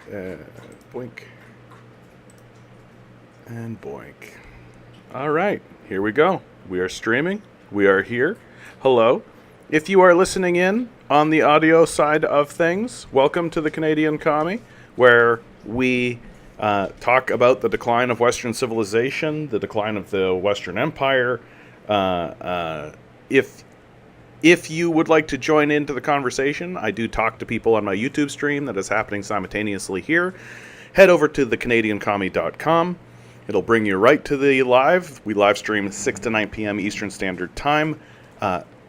Boink. And boink. All right, here we go. We are streaming. We are here. Hello. If you are listening in on the audio side of things, welcome to the Canadian Commie, where we talk about the decline of Western civilization, the decline of the Western Empire. If you would like to join into the conversation, I do talk to people on my YouTube stream that is happening simultaneously here. Head over to thecanadiancommie.com. It'll bring you right to the live. We live stream 6 to 9 p.m. Eastern Standard Time,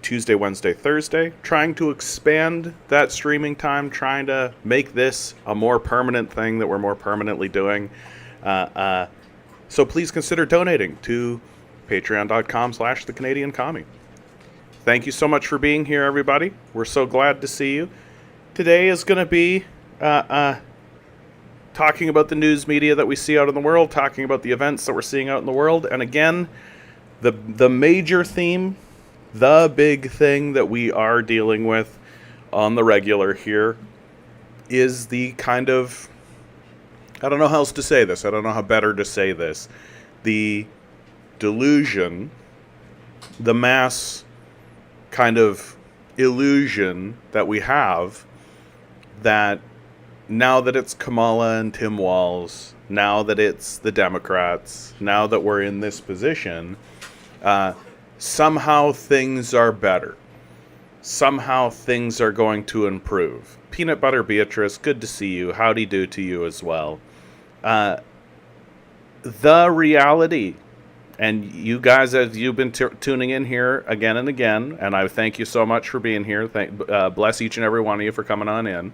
Tuesday, Wednesday, Thursday. Trying to expand that streaming time, trying to make this a more permanent thing that we're more permanently doing. So please consider donating to patreon.com/thecanadiancommie. Thank you so much for being here, everybody. We're so glad to see you. Today is going to be talking about the news media that we see out in the world, talking about the events that we're seeing out in the world. And again, the major theme, the big thing that we are dealing with on the regular here is the kind of, I don't know how else to say this. I don't know how better to say this. The delusion, the mass kind of illusion that we have that now that it's Kamala and Tim Walz, now that it's the Democrats, now that we're in this position, somehow things are better. Somehow things are going to improve. Peanut Butter Beatrice, good to see you. Howdy do to you as well. The reality, and you guys, as you've been tuning in here again and again, and I thank you so much for being here. Bless each and every one of you for coming on in.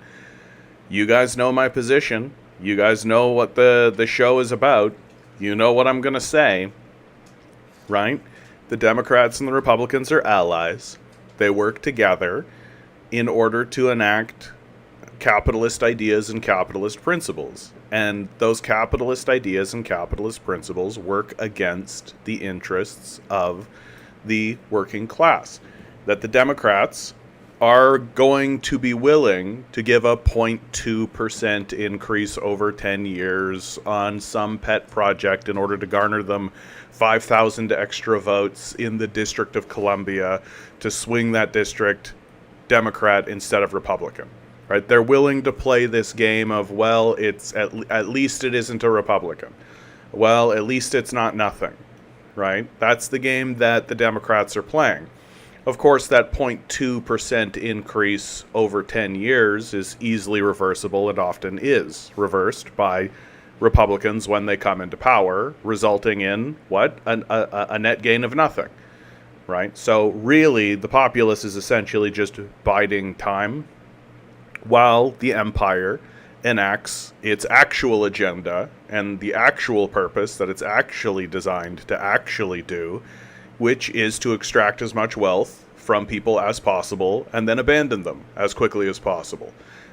You guys know my position. You guys know what the show is about. You know what I'm going to say, right? The Democrats and the Republicans are allies. They work together in order to enact capitalist ideas and capitalist principles. And those capitalist ideas and capitalist principles work against the interests of the working class. That the Democrats are going to be willing to give a 0.2% increase over 10 years on some pet project in order to garner them 5,000 extra votes in the District of Columbia to swing that district Democrat instead of Republican. Right? They're willing to play this game of, well, it's at least it isn't a Republican. Well, at least it's not nothing. Right? That's the game that the Democrats are playing. Of course, that 0.2% increase over 10 years is easily reversible and often is reversed by Republicans when they come into power, resulting in, what? A net gain of nothing. Right? So really, the populace is essentially just biding time while the empire enacts its actual agenda and the actual purpose that it's actually designed to actually do, which is to extract as much wealth from people as possible and then abandon them as quickly as possible.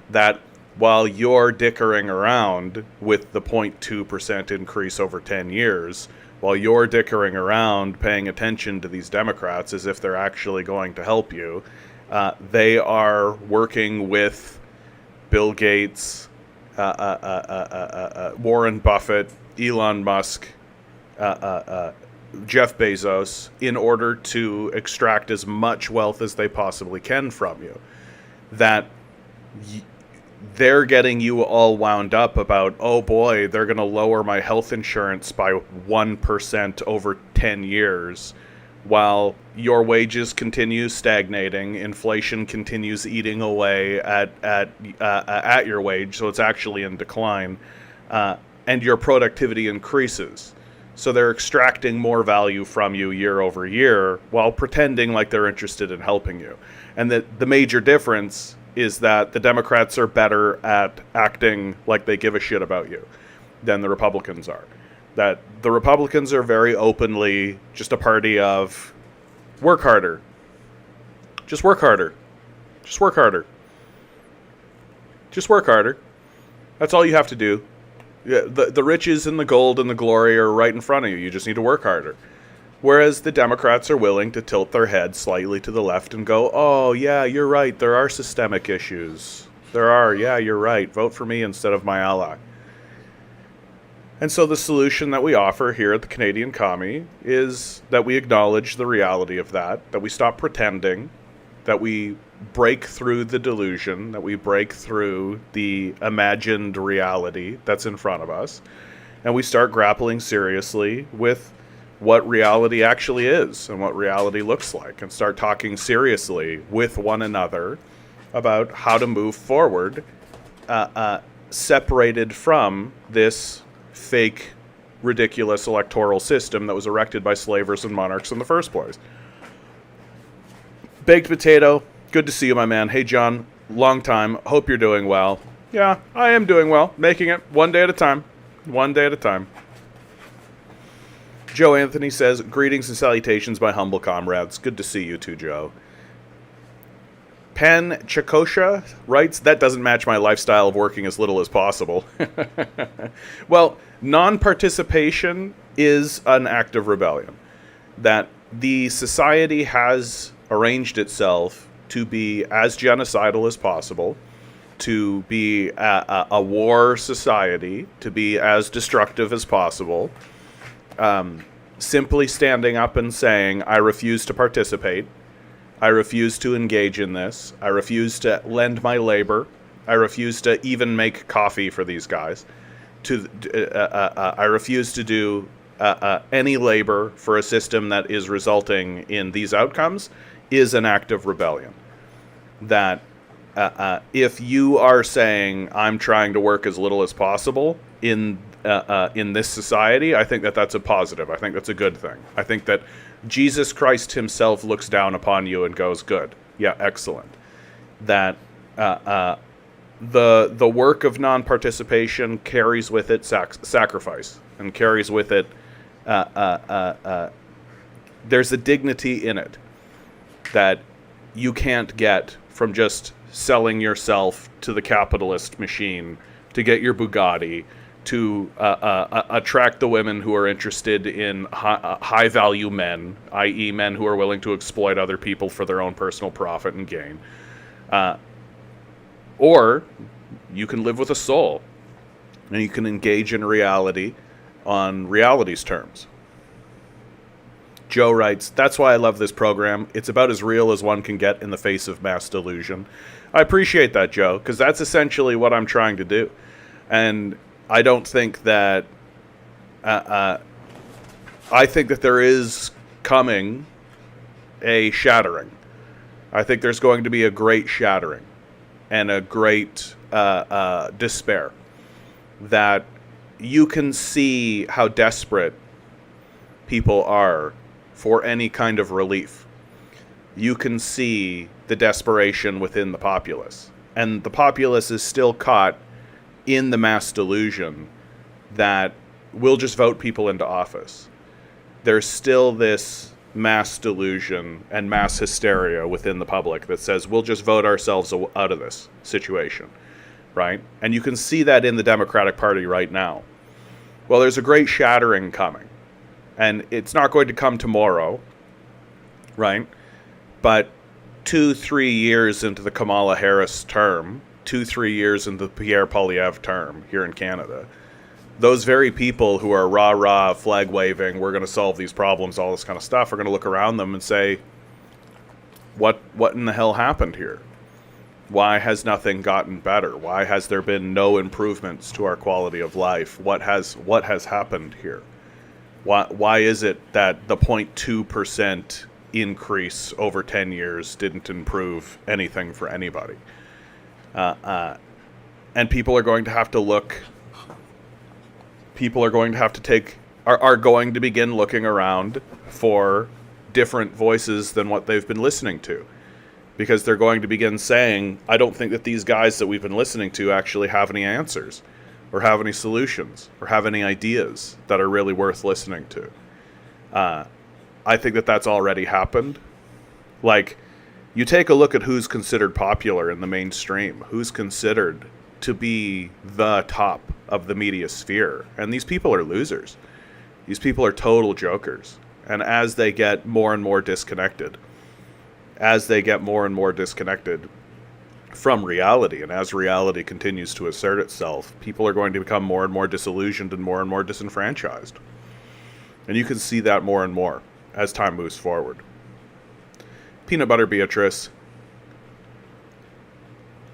That while you're dickering around with the 0.2% increase over 10 years, while you're dickering around paying attention to these Democrats as if they're actually going to help you, they are working with Bill Gates, Warren Buffett, Elon Musk, Jeff Bezos, in order to extract as much wealth as they possibly can from you. That they're getting you all wound up about, oh boy, they're going to lower my health insurance by 1% over 10 years, while your wages continue stagnating, inflation continues eating away at your wage, so it's actually in decline, and your productivity increases. So they're extracting more value from you year over year while pretending like they're interested in helping you. And that the major difference is that the Democrats are better at acting like they give a shit about you than the Republicans are. That the Republicans are very openly just a party of work harder. Just work harder. Just work harder. Just work harder. That's all you have to do. Yeah, the riches and the gold and the glory are right in front of you. You just need to work harder. Whereas the Democrats are willing to tilt their head slightly to the left and go, oh, yeah, you're right, there are systemic issues. There are. Yeah, you're right. Vote for me instead of my ally. And so the solution that we offer here at the Canadian Commie is that we acknowledge the reality of that we stop pretending, that we break through the delusion, that we break through the imagined reality that's in front of us, and we start grappling seriously with what reality actually is and what reality looks like, and start talking seriously with one another about how to move forward, separated from this fake, ridiculous electoral system that was erected by slavers and monarchs in the first place. Baked Potato, good to see you, my man. Hey, John, long time. Hope you're doing well. Yeah, I am doing well. Making it one day at a time. One day at a time. Joe Anthony says, greetings and salutations, my humble comrades. Good to see you too, Joe. Pen Chakosha writes, that doesn't match my lifestyle of working as little as possible. Well, non-participation is an act of rebellion. That the society has arranged itself to be as genocidal as possible, to be a war society, to be as destructive as possible. Simply standing up and saying, I refuse to participate. I refuse to engage in this. I refuse to lend my labor. I refuse to even make coffee for these guys. I refuse to do any labor for a system that is resulting in these outcomes is an act of rebellion. That if you are saying, I'm trying to work as little as possible in this society, I think that that's a positive. I think that's a good thing. I think that Jesus Christ himself looks down upon you and goes, good. Yeah, excellent. That the work of non-participation carries with it sacrifice, and carries with it there's a dignity in it that you can't get from just selling yourself to the capitalist machine to get your Bugatti, to attract the women who are interested in high-value men, i.e. men who are willing to exploit other people for their own personal profit and gain. Or you can live with a soul, and you can engage in reality on reality's terms. Joe writes, that's why I love this program. It's about as real as one can get in the face of mass delusion. I appreciate that, Joe, because that's essentially what I'm trying to do. And I don't think that I think that there is coming a shattering. I think there's going to be a great shattering and a great despair. That you can see how desperate people are for any kind of relief. You can see the desperation within the populace. And the populace is still caught in the mass delusion that we'll just vote people into office. There's still this mass delusion and mass hysteria within the public that says we'll just vote ourselves out of this situation, right? And you can see that in the Democratic Party right now. Well, there's a great shattering coming. And it's not going to come tomorrow, right? But 2-3 years into the Kamala Harris term, 2-3 years into the Pierre Poilievre term here in Canada, those very people who are rah-rah, flag-waving, we're going to solve these problems, all this kind of stuff, are going to look around them and say, what in the hell happened here? Why has nothing gotten better? Why has there been no improvements to our quality of life? What has happened here? Why is it that the 0.2% increase over 10 years didn't improve anything for anybody? And people are going to have to look. People are going to have to are going to begin looking around for different voices than what they've been listening to. Because they're going to begin saying, I don't think that these guys that we've been listening to actually have any answers, or have any solutions, or have any ideas that are really worth listening to. I think that that's already happened. Like, you take a look at who's considered popular in the mainstream, who's considered to be the top of the media sphere, and these people are losers. These people are total jokers. And as they get more and more disconnected, from reality. And as reality continues to assert itself, people are going to become more and more disillusioned and more disenfranchised. And you can see that more and more as time moves forward. Peanut Butter Beatrice,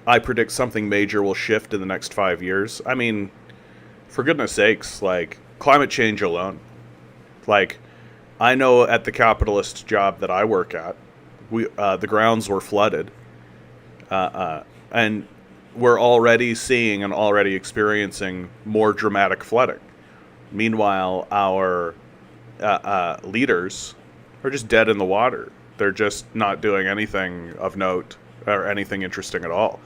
I predict something major will shift in the next 5 years. I mean, for goodness sakes, like, climate change alone. Like, I know at the capitalist job that I work at, the grounds were flooded. And we're already seeing and already experiencing more dramatic flooding. Meanwhile, our leaders are just dead in the water. They're just not doing anything of note or anything interesting at all.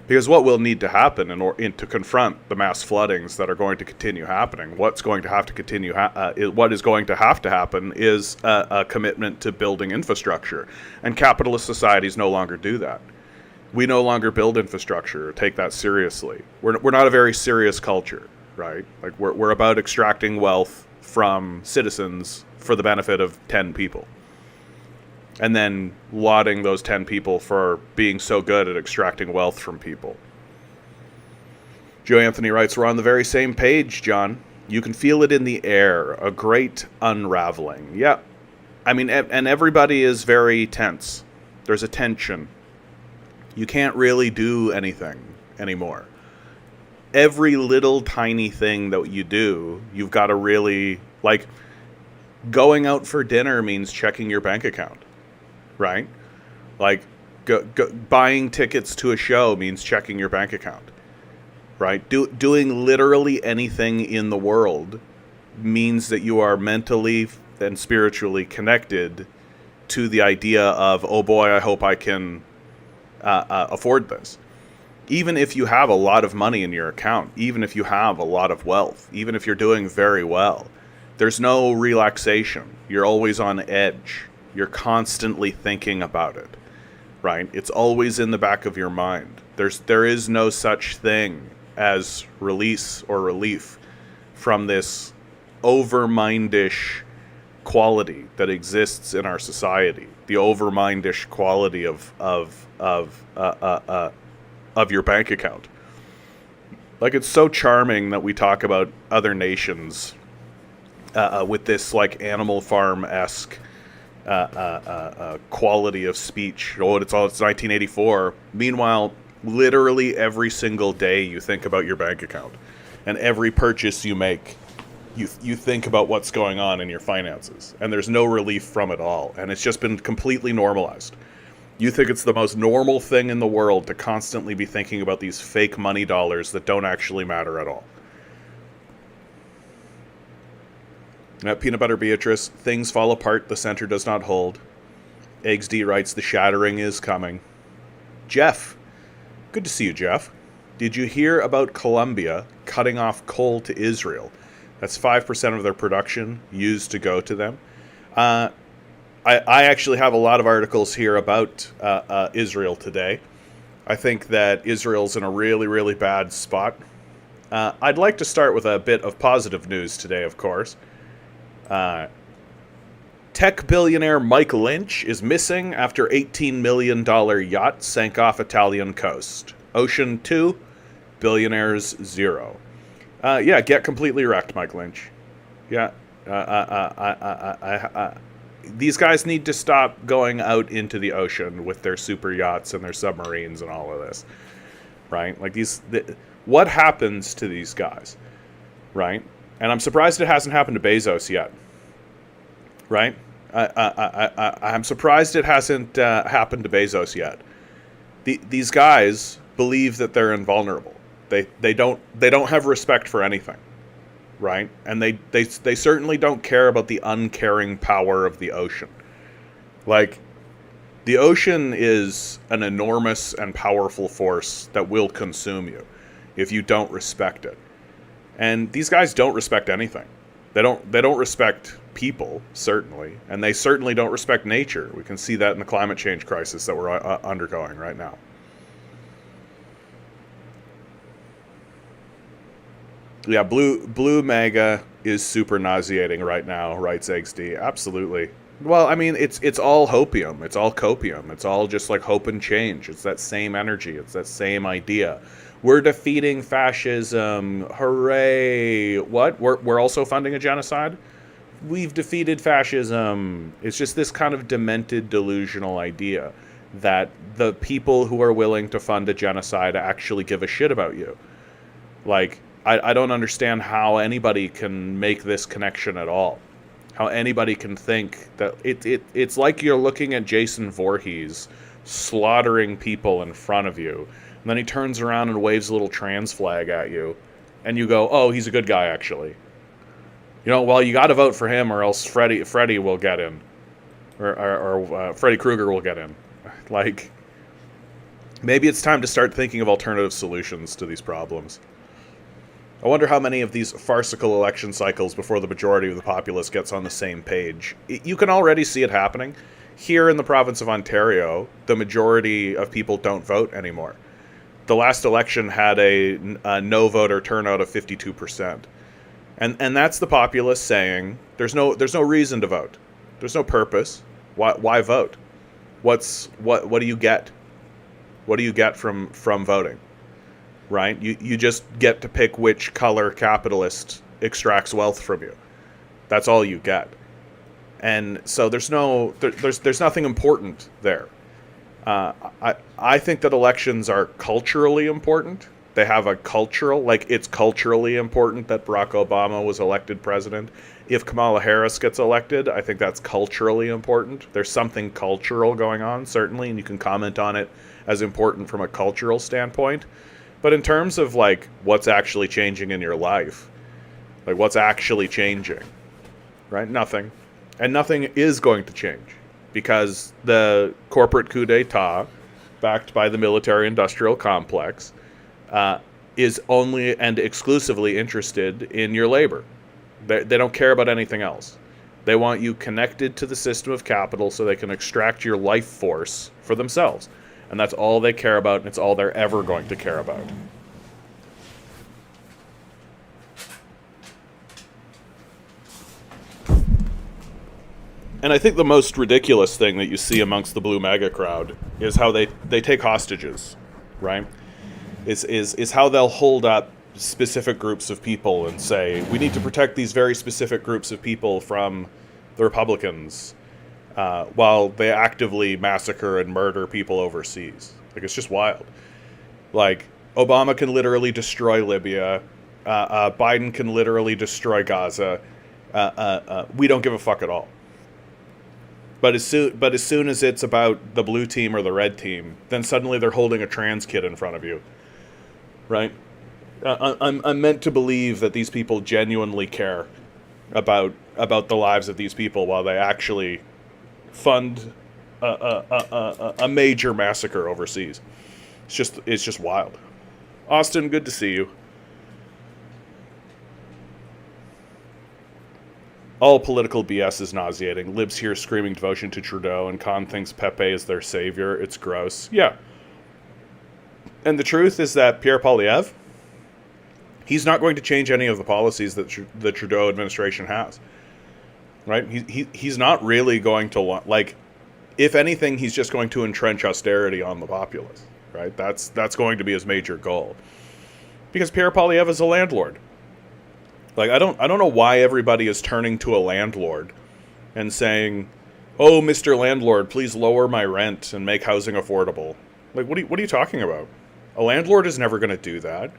Because what will need to happen to confront the mass floodings that are going to continue happening, what's going to have to continue, what is going to have to happen is a commitment to building infrastructure. And capitalist societies no longer do that. We no longer build infrastructure or take that seriously. We're not a very serious culture, right? Like we're about extracting wealth from citizens for the benefit of 10 people. And then lauding those 10 people for being so good at extracting wealth from people. Joe Anthony writes, we're on the very same page, John. You can feel it in the air. A great unraveling. Yeah. I mean, and everybody is very tense. There's a tension. You can't really do anything anymore. Every little tiny thing that you do, you've got to really, like, going out for dinner means checking your bank account. Right? Like, buying tickets to a show means checking your bank account. Right? Doing literally anything in the world means that you are mentally and spiritually connected to the idea of, oh boy, I hope I can afford this. Even if you have a lot of money in your account, even if you have a lot of wealth, even if you're doing very well, there's no relaxation. You're always on edge. You're constantly thinking about it, right? It's always in the back of your mind. There is no such thing as release or relief from this overmindish quality that exists in our society. The overmindish quality of your bank account. Like, it's so charming that we talk about other nations with this like Animal Farm-esque quality of speech. Oh, it's 1984. Meanwhile, literally every single day you think about your bank account, and every purchase you make, you think about what's going on in your finances, and there's no relief from it all, and it's just been completely normalized. You think it's the most normal thing in the world to constantly be thinking about these fake money dollars that don't actually matter at all. Peanut Butter Beatrice, things fall apart, the center does not hold. Eggs D writes, the shattering is coming. Jeff, good to see you, Jeff. Did you hear about Colombia cutting off coal to Israel? That's 5% of their production used to go to them. I actually have a lot of articles here about Israel today. I think that Israel's in a really, really bad spot. I'd like to start with a bit of positive news today, of course. Tech billionaire Mike Lynch is missing after $18 million yacht sank off Italian coast. Ocean 2, billionaires 0. Yeah, get completely wrecked, Mike Lynch. Yeah. These guys need to stop going out into the ocean with their super yachts and their submarines and all of this. Right? Like, what happens to these guys? Right? And I'm surprised it hasn't happened to Bezos yet. Right? I'm surprised it hasn't happened to Bezos yet. These guys believe that they're invulnerable. They don't have respect for anything. Right? And they certainly don't care about the uncaring power of the ocean. Like, the ocean is an enormous and powerful force that will consume you if you don't respect it. And these guys don't respect anything. They don't respect people, certainly, and they certainly don't respect nature. We can see that in the climate change crisis that we're undergoing right now. Yeah, blue MAGA is super nauseating right now, writes XD. Absolutely. Well, I mean, it's all hopium. It's all copium. It's all just like hope and change. It's that same energy. It's that same idea. We're defeating fascism. Hooray! What? We're also funding a genocide? We've defeated fascism. It's just this kind of demented, delusional idea that the people who are willing to fund a genocide actually give a shit about you. Like, I don't understand how anybody can make this connection at all. How anybody can think that it's like you're looking at Jason Voorhees slaughtering people in front of you, and then he turns around and waves a little trans flag at you, and you go, oh, he's a good guy, actually. You know, well, you got to vote for him, or else Freddy will get in, or Freddy Krueger will get in. Like, maybe it's time to start thinking of alternative solutions to these problems. I wonder how many of these farcical election cycles before the majority of the populace gets on the same page. You can already see it happening. Here in the province of Ontario, the majority of people don't vote anymore. The last election had a no voter turnout of 52%. And that's the populace saying there's no reason to vote. There's no purpose. Why vote? What do you get? What do you get from voting? Right? You just get to pick which color capitalist extracts wealth from you. That's all you get. And so there's nothing important there. I think that elections are culturally important. They have a cultural, like, it's culturally important that Barack Obama was elected president. If Kamala Harris gets elected, I think that's culturally important. There's something cultural going on, certainly, and you can comment on it as important from a cultural standpoint. But in terms of, like, what's actually changing in your life, like, what's actually changing, right? Nothing. And nothing is going to change because the corporate coup d'etat, backed by the military-industrial complex, is only and exclusively interested in your labor. They don't care about anything else. They want you connected to the system of capital so they can extract your life force for themselves. And that's all they care about, and it's all they're ever going to care about. And I think the most ridiculous thing that you see amongst the blue MAGA crowd is how they take hostages, right? Is how they'll hold up specific groups of people and say, we need to protect these very specific groups of people from the Republicans, while they actively massacre and murder people overseas. Like, it's just wild. Like, Obama can literally destroy Libya. Biden can literally destroy Gaza. We don't give a fuck at all. But as soon as it's about the blue team or the red team, then suddenly they're holding a trans kid in front of you, right? I'm meant to believe that these people genuinely care about the lives of these people while they actually fund a major massacre overseas. It's just wild. Austin, good to see you. All political BS is nauseating. Libs here screaming devotion to Trudeau, and Khan thinks Pepe is their savior. It's gross. Yeah. And the truth is that Pierre Poilievre, he's not going to change any of the policies that the Trudeau administration has. Right? He's not really going to, like, if anything, he's just going to entrench austerity on the populace. Right? That's going to be his major goal. Because Pierre Poilievre is a landlord. Like, I don't know why everybody is turning to a landlord and saying, "Oh, Mr. Landlord, please lower my rent and make housing affordable." Like, what are you talking about? A landlord is never going to do that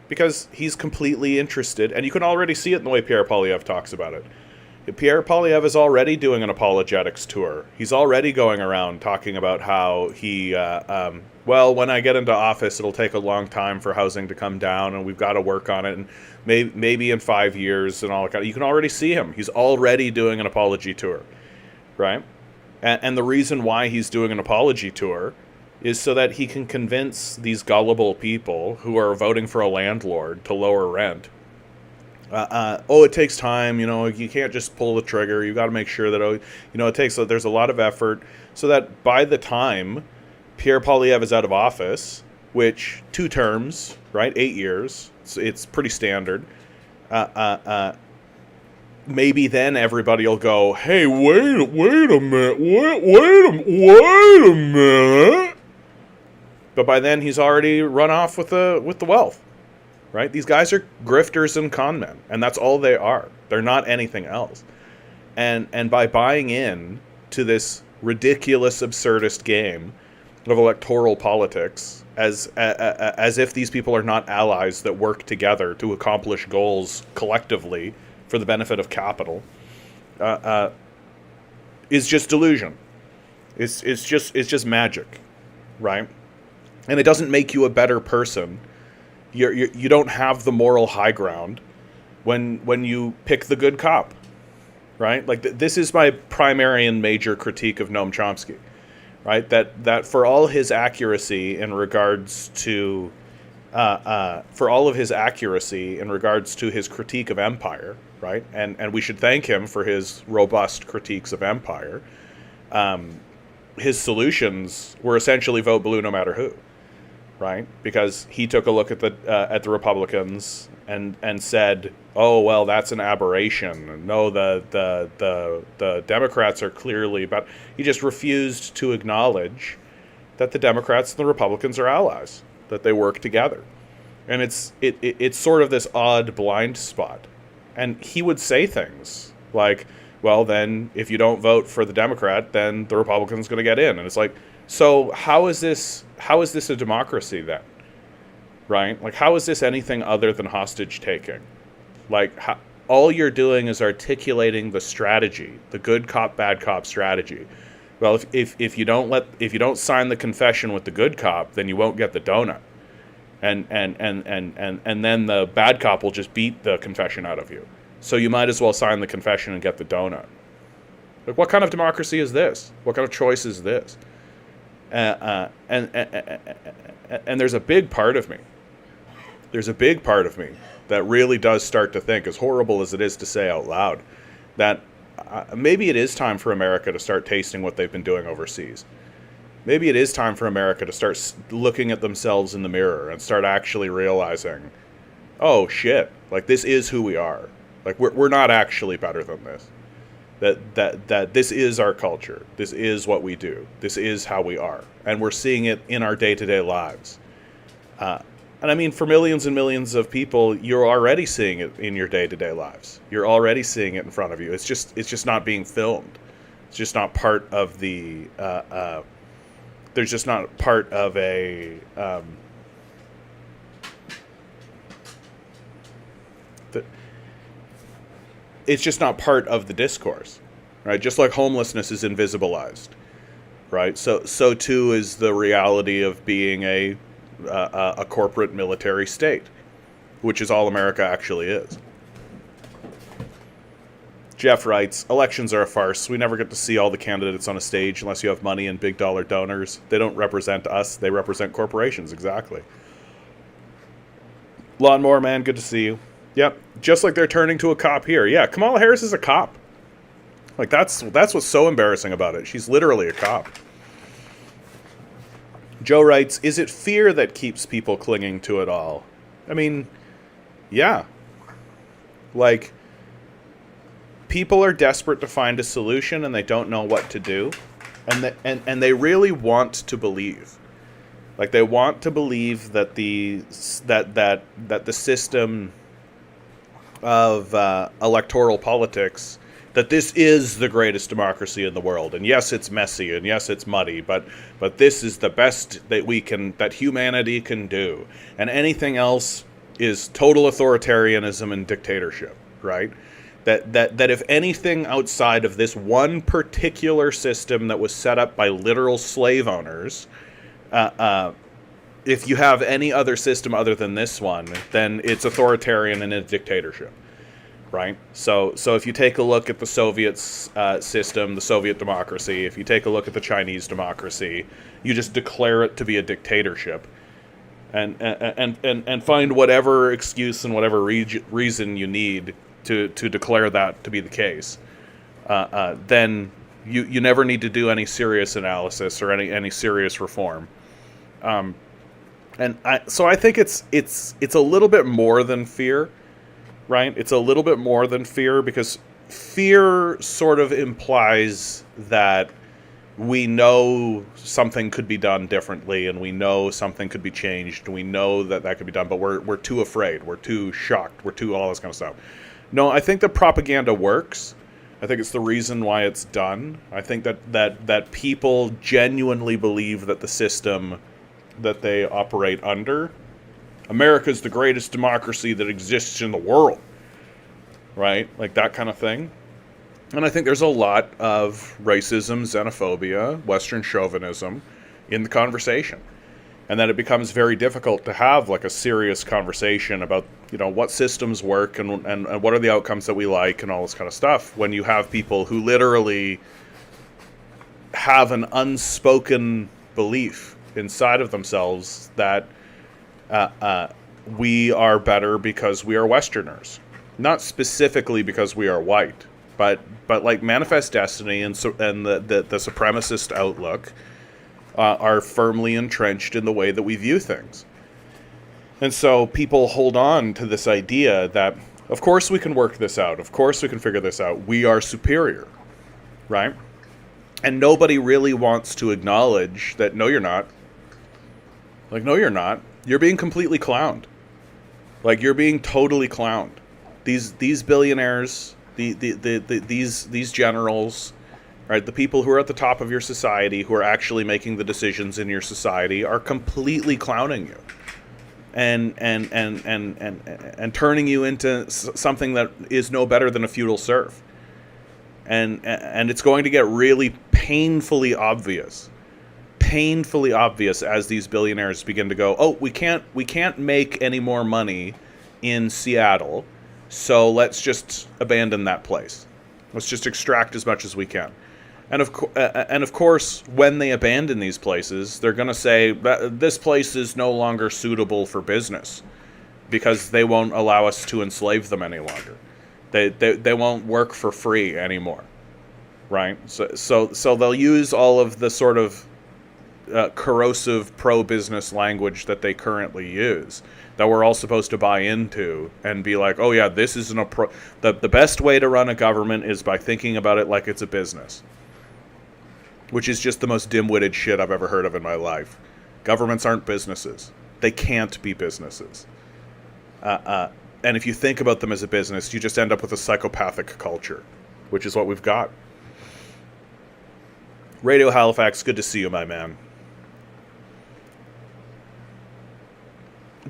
because he's completely interested, and you can already see it in the way Pierre Poilievre talks about it. Pierre Poilievre is already doing an apologetics tour. He's already going around talking about how he, well, when I get into office, it'll take a long time for housing to come down, and we've got to work on it, and maybe in 5 years and all that. You can already see him. He's already doing an apology tour, right? And the reason why he's doing an apology tour is so that he can convince these gullible people who are voting for a landlord to lower rent. It takes time, you can't just pull the trigger. You got to make sure that, there's a lot of effort so that by the time Pierre Poilievre is out of office, which 2 terms, right, 8 years, it's pretty standard, maybe then everybody will go, hey, wait a minute, wait a minute. But by then he's already run off with the wealth, right? These guys are grifters and con men, and that's all they are. They're not anything else. And by buying in to this ridiculous, absurdist game of electoral politics, as if these people are not allies that work together to accomplish goals collectively for the benefit of capital, is just delusion. It's just magic, right? And it doesn't make you a better person. You don't have the moral high ground when you pick the good cop, right? Like this is my primary and major critique of Noam Chomsky, right? That for all his accuracy in regards to his critique of empire, right? And we should thank him for his robust critiques of empire. His solutions were essentially vote blue no matter who, right? Because he took a look at the Republicans and said, oh well, that's an aberration. No, the Democrats are clearly, but he just refused to acknowledge that the Democrats and the Republicans are allies, that they work together. And it's sort of this odd blind spot. And he would say things like, well, then if you don't vote for the Democrat, then the Republican's going to get in. And it's like, so how is this a democracy then? Right? Like, how is this anything other than hostage taking? Like, all you're doing is articulating the strategy, the good cop, bad cop strategy. Well, if you don't sign the confession with the good cop, then you won't get the donut. And then the bad cop will just beat the confession out of you. So you might as well sign the confession and get the donut. Like, what kind of democracy is this? What kind of choice is this? And there's a big part of me. There's a big part of me that really does start to think, as horrible as it is to say out loud, that maybe it is time for America to start tasting what they've been doing overseas. Maybe it is time for America to start looking at themselves in the mirror and start actually realizing, oh shit, like this is who we are. Like we're not actually better than this. That this is our culture. This is what we do. This is how we are. And we're seeing it in our day-to-day lives. And I mean, for millions and millions of people, you're already seeing it in your day-to-day lives. You're already seeing it in front of you. It's just not being filmed. It's just not part of the... there's just not part of a... it's just not part of the discourse, right? Just like homelessness is invisibilized, right? So too is the reality of being a corporate military state, which is all America actually is. Jeff writes, elections are a farce. We never get to see all the candidates on a stage unless you have money and big dollar donors. They don't represent us. They represent corporations. Exactly. Lawnmower Man, good to see you. Yep, just like they're turning to a cop here. Yeah, Kamala Harris is a cop. Like, that's what's so embarrassing about it. She's literally a cop. Joe writes, is it fear that keeps people clinging to it all? I mean, yeah. Like, people are desperate to find a solution and they don't know what to do. And they really want to believe. Like, they want to believe that the system of electoral politics, that this is the greatest democracy in the world. And yes, it's messy, and yes, it's muddy, but this is the best that humanity can do. And anything else is total authoritarianism and dictatorship, right? That if anything outside of this one particular system that was set up by literal slave owners, if you have any other system other than this one, then it's authoritarian and a dictatorship, right? So if you take a look at the Soviet system, the Soviet democracy, if you take a look at the Chinese democracy, you just declare it to be a dictatorship, and find whatever excuse and whatever reason you need to declare that to be the case. Then you never need to do any serious analysis or any serious reform. So I think it's a little bit more than fear, right? It's a little bit more than fear because fear sort of implies that we know something could be done differently, and we know something could be changed, and we know that that could be done, but we're too afraid, we're too shocked, we're too all this kind of stuff. No, I think the propaganda works. I think it's the reason why it's done. I think that people genuinely believe that the system that they operate under, America's the greatest democracy that exists in the world, right? Like that kind of thing. And I think there's a lot of racism, xenophobia, Western chauvinism in the conversation. And that it becomes very difficult to have like a serious conversation about, you know, what systems work and what are the outcomes that we like and all this kind of stuff when you have people who literally have an unspoken belief inside of themselves that we are better because we are Westerners. Not specifically because we are white, but like manifest destiny and the supremacist outlook are firmly entrenched in the way that we view things. And so people hold on to this idea that, of course we can work this out, of course we can figure this out, we are superior, right? And nobody really wants to acknowledge that, no, you're not. Like, no, you're not. You're being completely clowned. Like, you're being totally clowned. These billionaires, these generals, right, the people who are at the top of your society, who are actually making the decisions in your society, are completely clowning you, and turning you into something that is no better than a feudal serf. And it's going to get really painfully obvious as these billionaires begin to go, oh, we can't make any more money in Seattle, so let's just abandon that place. Let's just extract as much as we can. And of course, when they abandon these places, they're going to say that this place is no longer suitable for business because they won't allow us to enslave them any longer. They won't work for free anymore, right? So they'll use all of the sort of corrosive pro-business language that they currently use, that we're all supposed to buy into and be like, oh yeah, this isn't the best way to run a government is by thinking about it like it's a business. Which is just the most dim-witted shit I've ever heard of in my life. Governments aren't businesses. They can't be businesses. And if you think about them as a business, you just end up with a psychopathic culture, which is what we've got. Radio Halifax, good to see you, my man.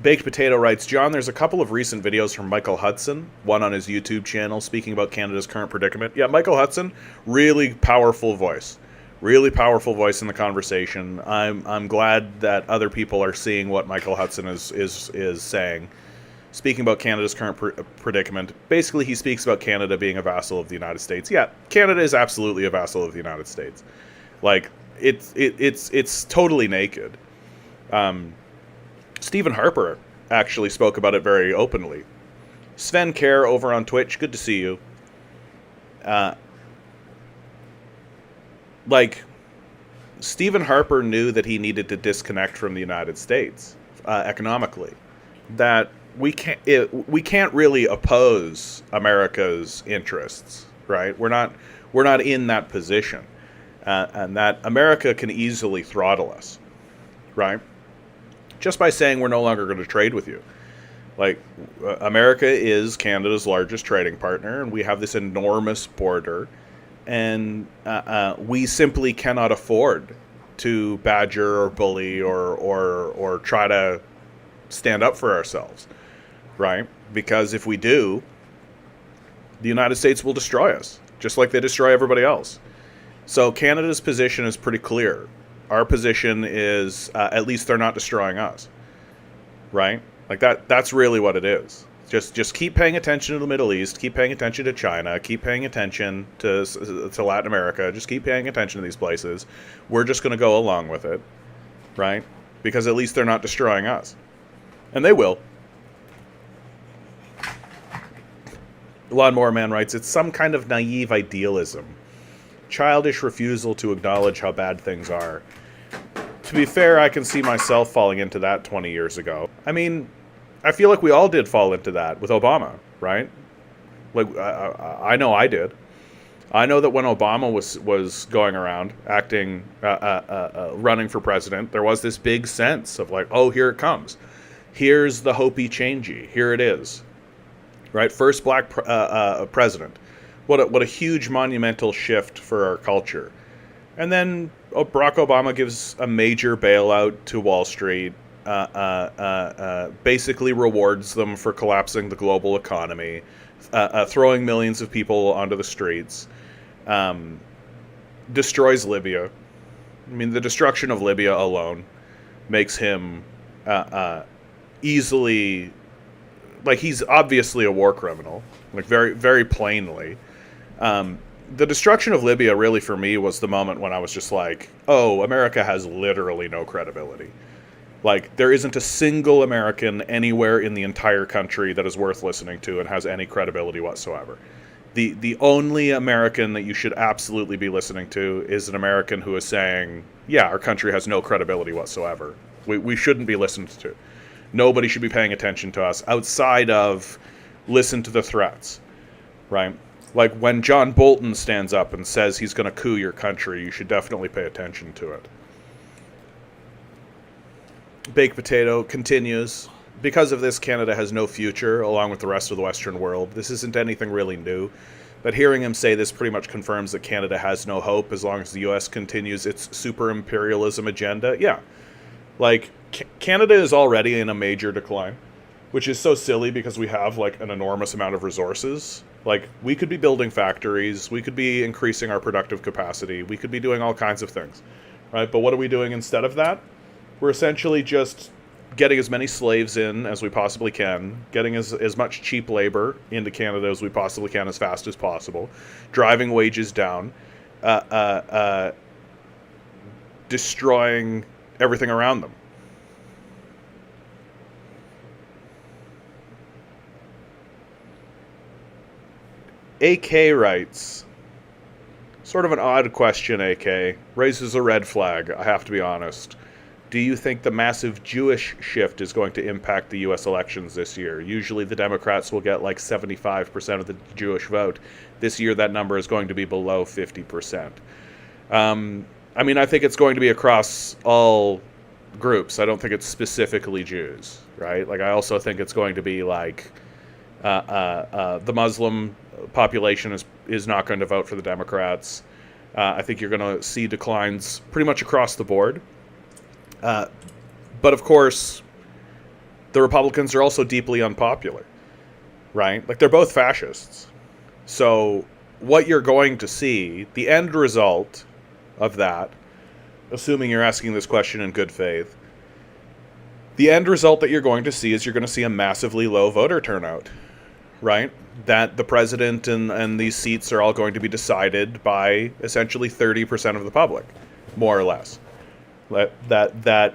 Baked Potato writes, John, there's a couple of recent videos from Michael Hudson, one on his YouTube channel, speaking about Canada's current predicament. Yeah, Michael Hudson, really powerful voice. Really powerful voice in the conversation. I'm glad that other people are seeing what Michael Hudson is saying. Speaking about Canada's current predicament, basically he speaks about Canada being a vassal of the United States. Yeah, Canada is absolutely a vassal of the United States. Like it's totally naked. Stephen Harper actually spoke about it very openly. Sven Kerr over on Twitch, good to see you. Like, Stephen Harper knew that he needed to disconnect from the United States economically. That we can't really oppose America's interests, right? We're not in that position, and that America can easily throttle us, right? Just by saying we're no longer going to trade with you. Like, America is Canada's largest trading partner, and we have this enormous border. And we simply cannot afford to badger or bully or try to stand up for ourselves, right? Because if we do, the United States will destroy us, just like they destroy everybody else. So Canada's position is pretty clear. Our position is, at least they're not destroying us, right? Like that's really what it is. Just keep paying attention to the Middle East, keep paying attention to China, keep paying attention to Latin America, just keep paying attention to these places. We're just going to go along with it, right? Because at least they're not destroying us. And they will. Lawnmower Man writes, it's some kind of naive idealism. Childish refusal to acknowledge how bad things are. To be fair, I can see myself falling into that 20 years ago. I mean, I feel like we all did fall into that with Obama, right? Like I know I did. I know that when Obama was going around acting, running for president, there was this big sense of like, oh, here it comes. Here's the hopey changey. Here it is. Right, first black president. What a huge monumental shift for our culture. And then Barack Obama gives a major bailout to Wall Street, basically rewards them for collapsing the global economy, throwing millions of people onto the streets, destroys Libya. I mean, the destruction of Libya alone makes him easily, like, he's obviously a war criminal, like, very, very plainly. The destruction of Libya really, for me, was the moment when I was just like, oh, America has literally no credibility. Like, there isn't a single American anywhere in the entire country that is worth listening to and has any credibility whatsoever. The only American that you should absolutely be listening to is an American who is saying, yeah, our country has no credibility whatsoever. We shouldn't be listened to. Nobody should be paying attention to us outside of listen to the threats, right? Like when John Bolton stands up and says he's going to coup your country, you should definitely pay attention to it. Baked Potato continues. Because of this, Canada has no future, along with the rest of the Western world. This isn't anything really new, but hearing him say this pretty much confirms that Canada has no hope as long as the U.S. continues its super imperialism agenda. Yeah, like, Canada is already in a major decline, which is so silly because we have, like, an enormous amount of resources. Like, we could be building factories, we could be increasing our productive capacity, we could be doing all kinds of things, right? But what are we doing instead of that? We're essentially just getting as many slaves in as we possibly can, getting as much cheap labor into Canada as we possibly can as fast as possible, driving wages down, destroying everything around them. AK writes, sort of an odd question, AK. Raises a red flag, I have to be honest. Do you think the massive Jewish shift is going to impact the U.S. elections this year? Usually the Democrats will get like 75% of the Jewish vote. This year that number is going to be below 50%. I mean, I think it's going to be across all groups. I don't think it's specifically Jews, right? Like, I also think it's going to be like the Muslim population is not going to vote for the Democrats. I think you're going to see declines pretty much across the board. But of course, the Republicans are also deeply unpopular, right? Like, they're both fascists. So what you're going to see, the end result of that, assuming you're asking this question in good faith, the end result that you're going to see is you're going to see a massively low voter turnout, right? That the president and these seats are all going to be decided by essentially 30% of the public, more or less. That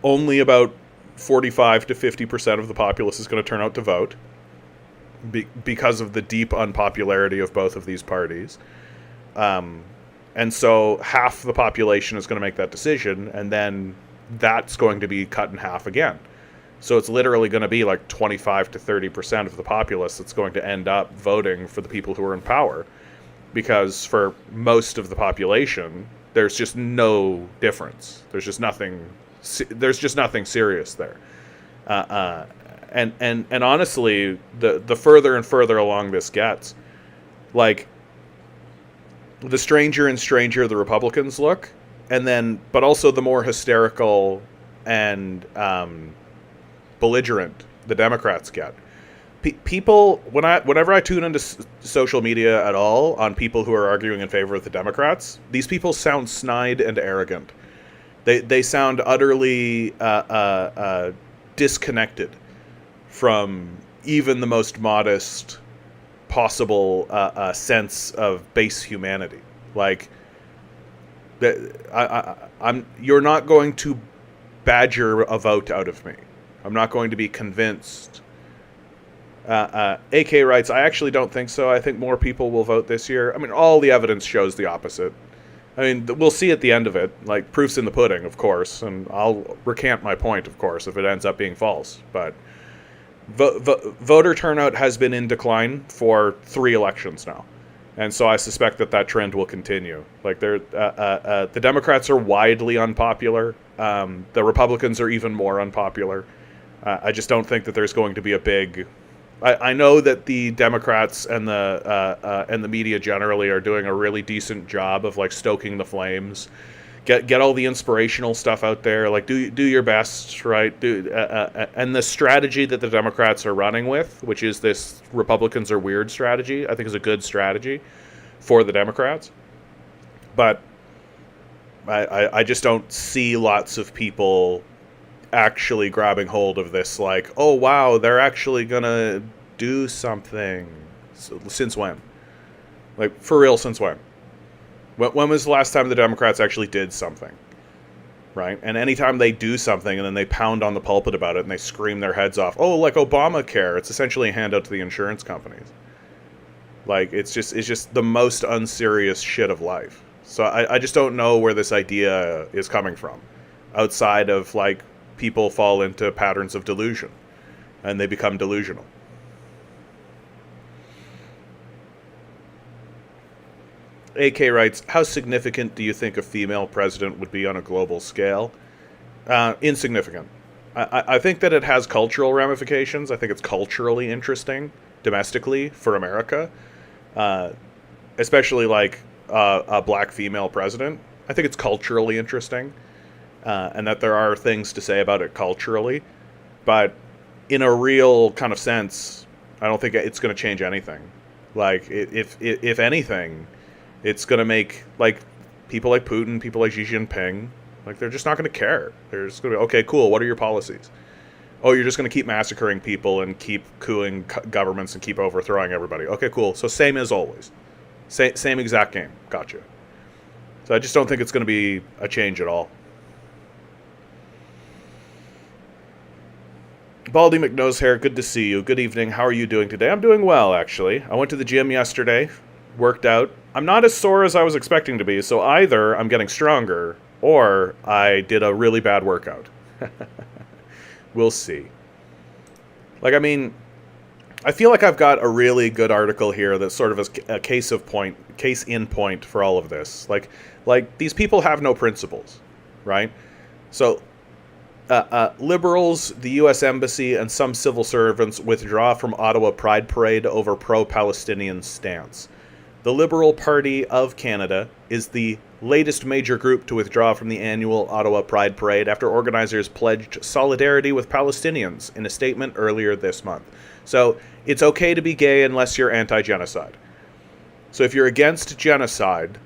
only about 45 to 50% of the populace is going to turn out to vote because of the deep unpopularity of both of these parties. And so half the population is going to make that decision, and then that's going to be cut in half again. So it's literally going to be like 25 to 30% of the populace that's going to end up voting for the people who are in power, because for most of the population, there's just no difference. There's just nothing serious there. And honestly, the further and further along this gets, like, the stranger and stranger the Republicans look, but also the more hysterical and belligerent the Democrats get. People, whenever I tune into social media at all on people who are arguing in favor of the Democrats, these people sound snide and arrogant. They sound utterly disconnected from even the most modest possible sense of base humanity. Like, you're not going to badger a vote out of me. I'm not going to be convinced. AK writes, I actually don't think so. I think more people will vote this year. I mean, all the evidence shows the opposite. I mean, we'll see at the end of it. Like, proof's in the pudding, of course, and I'll recant my point, of course, if it ends up being false. But Voter turnout has been in decline for 3 elections now, and so I suspect that trend will continue. Like the Democrats are widely unpopular. The Republicans are even more unpopular. I just don't think that there's going to be a big. I know that the Democrats and the media generally are doing a really decent job of like stoking the flames. Get all the inspirational stuff out there. Like do your best, right? And the strategy that the Democrats are running with, which is this Republicans are weird strategy, I think is a good strategy for the Democrats. But I just don't see lots of people actually grabbing hold of this. Like, oh wow, they're actually gonna do something. So, since when? Like for real, since when? When was the last time the Democrats actually did something, right? And anytime they do something and then they pound on the pulpit about it and they scream their heads off, oh, like Obamacare, it's essentially a handout to the insurance companies. Like, it's just the most unserious shit of life. So I just don't know where this idea is coming from, outside of, like, people fall into patterns of delusion, and they become delusional. AK writes, how significant do you think a female president would be on a global scale? Insignificant. I think that it has cultural ramifications. I think it's culturally interesting domestically for America, especially like a black female president. I think it's culturally interesting, and that there are things to say about it culturally. But in a real kind of sense, I don't think it's going to change anything. Like, if anything, it's going to make, like, people like Putin, people like Xi Jinping, like, they're just not going to care. They're just going to be, okay, cool, what are your policies? Oh, you're just going to keep massacring people and keep cooing governments and keep overthrowing everybody. Okay, cool. So same as always. Same exact game. Gotcha. So I just don't think it's going to be a change at all. Baldy McNosehair, good to see you. Good evening. How are you doing today? I'm doing well, actually. I went to the gym yesterday, worked out. I'm not as sore as I was expecting to be, so either I'm getting stronger or I did a really bad workout. We'll see. Like, I mean, I feel like I've got a really good article here that's sort of a case in point for all of this. Like these people have no principles, right? So, liberals, the U.S. Embassy, and some civil servants withdraw from Ottawa Pride Parade over pro-Palestinian stance. The Liberal Party of Canada is the latest major group to withdraw from the annual Ottawa Pride Parade after organizers pledged solidarity with Palestinians in a statement earlier this month. So, it's okay to be gay unless you're anti-genocide. So if you're against genocide,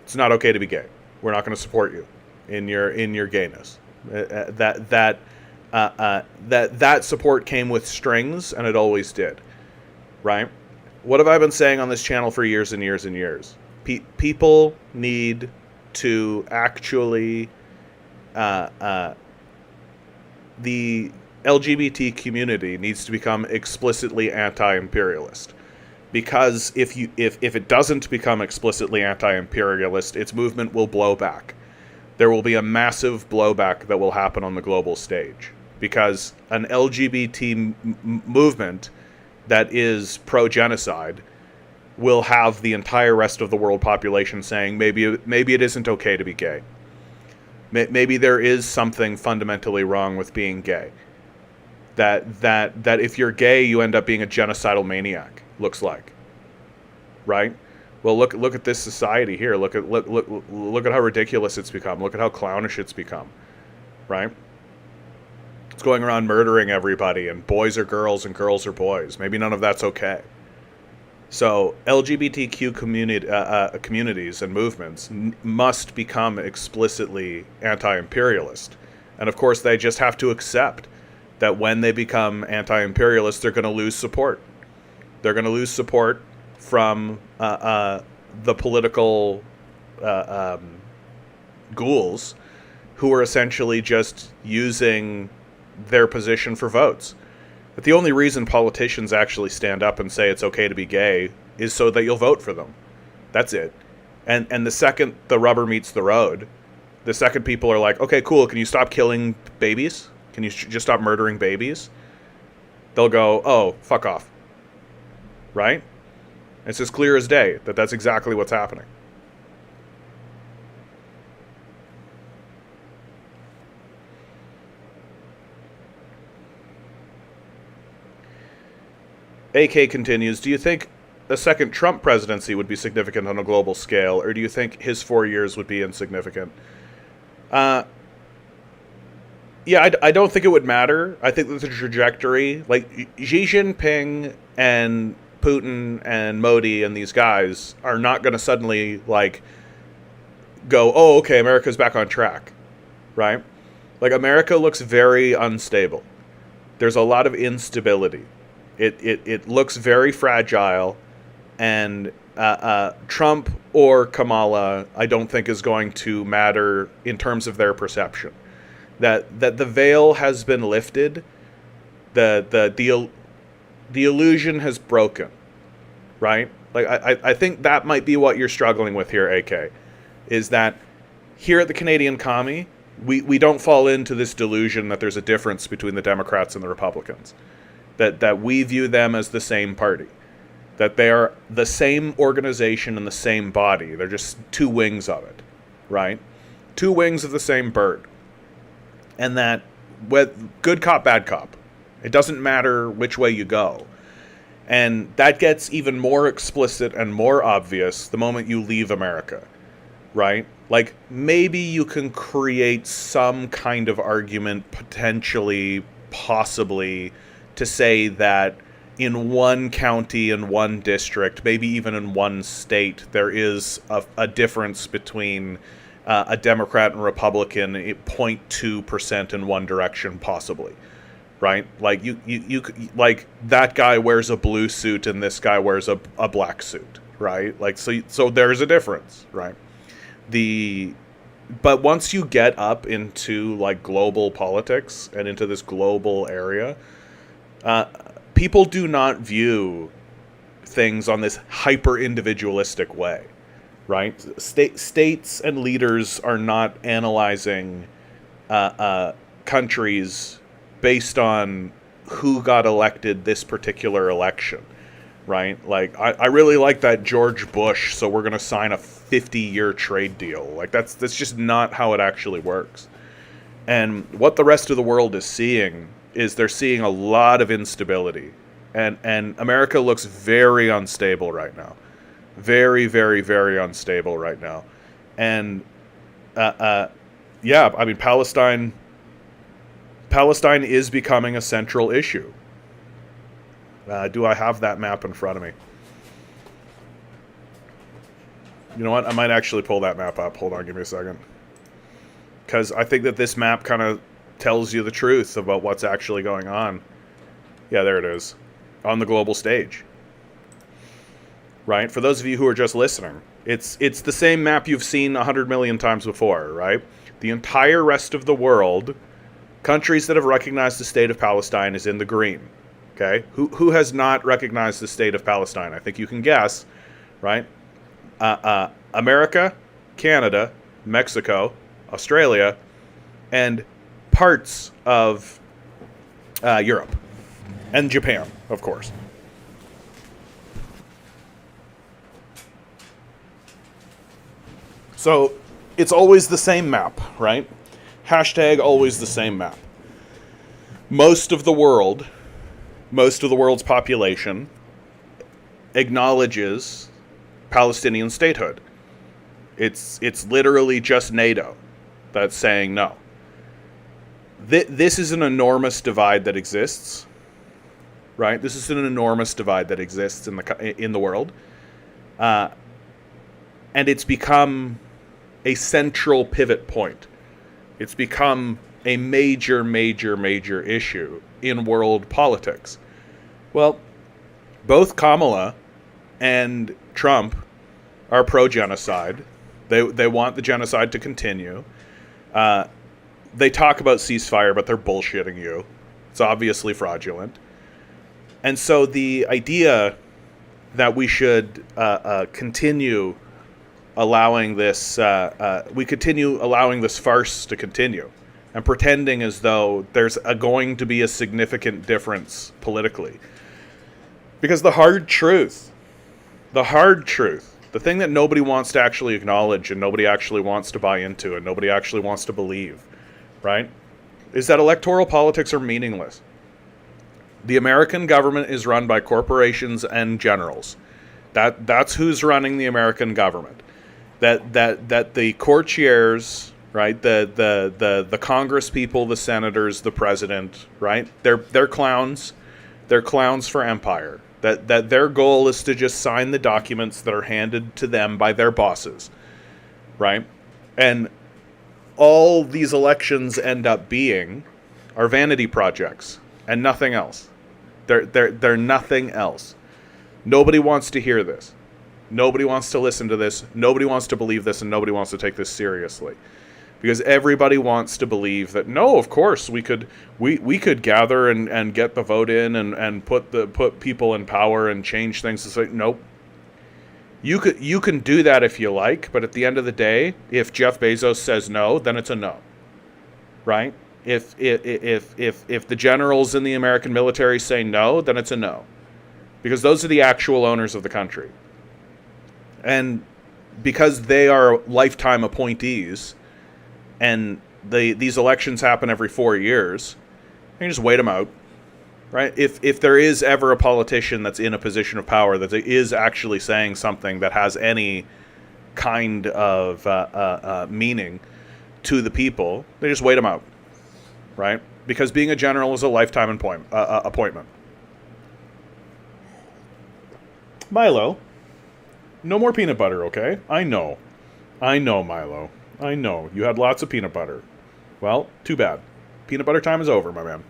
it's not okay to be gay. We're not going to support you in your gayness. That support came with strings, and it always did, right? What have I been saying on this channel for years and years and years? People need to actually, the LGBT community needs to become explicitly anti-imperialist, because if it doesn't become explicitly anti-imperialist, its movement will blow back. There will be a massive blowback that will happen on the global stage, because an LGBT movement that is pro-genocide will have the entire rest of the world population saying maybe it isn't okay to be gay. Maybe there is something fundamentally wrong with being gay. That if you're gay, you end up being a genocidal maniac. Looks like, right? Well, look at this society here. Look at how ridiculous it's become. Look at how clownish it's become, right? It's going around murdering everybody, and boys are girls and girls are boys. Maybe none of that's okay. So LGBTQ communities and movements must become explicitly anti-imperialist. And of course, they just have to accept that when they become anti-imperialist, they're going to lose support. They're going to lose support from the political ghouls who are essentially just using their position for votes. But the only reason politicians actually stand up and say it's okay to be gay is so that you'll vote for them. That's it. And the second the rubber meets the road, the second people are like, okay, cool, can you stop killing babies? Can you just stop murdering babies? they'll go, oh, fuck off. Right? It's as clear as day that that's exactly what's happening. AK continues, do you think a second Trump presidency would be significant on a global scale, or do you think his 4 years would be insignificant? Yeah, I don't think it would matter. I think that the trajectory, like Xi Jinping and Putin and Modi and these guys are not going to suddenly like go, oh, okay, America's back on track, right? Like America looks very unstable. There's a lot of instability. It looks very fragile, and Trump or Kamala, I don't think is going to matter in terms of their perception. That the veil has been lifted, the illusion has broken, right? Like I think that might be what you're struggling with here, AK, is that here at the Canadian Commie, we don't fall into this delusion that there's a difference between the Democrats and the Republicans. That we view them as the same party. That they are the same organization and the same body. They're just two wings of it, right? Two wings of the same bird. And that with good cop, bad cop, it doesn't matter which way you go. And that gets even more explicit and more obvious the moment you leave America, right? Like, maybe you can create some kind of argument, potentially, possibly, to say that in one county, in one district, maybe even in one state, there is a difference between a Democrat and Republican 0.2% in one direction, possibly, right? Like you like that guy wears a blue suit and this guy wears a black suit, right? Like so there's a difference, right? But once you get up into like global politics and into this global area, people do not view things on this hyper individualistic way. Right? States and leaders are not analyzing countries based on who got elected this particular election, right? Like, I really like that George Bush, so we're going to sign a 50-year trade deal. Like, that's just not how it actually works. And what the rest of the world is seeing is they're seeing a lot of instability. And America looks very unstable right now. Very, very, very unstable right now. And, yeah, I mean, Palestine is becoming a central issue. Do I have that map in front of me? You know what? I might actually pull that map up. Hold on, give me a second. Because I think that this map kind of tells you the truth about what's actually going on. Yeah, there it is. On the global stage. Right? For those of you who are just listening, it's the same map you've seen 100 million times before, right? The entire rest of the world, countries that have recognized the state of Palestine, is in the green. Okay? Who has not recognized the state of Palestine? I think you can guess, right? America, Canada, Mexico, Australia, and parts of Europe. And Japan, of course. So it's always the same map, right? Hashtag always the same map. Most of the world's population acknowledges Palestinian statehood. It's literally just NATO that's saying no. This is an enormous divide that exists, right? This is an enormous divide that exists in the world, and it's become a central pivot point. It's become a major, major, major issue in world politics. Well, both Kamala and Trump are pro-genocide. They want the genocide to continue. They talk about ceasefire, but they're bullshitting you. It's obviously fraudulent. And so the idea that we should continue allowing this farce to continue, and pretending as though there's going to be a significant difference politically. Because the hard truth, the thing that nobody wants to actually acknowledge and nobody actually wants to buy into and nobody actually wants to believe, right, is that electoral politics are meaningless. The American government is run by corporations and generals. That's who's running the American government. That the courtiers, right, the Congress people, the senators, the president, right, they're clowns. They're clowns for empire. That their goal is to just sign the documents that are handed to them by their bosses, right? And all these elections end up being are vanity projects and nothing else. They're nothing else. Nobody wants to hear this. Nobody wants to listen to this. Nobody wants to believe this, and nobody wants to take this seriously. Because everybody wants to believe that, no, of course, we could gather and get the vote in and put people in power and change things. It's like, nope. You can do that if you like, but at the end of the day, if Jeff Bezos says no, then it's a no. Right? If the generals in the American military say no, then it's a no. Because those are the actual owners of the country. And because they are lifetime appointees, and these elections happen every 4 years, you just wait them out, right? If there is ever a politician that's in a position of power that is actually saying something that has any kind of meaning to the people, they just wait them out, right? Because being a general is a lifetime appointment. Milo, no more peanut butter, okay? I know, Milo. I know. You had lots of peanut butter. Well, too bad. Peanut butter time is over, my man.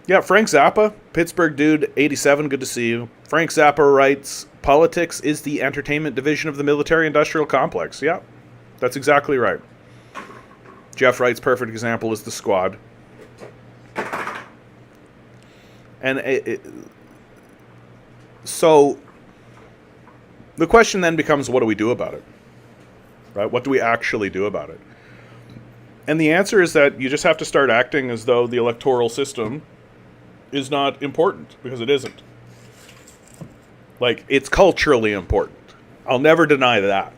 Yeah, Frank Zappa, Pittsburgh dude, 87, good to see you. Frank Zappa writes, politics is the entertainment division of the military-industrial complex. Yeah, that's exactly right. Jeff writes, perfect example is the Squad. And so the question then becomes, what do we do about it? Right? What do we actually do about it? And the answer is that you just have to start acting as though the electoral system is not important, because it isn't. Like, it's culturally important. I'll never deny that.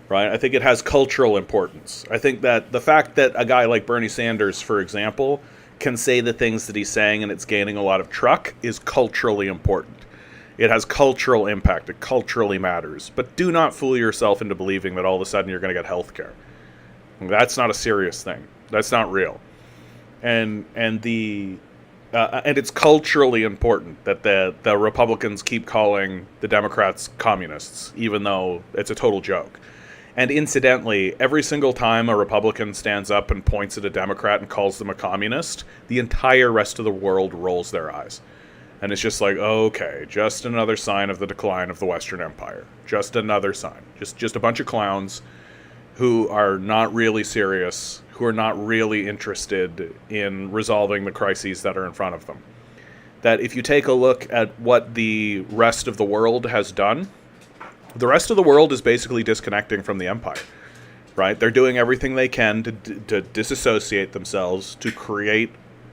Right? I think it has cultural importance. I think that the fact that a guy like Bernie Sanders, for example, can say the things that he's saying and it's gaining a lot of truck is culturally important. It has cultural impact. It culturally matters. But do not fool yourself into believing that all of a sudden you're going to get health care. That's not a serious thing. That's not real. And it's culturally important that the Republicans keep calling the Democrats communists, even though it's a total joke. And incidentally, every single time a Republican stands up and points at a Democrat and calls them a communist, the entire rest of the world rolls their eyes. And it's just like, okay, just another sign of the decline of the Western Empire. Just another sign. Just a bunch of clowns who are not really serious, who are not really interested in resolving the crises that are in front of them. That if you take a look at what the rest of the world has done, the rest of the world is basically disconnecting from the empire, right? They're doing everything they can to disassociate themselves, to create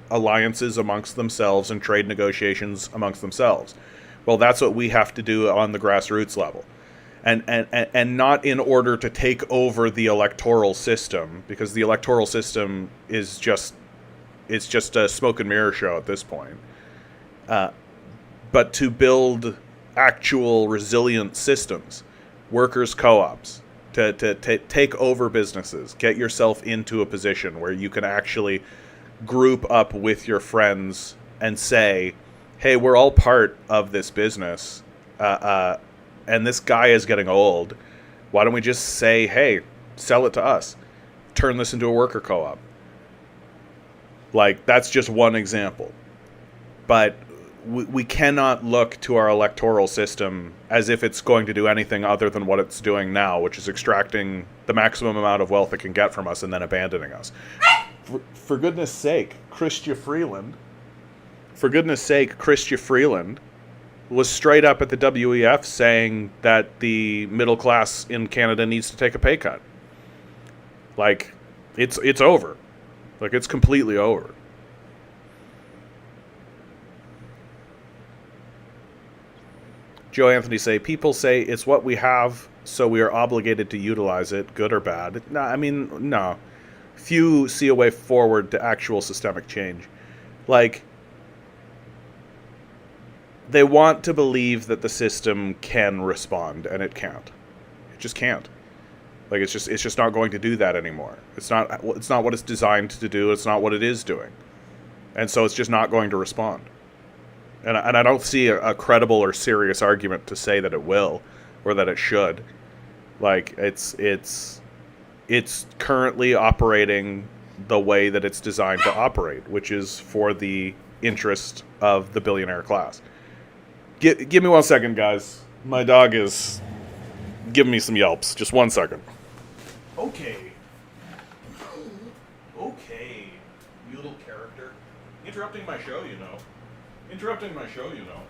alliances amongst themselves and trade negotiations amongst themselves. Well, that's what we have to do on the grassroots level. And not in order to take over the electoral system, because the electoral system is just a smoke and mirror show at this point. But to build actual resilient systems, workers' co-ops, to take over businesses, get yourself into a position where you can actually group up with your friends and say, hey, we're all part of this business, and this guy is getting old. Why don't we just say, hey, sell it to us. Turn this into a worker co-op. Like, that's just one example. But we cannot look to our electoral system as if it's going to do anything other than what it's doing now, which is extracting the maximum amount of wealth it can get from us and then abandoning us. For goodness sake, Chrystia Freeland was straight up at the WEF saying that the middle class in Canada needs to take a pay cut. Like, It's over. Like, it's completely over. Joe Anthony people say it's what we have, so we are obligated to utilize it, good or bad. No, I mean, no. Few see a way forward to actual systemic change. Like, they want to believe that the system can respond, and it can't. It just can't. Like, it's just not going to do that anymore. It's not what it's designed to do. It's not what it is doing. And so it's just not going to respond. And I don't see a credible or serious argument to say that it will or that it should. Like, it's currently operating the way that it's designed to operate, which is for the interest of the billionaire class. Give me 1 second, guys. My dog is giving me some yelps. Just 1 second. Okay. Okay, you little character. Interrupting my show, you know. Interrupting my show, you know.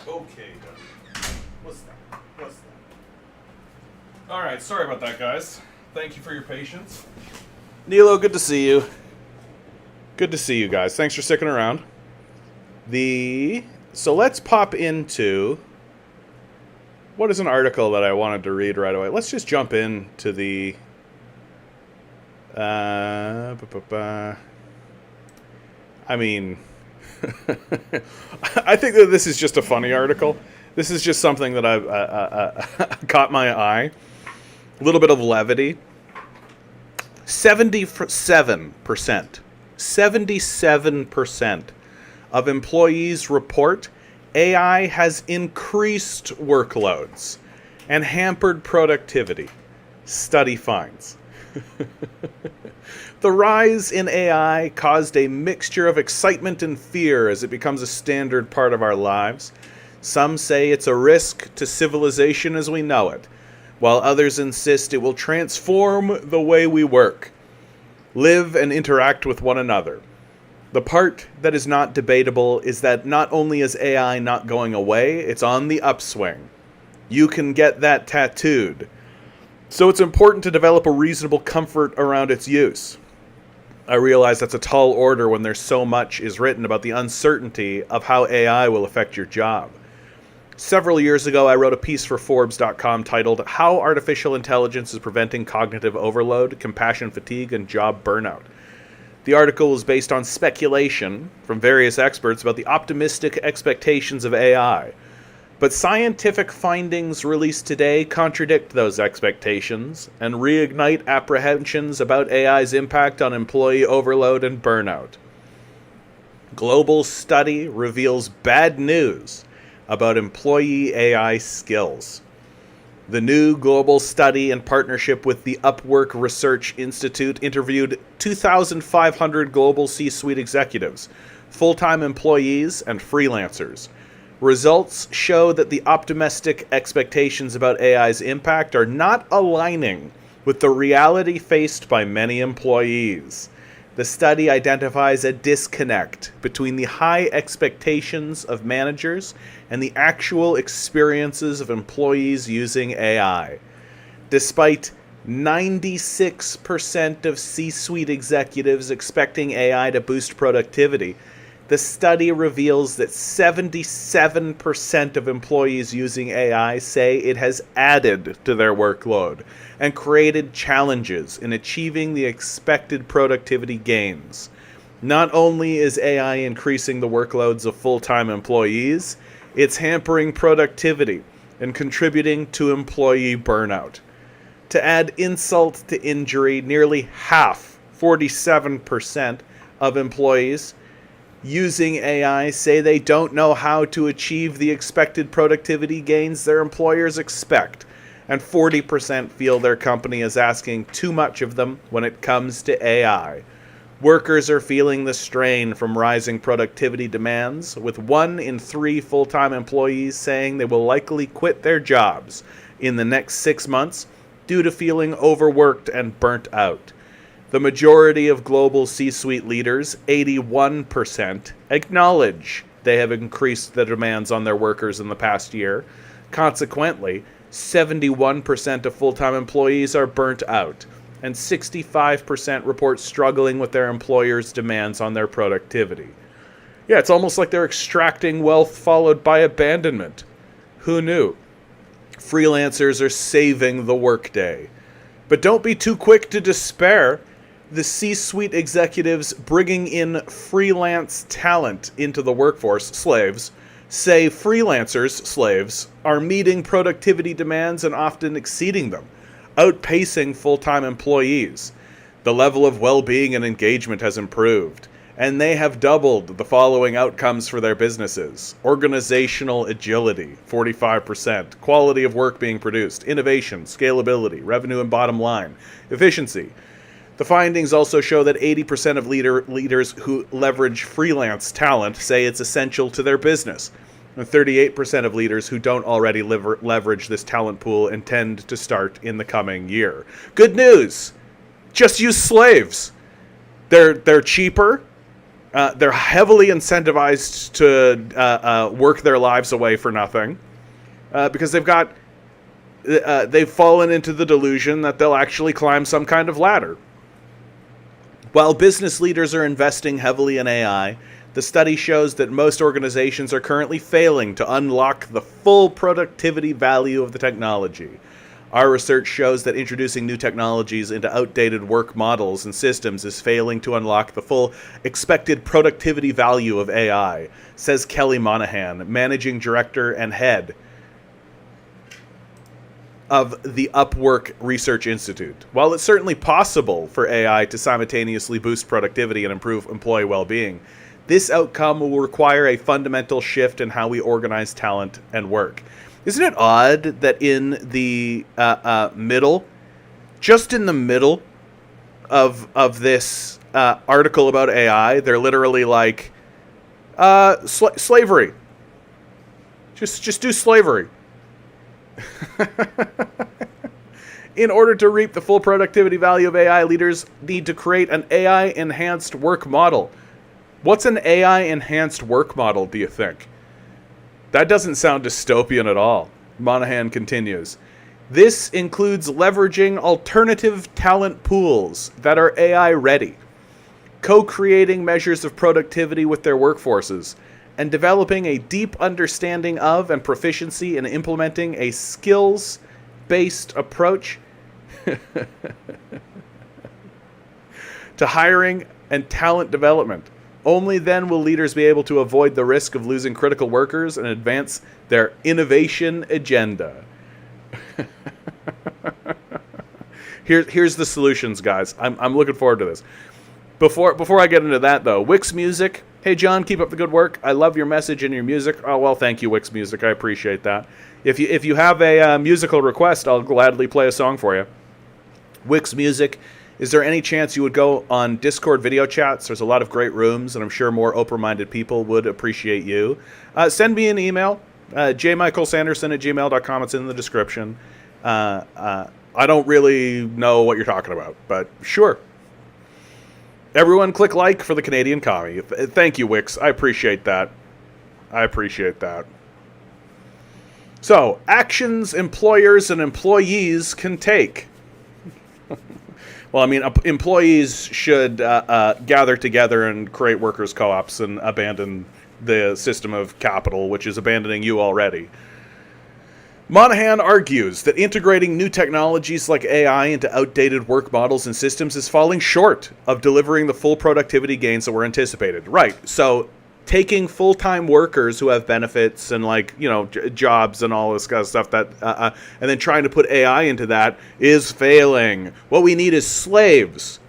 Okay, what's that? All right, sorry about that, guys. Thank you for your patience. Nilo, good to see you. Good to see you guys. Thanks for sticking around. So let's pop into what is an article that I wanted to read right away. Let's just jump into the I mean, I think that this is just a funny article. This is just something that I've caught my eye. A little bit of levity. 77% of employees report AI has increased workloads and hampered productivity. Study finds. The rise in AI caused a mixture of excitement and fear as it becomes a standard part of our lives. Some say it's a risk to civilization as we know it, while others insist it will transform the way we work, live, and interact with one another. The part that is not debatable is that not only is AI not going away, it's on the upswing. You can get that tattooed. So it's important to develop a reasonable comfort around its use. I realize that's a tall order when there's so much is written about the uncertainty of how AI will affect your job. Several years ago, I wrote a piece for Forbes.com titled, How Artificial Intelligence is Preventing Cognitive Overload, Compassion Fatigue, and Job Burnout. The article was based on speculation from various experts about the optimistic expectations of AI. But scientific findings released today contradict those expectations and reignite apprehensions about AI's impact on employee overload and burnout. Global study reveals bad news about employee AI skills. The new global study, in partnership with the Upwork Research Institute, interviewed 2,500 global C-suite executives, full-time employees, and freelancers. Results show that the optimistic expectations about AI's impact are not aligning with the reality faced by many employees. The study identifies a disconnect between the high expectations of managers and the actual experiences of employees using AI. Despite 96% of C-suite executives expecting AI to boost productivity, the study reveals that 77% of employees using AI say it has added to their workload and created challenges in achieving the expected productivity gains. Not only is AI increasing the workloads of full-time employees, it's hampering productivity and contributing to employee burnout. To add insult to injury, nearly half, 47%, of employees using AI say they don't know how to achieve the expected productivity gains their employers expect, and 40% feel their company is asking too much of them when it comes to AI. Workers are feeling the strain from rising productivity demands, with 1 in 3 full-time employees saying they will likely quit their jobs in the next 6 months due to feeling overworked and burnt out. The majority of global C-suite leaders, 81%, acknowledge they have increased the demands on their workers in the past year. Consequently, 71% of full-time employees are burnt out, and 65% report struggling with their employer's demands on their productivity. Yeah, it's almost like they're extracting wealth followed by abandonment. Who knew? Freelancers are saving the workday. But don't be too quick to despair. The C-suite executives bringing in freelance talent into the workforce, slaves, say freelancers, slaves, are meeting productivity demands and often exceeding them, outpacing full-time employees. The level of well-being and engagement has improved, and they have doubled the following outcomes for their businesses: organizational agility, 45%, quality of work being produced, innovation, scalability, revenue and bottom line, efficiency. The findings also show that 80% of leaders who leverage freelance talent say it's essential to their business, and 38% of leaders who don't already leverage this talent pool intend to start in the coming year. Good news! Just use slaves. They're cheaper. They're heavily incentivized to work their lives away for nothing because they've fallen into the delusion that they'll actually climb some kind of ladder. While business leaders are investing heavily in AI, the study shows that most organizations are currently failing to unlock the full productivity value of the technology. Our research shows that introducing new technologies into outdated work models and systems is failing to unlock the full expected productivity value of AI, says Kelly Monahan, managing director and head of the Upwork Research Institute. While it's certainly possible for AI to simultaneously boost productivity and improve employee well-being, this outcome will require a fundamental shift in how we organize talent and work. Isn't it odd that in the middle, just in the middle of this article about AI, they're literally like, slavery. Just do slavery. In order to reap the full productivity value of AI, leaders need to create an AI-enhanced work model. What's an AI-enhanced work model, do you think? That doesn't sound dystopian at all. Monahan continues. This includes leveraging alternative talent pools that are AI-ready, co-creating measures of productivity with their workforces, and developing a deep understanding of and proficiency in implementing a skills-based approach to hiring and talent development. Only then will leaders be able to avoid the risk of losing critical workers and advance their innovation agenda. Here's the solutions, guys. I'm looking forward to this. Before I get into that, though, Wix Music. Hey, John, keep up the good work. I love your message and your music. Oh, well, thank you, Wix Music. I appreciate that. If you have a musical request, I'll gladly play a song for you. Wix Music. Is there any chance you would go on Discord video chats? There's a lot of great rooms, and I'm sure more open-minded people would appreciate you. Send me an email, jmichaelsanderson@gmail.com. It's in the description. I don't really know what you're talking about, but sure. Everyone click like for the Canadian commie. Thank you, Wix. I appreciate that. I appreciate that. So, actions employers and employees can take. Well, I mean, employees should gather together and create workers' co-ops and abandon the system of capital, which is abandoning you already. Monahan argues that integrating new technologies like AI into outdated work models and systems is falling short of delivering the full productivity gains that were anticipated. Right, so taking full-time workers who have benefits and, like, you know, jobs and all this kind of stuff, that and then trying to put AI into that is failing. What we need is slaves.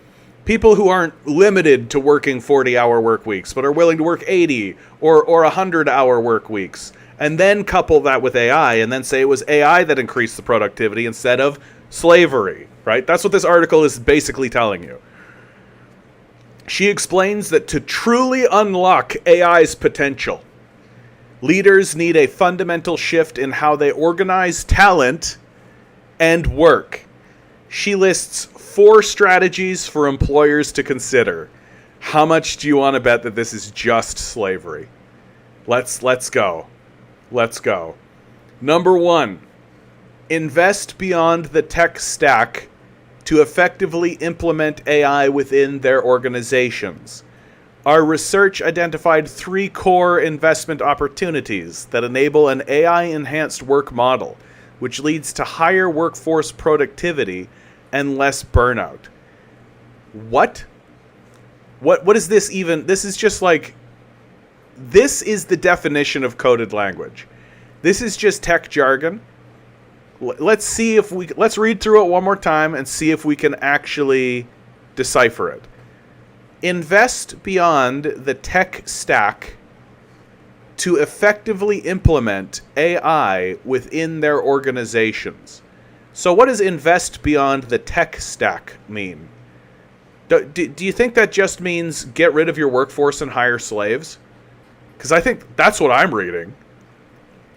People who aren't limited to working 40-hour work weeks, but are willing to work 80 or 100-hour work weeks. And then couple that with AI, and then say it was AI that increased the productivity instead of slavery, right? That's what this article is basically telling you. She explains that to truly unlock AI's potential, leaders need a fundamental shift in how they organize talent and work. She lists 4 strategies for employers to consider. How much do you want to bet that this is just slavery? Let's go. Let's go. Number 1, invest beyond the tech stack to effectively implement AI within their organizations. Our research identified 3 core investment opportunities that enable an AI-enhanced work model, which leads to higher workforce productivity and less burnout. What? What is this even? This is just like... This is the definition of coded language. This is just tech jargon. Let's read through it one more time and see if we can actually decipher it. Invest beyond the tech stack to effectively implement AI within their organizations. So what does invest beyond the tech stack mean? Do you think that just means get rid of your workforce and hire slaves? Because I think that's what I'm reading.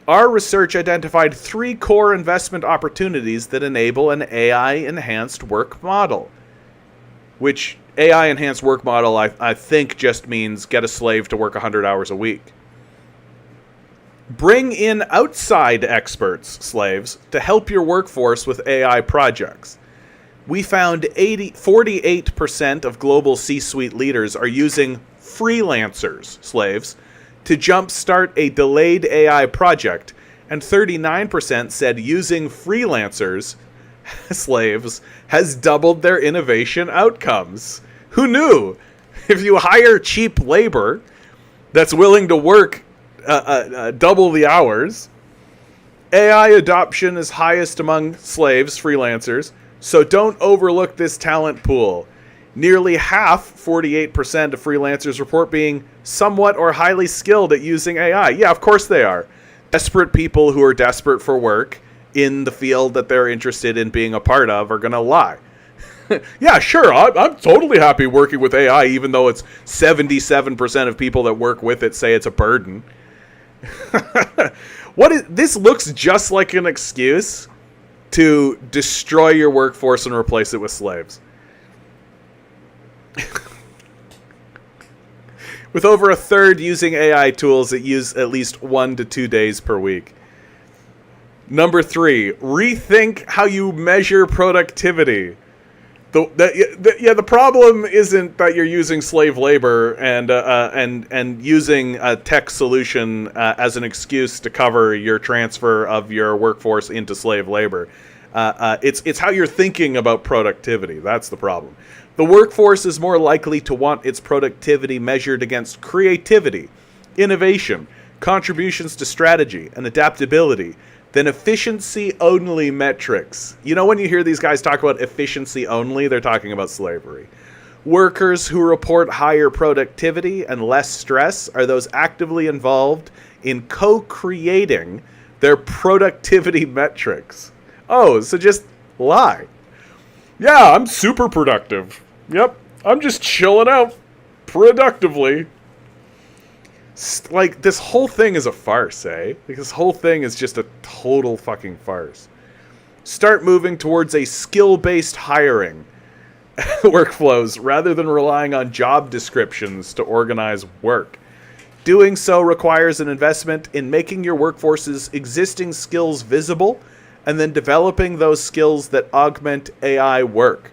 Our research identified 3 core investment opportunities that enable an AI-enhanced work model. Which AI-enhanced work model, I think, just means get a slave to work 100 hours a week. Bring in outside experts, slaves, to help your workforce with AI projects. We found 48% of global C-suite leaders are using freelancers, slaves, to jumpstart a delayed AI project, and 39% said using freelancers, slaves, has doubled their innovation outcomes. Who knew? If you hire cheap labor that's willing to work double the hours, AI adoption is highest among slaves, freelancers, so don't overlook this talent pool. Nearly half, 48% of freelancers report being somewhat or highly skilled at using AI. Yeah, of course they are. Desperate people who are desperate for work in the field that they're interested in being a part of are going to lie. Yeah, sure, I'm totally happy working with AI, even though it's 77% of people that work with it say it's a burden. This looks just like an excuse to destroy your workforce and replace it with slaves. With over a third using AI tools that use at least 1 to 2 days per week. Number 3, rethink how you measure productivity. The problem isn't that you're using slave labor and using a tech solution as an excuse to cover your transfer of your workforce into slave labor. It's how you're thinking about productivity. That's the problem. The workforce is more likely to want its productivity measured against creativity, innovation, contributions to strategy, and adaptability than efficiency-only metrics. You know, when you hear these guys talk about efficiency only, they're talking about slavery. Workers who report higher productivity and less stress are those actively involved in co-creating their productivity metrics. Oh, so just lie. Yeah, I'm super productive. Yep, I'm just chilling out productively. Like, this whole thing is a farce, eh? Like, this whole thing is just a total fucking farce. Start moving towards a skill-based hiring. workflows rather than relying on job descriptions to organize work. Doing so requires an investment in making your workforce's existing skills visible and then developing those skills that augment AI work.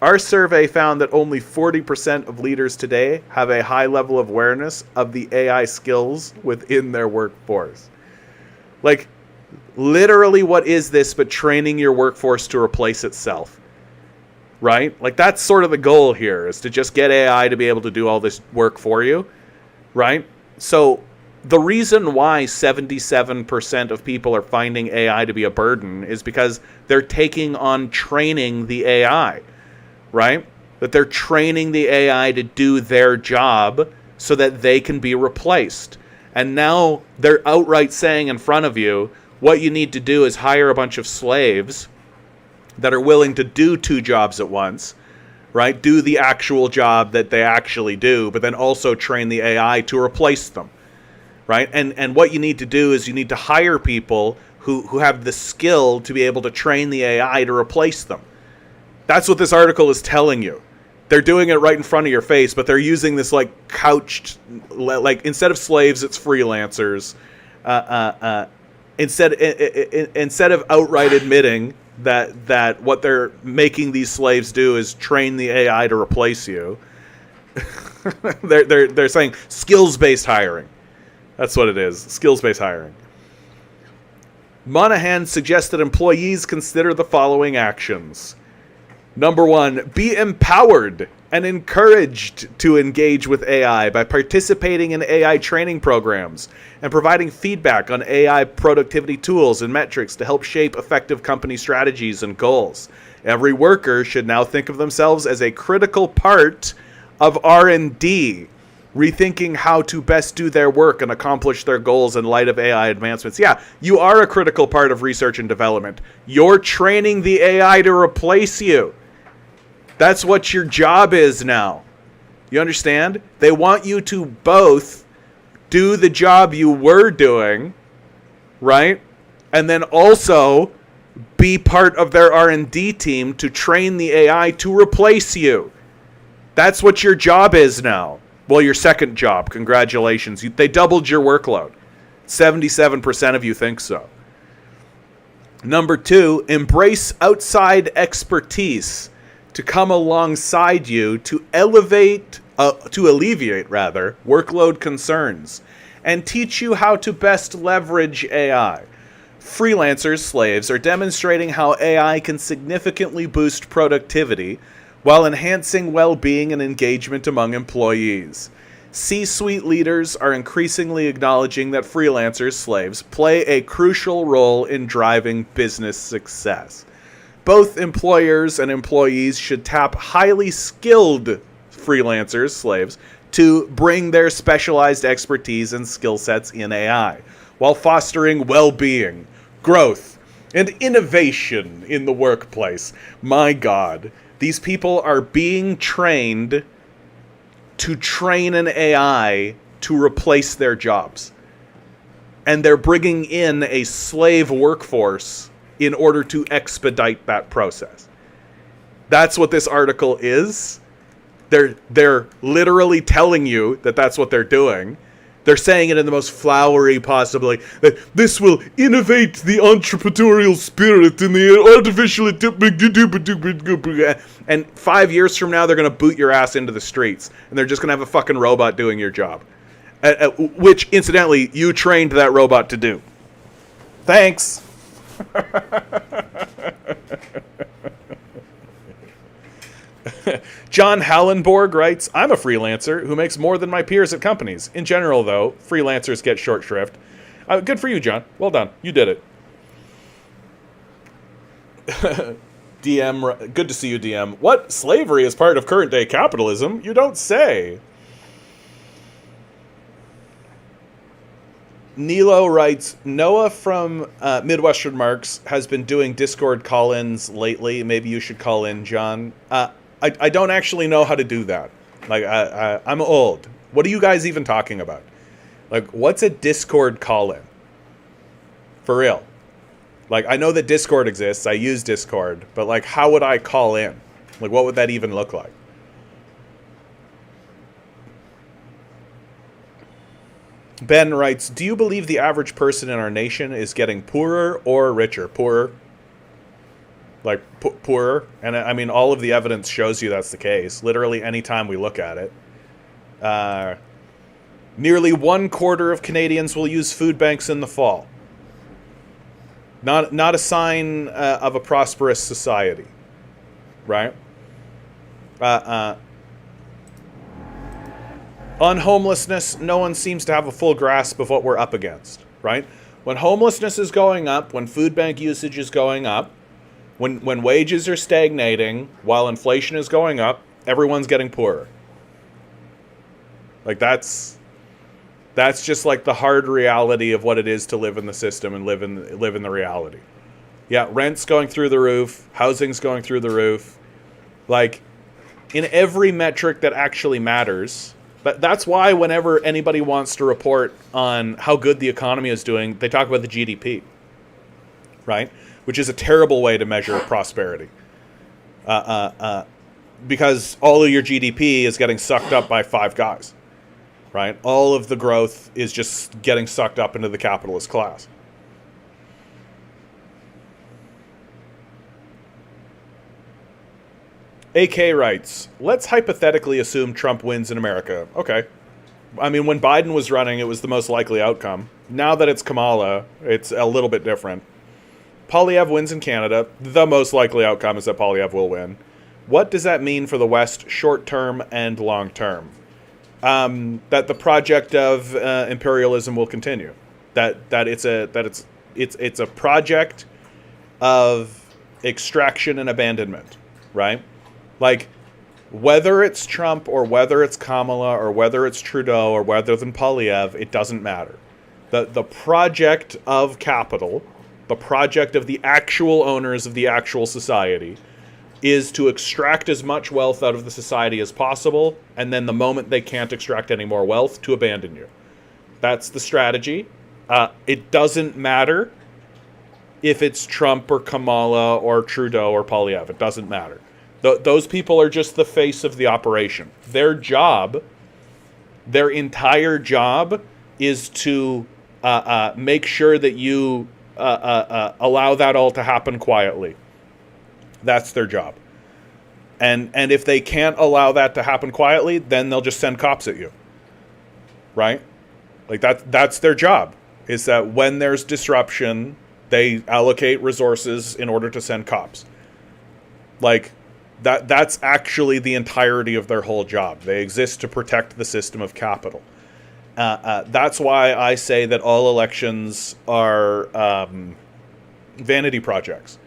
Our survey found that only 40% of leaders today have a high level of awareness of the AI skills within their workforce. Like, literally, what is this but training your workforce to replace itself? Right? Like, that's sort of the goal here, is to just get AI to be able to do all this work for you. Right? So the reason why 77% of people are finding AI to be a burden is because they're taking on training the AI, right? That they're training the AI to do their job so that they can be replaced. And now they're outright saying in front of you, what you need to do is hire a bunch of slaves that are willing to do 2 jobs at once, right? Do the actual job that they actually do, but then also train the AI to replace them, right? And what you need to do is you need to hire people who have the skill to be able to train the AI to replace them. That's what this article is telling you. They're doing it right in front of your face, but they're using this like couched, like instead of slaves, it's freelancers. Instead of outright admitting that what they're making these slaves do is train the AI to replace you, they're saying skills-based hiring. That's what it is, skills-based hiring. Monahan suggests that employees consider the following actions. Number 1, be empowered and encouraged to engage with AI by participating in AI training programs and providing feedback on AI productivity tools and metrics to help shape effective company strategies and goals. Every worker should now think of themselves as a critical part of R&D, rethinking how to best do their work and accomplish their goals in light of AI advancements. Yeah, you are a critical part of research and development. You're training the AI to replace you. That's what your job is now. You understand? They want you to both do the job you were doing, right? And then also be part of their R&D team to train the AI to replace you. That's what your job is now. Well, your second job. Congratulations. They doubled your workload. 77% of you think so. Number 2, embrace outside expertise to come alongside you to alleviate workload concerns and teach you how to best leverage AI. Freelancers, slaves, are demonstrating how AI can significantly boost productivity while enhancing well-being and engagement among employees. C-suite leaders are increasingly acknowledging that freelancers, slaves, play a crucial role in driving business success. Both employers and employees should tap highly skilled freelancers, slaves, to bring their specialized expertise and skill sets in AI, while fostering well-being, growth, and innovation in the workplace. My God, these people are being trained to train an AI to replace their jobs. And they're bringing in a slave workforce in order to expedite that process. That's what this article is. They're literally telling you that that's what they're doing. They're saying it in the most flowery possibly, that this will innovate the entrepreneurial spirit in the artificial... And 5 years from now, they're going to boot your ass into the streets. And they're just going to have a fucking robot doing your job. Which, incidentally, you trained that robot to do. Thanks. John Hallenborg writes, I'm a freelancer who makes more than my peers at companies. In general, though, freelancers get short shrift. Good for you, John. Well done. You did it. DM, good to see you, DM. What? Slavery is part of current-day capitalism? You don't say. Nilo writes, Noah from Midwestern Marks has been doing Discord call-ins lately. Maybe you should call in, John. I don't actually know how to do that. Like, I'm old. What are you guys even talking about? Like, what's a Discord call-in? For real. Like, I know that Discord exists. I use Discord. But, like, how would I call in? Like, what would that even look like? Ben writes, do you believe the average person in our nation is getting poorer or richer? Poorer. Like, poorer. And I mean, all of the evidence shows you that's the case. Literally any time we look at it. Nearly 1/4 of Canadians will use food banks in the fall. Not a sign of a prosperous society. Right? On homelessness, no one seems to have a full grasp of what we're up against, right? When homelessness is going up, when food bank usage is going up, when wages are stagnating, while inflation is going up, everyone's getting poorer. Like, that's just like the hard reality of what it is to live in the system and live in the reality. Yeah, rent's going through the roof, housing's going through the roof. Like, in every metric that actually matters. But that's why whenever anybody wants to report on how good the economy is doing, they talk about the GDP, right? Which is a terrible way to measure prosperity. Because all of your GDP is getting sucked up by five guys, right? All of the growth is just getting sucked up into the capitalist class. AK writes, let's hypothetically assume Trump wins in America. Okay. I mean, when Biden was running, it was the most likely outcome. Now that it's Kamala, it's a little bit different. Poilievre wins in Canada. The most likely outcome is that Poilievre will win. What does that mean for the West short term and long term? That the project of imperialism will continue. That it's a project of extraction and abandonment, right? Like, whether it's Trump or whether it's Kamala or whether it's Trudeau or whether than Poilievre, it doesn't matter. The project of capital, the project of the actual owners of the actual society, is to extract as much wealth out of the society as possible, and then the moment they can't extract any more wealth, to abandon you. That's the strategy. It doesn't matter if it's Trump or Kamala or Trudeau or Poilievre. It doesn't matter. Those people are just the face of the operation. Their job, their entire job, is to make sure that you allow that all to happen quietly. That's their job. And if they can't allow that to happen quietly, then they'll just send cops at you. Right? Like, that's their job, is that when there's disruption, they allocate resources in order to send cops. Like, that's actually the entirety of their whole job. They exist to protect the system of capital. That's why I say that all elections are vanity projects.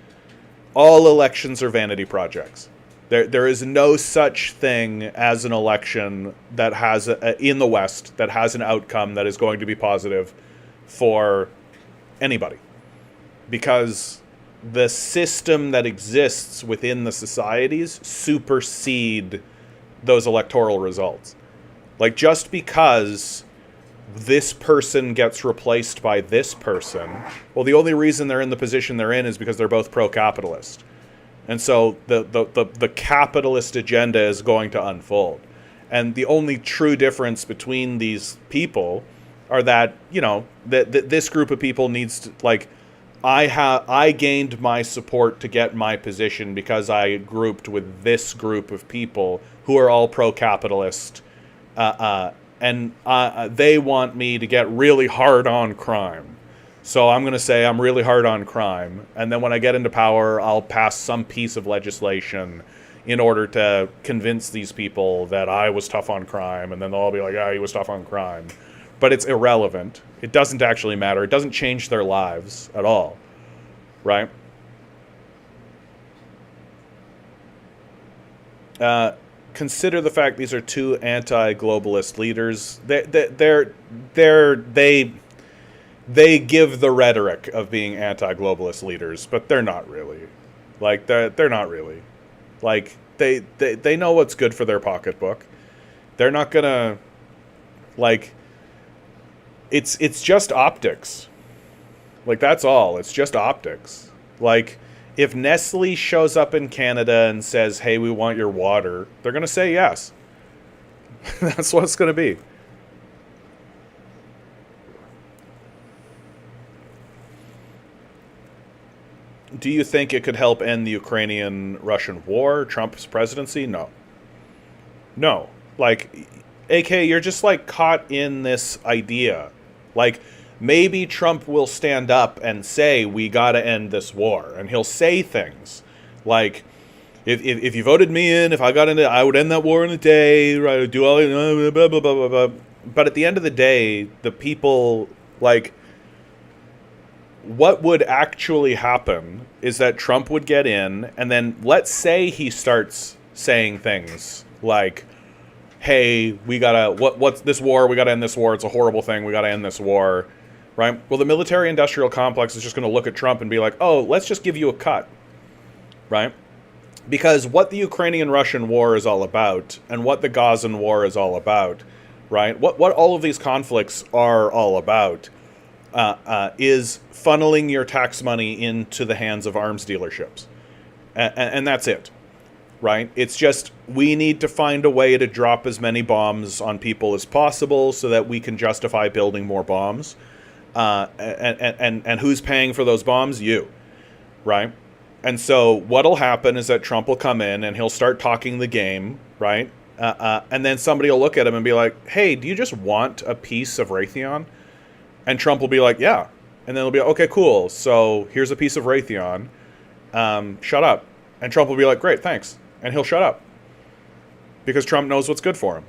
All elections are vanity projects. There is no such thing as an election that has, in the West, that has an outcome that is going to be positive for anybody. Because the system that exists within the societies supersede those electoral results. Like, just because this person gets replaced by this person, well, the only reason they're in the position they're in is because they're both pro-capitalist. And so the capitalist agenda is going to unfold. And the only true difference between these people are that, you know, that this group of people needs to, like, I gained my support to get my position because I grouped with this group of people who are all pro-capitalist, and they want me to get really hard on crime. So I'm going to say I'm really hard on crime, and then when I get into power, I'll pass some piece of legislation in order to convince these people that I was tough on crime, and then they'll all be like, "Ah, he was tough on crime." But it's irrelevant. It doesn't actually matter. It doesn't change their lives at all, right? Consider the fact these are two anti-globalist leaders. They give the rhetoric of being anti-globalist leaders, but they're not really. Like, they're not really. Like, they know what's good for their pocketbook. They're not gonna, like, it's just optics. Like, that's all. It's just optics. Like, If Nestle shows up in Canada and says, hey, we want your water, they're going to say yes. That's what it's going to be. Do you think it could help end the Ukrainian-Russian war, Trump's presidency? No. No. Like, AK, you're just, like, caught in this idea. Like, maybe Trump will stand up and say, we gotta end this war. And he'll say things like, if you voted me in, if I got into it, I would end that war in a day, right? I'd do all, blah, blah, blah, blah, blah. But at the end of the day, the people, like, what would actually happen is that Trump would get in, and then let's say he starts saying things like, hey, we gotta, what's this war? We gotta end this war. It's a horrible thing. We gotta end this war, right? Well, the military-industrial complex is just going to look at Trump and be like, oh, let's just give you a cut, right? Because what the Ukrainian-Russian war is all about, and what the Gazan war is all about, right? What all of these conflicts are all about is funneling your tax money into the hands of arms dealerships. And that's it, right? It's just, we need to find a way to drop as many bombs on people as possible so that we can justify building more bombs. And who's paying for those bombs? You, right? And so what'll happen is that Trump will come in and he'll start talking the game, right? And then somebody will look at him and be like, hey, do you just want a piece of Raytheon? And Trump will be like, yeah. And then he'll be like, okay, cool. So here's a piece of Raytheon. Shut up. And Trump will be like, great, thanks. And he'll shut up. Because Trump knows what's good for him,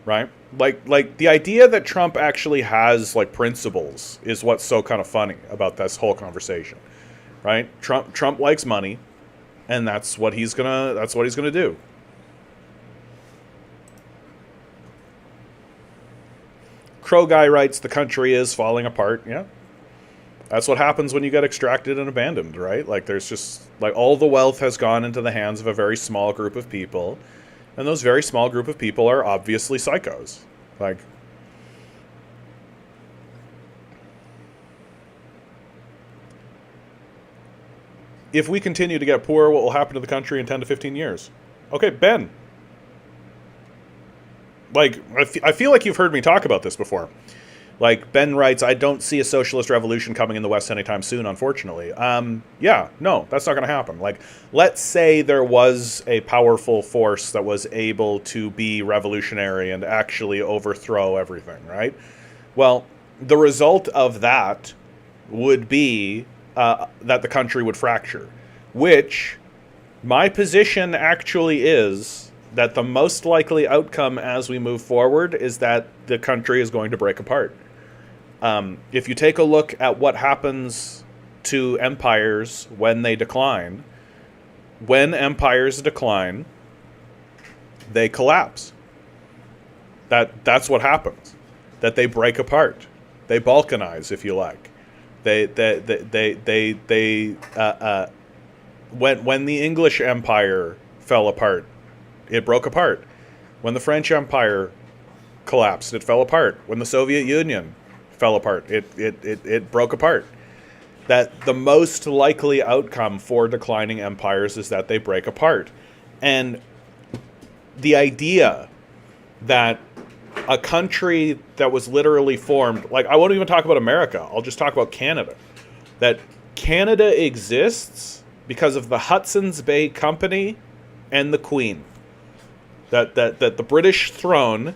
right? Like the idea that Trump actually has, like, principles is what's so kind of funny about this whole conversation, right? Trump likes money, and that's what he's gonna do. Crow Guy writes, the country is falling apart. Yeah. That's what happens when you get extracted and abandoned, right? Like, there's just, like, all the wealth has gone into the hands of a very small group of people. And those very small group of people are obviously psychos. Like, if we continue to get poor, what will happen to the country in 10 to 15 years? Okay, Ben. Like, I feel like you've heard me talk about this before. Like, Ben writes, I don't see a socialist revolution coming in the West anytime soon, unfortunately. Yeah, no, that's not going to happen. Like, let's say there was a powerful force that was able to be revolutionary and actually overthrow everything, right? Well, the result of that would be that the country would fracture, which my position actually is that the most likely outcome as we move forward is that the country is going to break apart. If you take a look at what happens to empires when they decline, when empires decline, they collapse. That's what happens. That they break apart. They balkanize, if you like. When the English Empire fell apart, it broke apart. When the French Empire collapsed, it fell apart. When the Soviet Union fell apart, it broke apart. That the most likely outcome for declining empires is that they break apart. And the idea that a country that was literally formed, like, I won't even talk about America, I'll just talk about Canada. That Canada exists because of the Hudson's Bay Company and the Queen. That the British throne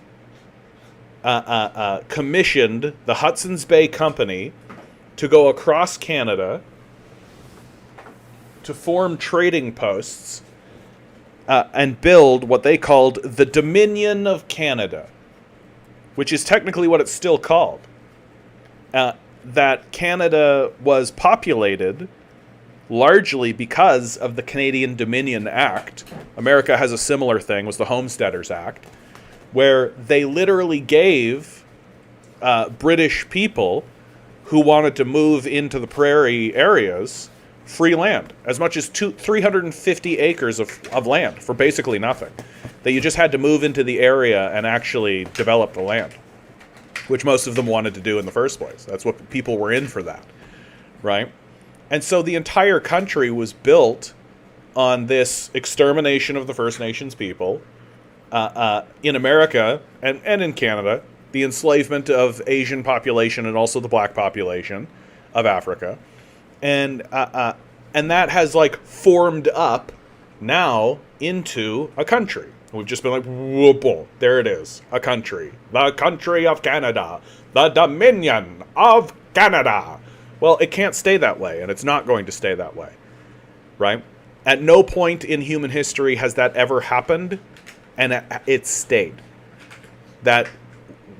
commissioned the Hudson's Bay Company to go across Canada to form trading posts and build what they called the Dominion of Canada, which is technically what it's still called. That Canada was populated largely because of the Canadian Dominion Act. America has a similar thing, was the Homesteaders Act, where they literally gave British people who wanted to move into the prairie areas free land, as much as 350 acres of land for basically nothing, that you just had to move into the area and actually develop the land, which most of them wanted to do in the first place. That's what people were in for that, right? And so the entire country was built on this extermination of the First Nations people. In America and in Canada, the enslavement of Asian population and also the black population of Africa. And that has like formed up now into a country. We've just been like, whoop, there it is, a country. The country of Canada. The Dominion of Canada. Well, it can't stay that way, and it's not going to stay that way, right? At no point in human history has that ever happened, and it stayed. That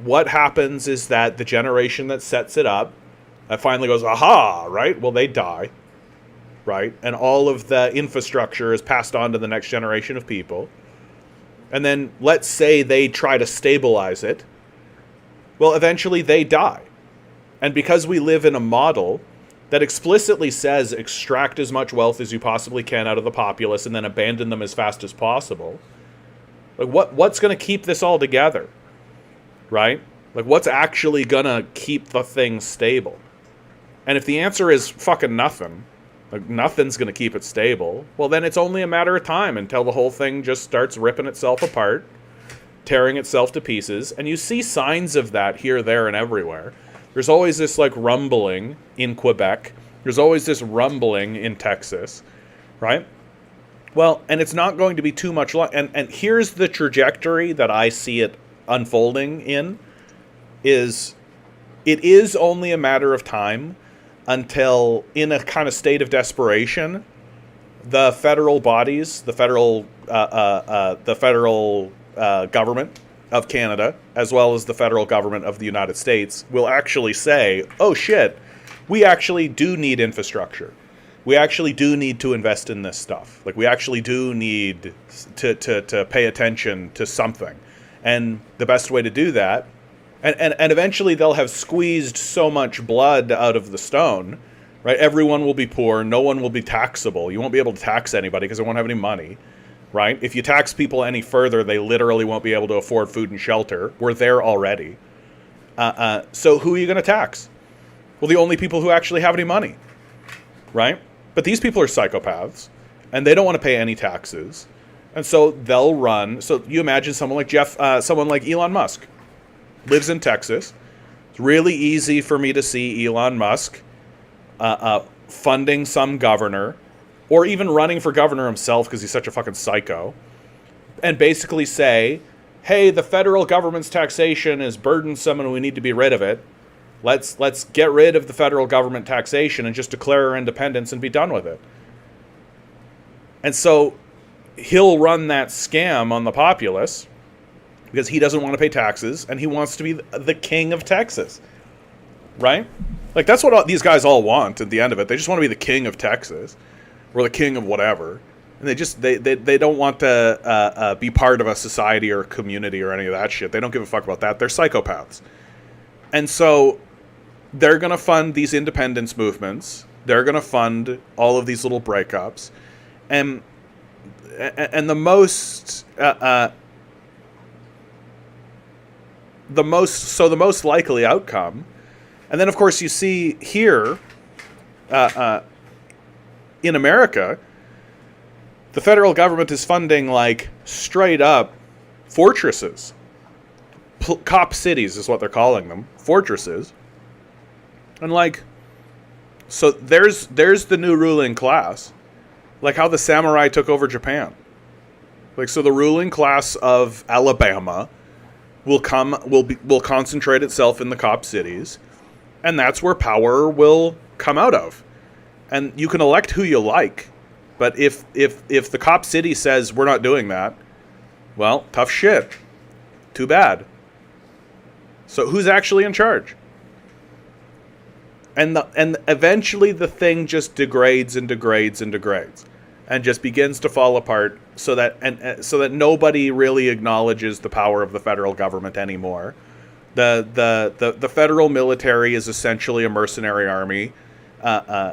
what happens is that the generation that sets it up finally goes, aha, right? Well, they die, right? And all of the infrastructure is passed on to the next generation of people. And then let's say they try to stabilize it. Well, eventually they die. And because we live in a model that explicitly says extract as much wealth as you possibly can out of the populace and then abandon them as fast as possible, like what's going to keep this all together, right? Like what's actually going to keep the thing stable? And if the answer is fucking nothing, like nothing's going to keep it stable, well then it's only a matter of time until the whole thing just starts ripping itself apart, tearing itself to pieces. And you see signs of that here, there, and everywhere. There's always this like rumbling in Quebec. There's always this rumbling in Texas, right? Well, and it's not going to be too much long. And here's the trajectory that I see it unfolding in, is it is only a matter of time until, in a kind of state of desperation, the federal bodies, the federal government of Canada, as well as the federal government of the United States, will actually say, oh shit, we actually do need infrastructure. We actually do need to invest in this stuff. Like, we actually do need to pay attention to something. And the best way to do that, and eventually they'll have squeezed so much blood out of the stone, right? Everyone will be poor. No one will be taxable. You won't be able to tax anybody because they won't have any money. Right? If you tax people any further, they literally won't be able to afford food and shelter. We're there already. So who are you going to tax? Well, the only people who actually have any money. Right? But these people are psychopaths, and they don't want to pay any taxes. And so they'll run. So you imagine someone like Elon Musk lives in Texas. It's really easy for me to see Elon Musk funding some governor, or even running for governor himself because he's such a fucking psycho, and basically say, hey, the federal government's taxation is burdensome and we need to be rid of it. Let's get rid of the federal government taxation and just declare our independence and be done with it. And so he'll run that scam on the populace because he doesn't want to pay taxes and he wants to be the king of Texas. Right? Like, that's what these guys all want at the end of it. They just want to be the king of Texas. Or the king of whatever, and they don't want to be part of a society or a community or any of that shit. They don't give a fuck about that. They're psychopaths, and so they're gonna fund these independence movements. They're gonna fund all of these little breakups, and the most likely outcome, and then of course you see here. In America, the federal government is funding, like, straight up fortresses. Cop cities is what they're calling them. Fortresses. And, like, so there's the new ruling class. Like how the samurai took over Japan. Like, so the ruling class of Alabama will concentrate itself in the cop cities. And that's where power will come out of. And you can elect who you like, but if the cop city says we're not doing that, well, tough shit. Too bad. So who's actually in charge? And eventually the thing just degrades and degrades and degrades, and just begins to fall apart, so that nobody really acknowledges the power of the federal government anymore. The federal military is essentially a mercenary army.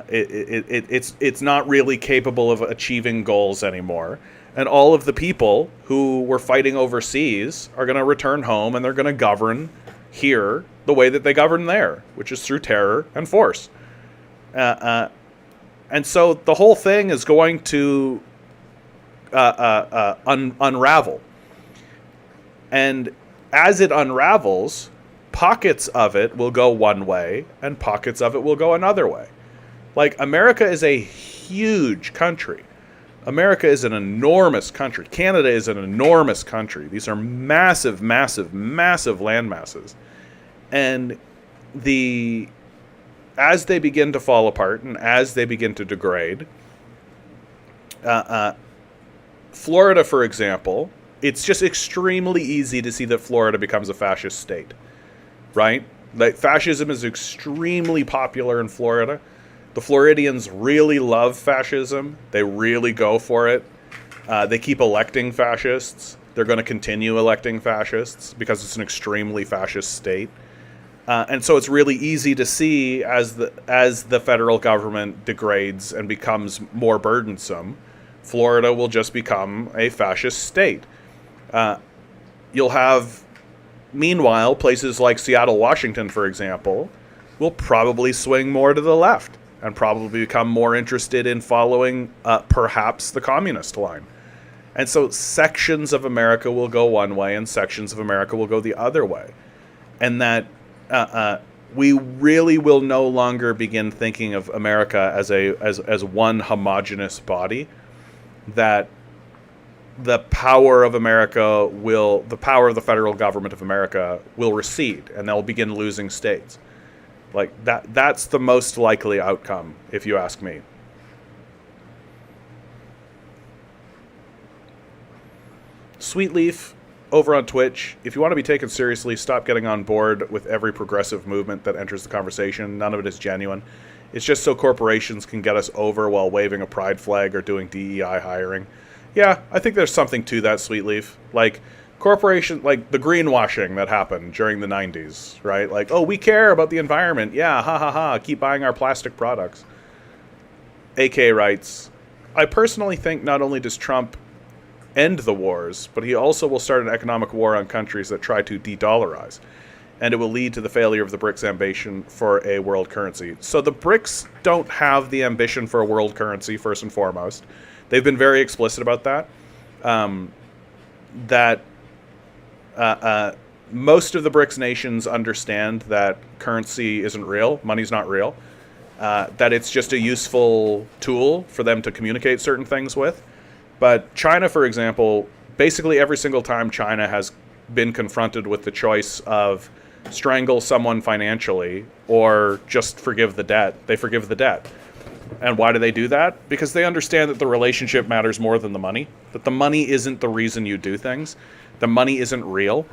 It's not really capable of achieving goals anymore. And all of the people who were fighting overseas are going to return home, and they're going to govern here the way that they govern there, which is through terror and force. And so the whole thing is going to unravel. And as it unravels, pockets of it will go one way and pockets of it will go another way. Like, America is a huge country. America is an enormous country. Canada is an enormous country. These are massive, massive, massive land masses. And as they begin to fall apart and as they begin to degrade, Florida, for example, it's just extremely easy to see that Florida becomes a fascist state, right? Like, fascism is extremely popular in Florida. The Floridians really love fascism. They really go for it. They keep electing fascists. They're going to continue electing fascists because it's an extremely fascist state. And so it's really easy to see as the federal government degrades and becomes more burdensome, Florida will just become a fascist state. You'll have, meanwhile, places like Seattle, Washington, for example, will probably swing more to the left and probably become more interested in following perhaps the communist line. And so sections of America will go one way and sections of America will go the other way. And that we really will no longer begin thinking of America as one homogenous body. That the power of the power of the federal government of America will recede, and they'll begin losing states. Like, that's the most likely outcome, if you ask me. Sweetleaf over on Twitch, if you want to be taken seriously, stop getting on board with every progressive movement that enters the conversation. None of it is genuine. It's just so corporations can get us over while waving a pride flag or doing DEI hiring. Yeah, I think there's something to that, Sweetleaf. Like, corporation, like the greenwashing that happened during the 90s, right? Like, oh, we care about the environment. Yeah, ha ha ha, keep buying our plastic products. AK writes, I personally think not only does Trump end the wars, but he also will start an economic war on countries that try to de-dollarize. And it will lead to the failure of the BRICS ambition for a world currency. So the BRICS don't have the ambition for a world currency, first and foremost. They've been very explicit about that. Most of the BRICS nations understand that currency isn't real, money's not real, that it's just a useful tool for them to communicate certain things with. But China, for example, basically every single time China has been confronted with the choice of strangle someone financially or just forgive the debt, they forgive the debt. And why do they do that? Because they understand that the relationship matters more than the money, that the money isn't the reason you do things. The money isn't real.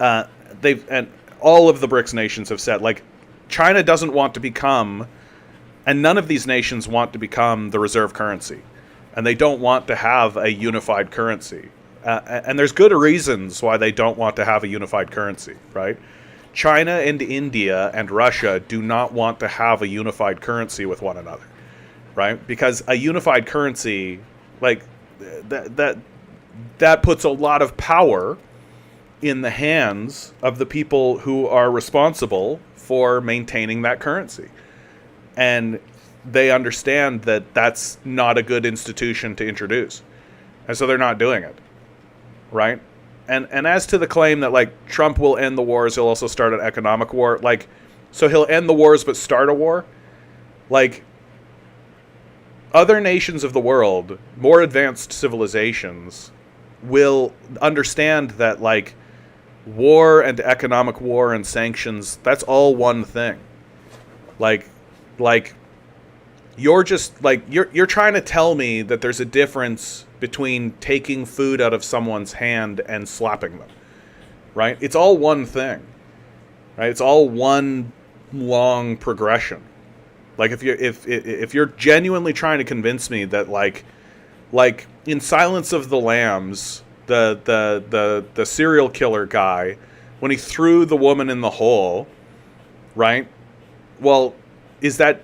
And all of the BRICS nations have said, like, China doesn't want to become, and none of these nations want to become the reserve currency. And they don't want to have a unified currency. And there's good reasons why they don't want to have a unified currency, right? China and India and Russia do not want to have a unified currency with one another, right? Because a unified currency, like, that puts a lot of power in the hands of the people who are responsible for maintaining that currency. And they understand that that's not a good institution to introduce. And so they're not doing it, right? And as to the claim that, like, Trump will end the wars, he'll also start an economic war. Like, so he'll end the wars but start a war? Like, other nations of the world, more advanced civilizations, will understand that, like, war and economic war and sanctions, that's all one thing. Like you're just, like, you're trying to tell me that there's a difference between taking food out of someone's hand and slapping them, right? It's all one thing, right? It's all one long progression. Like, if you're genuinely trying to convince me that, like in Silence of the Lambs, the serial killer guy, when he threw the woman in the hole, right? Well, is that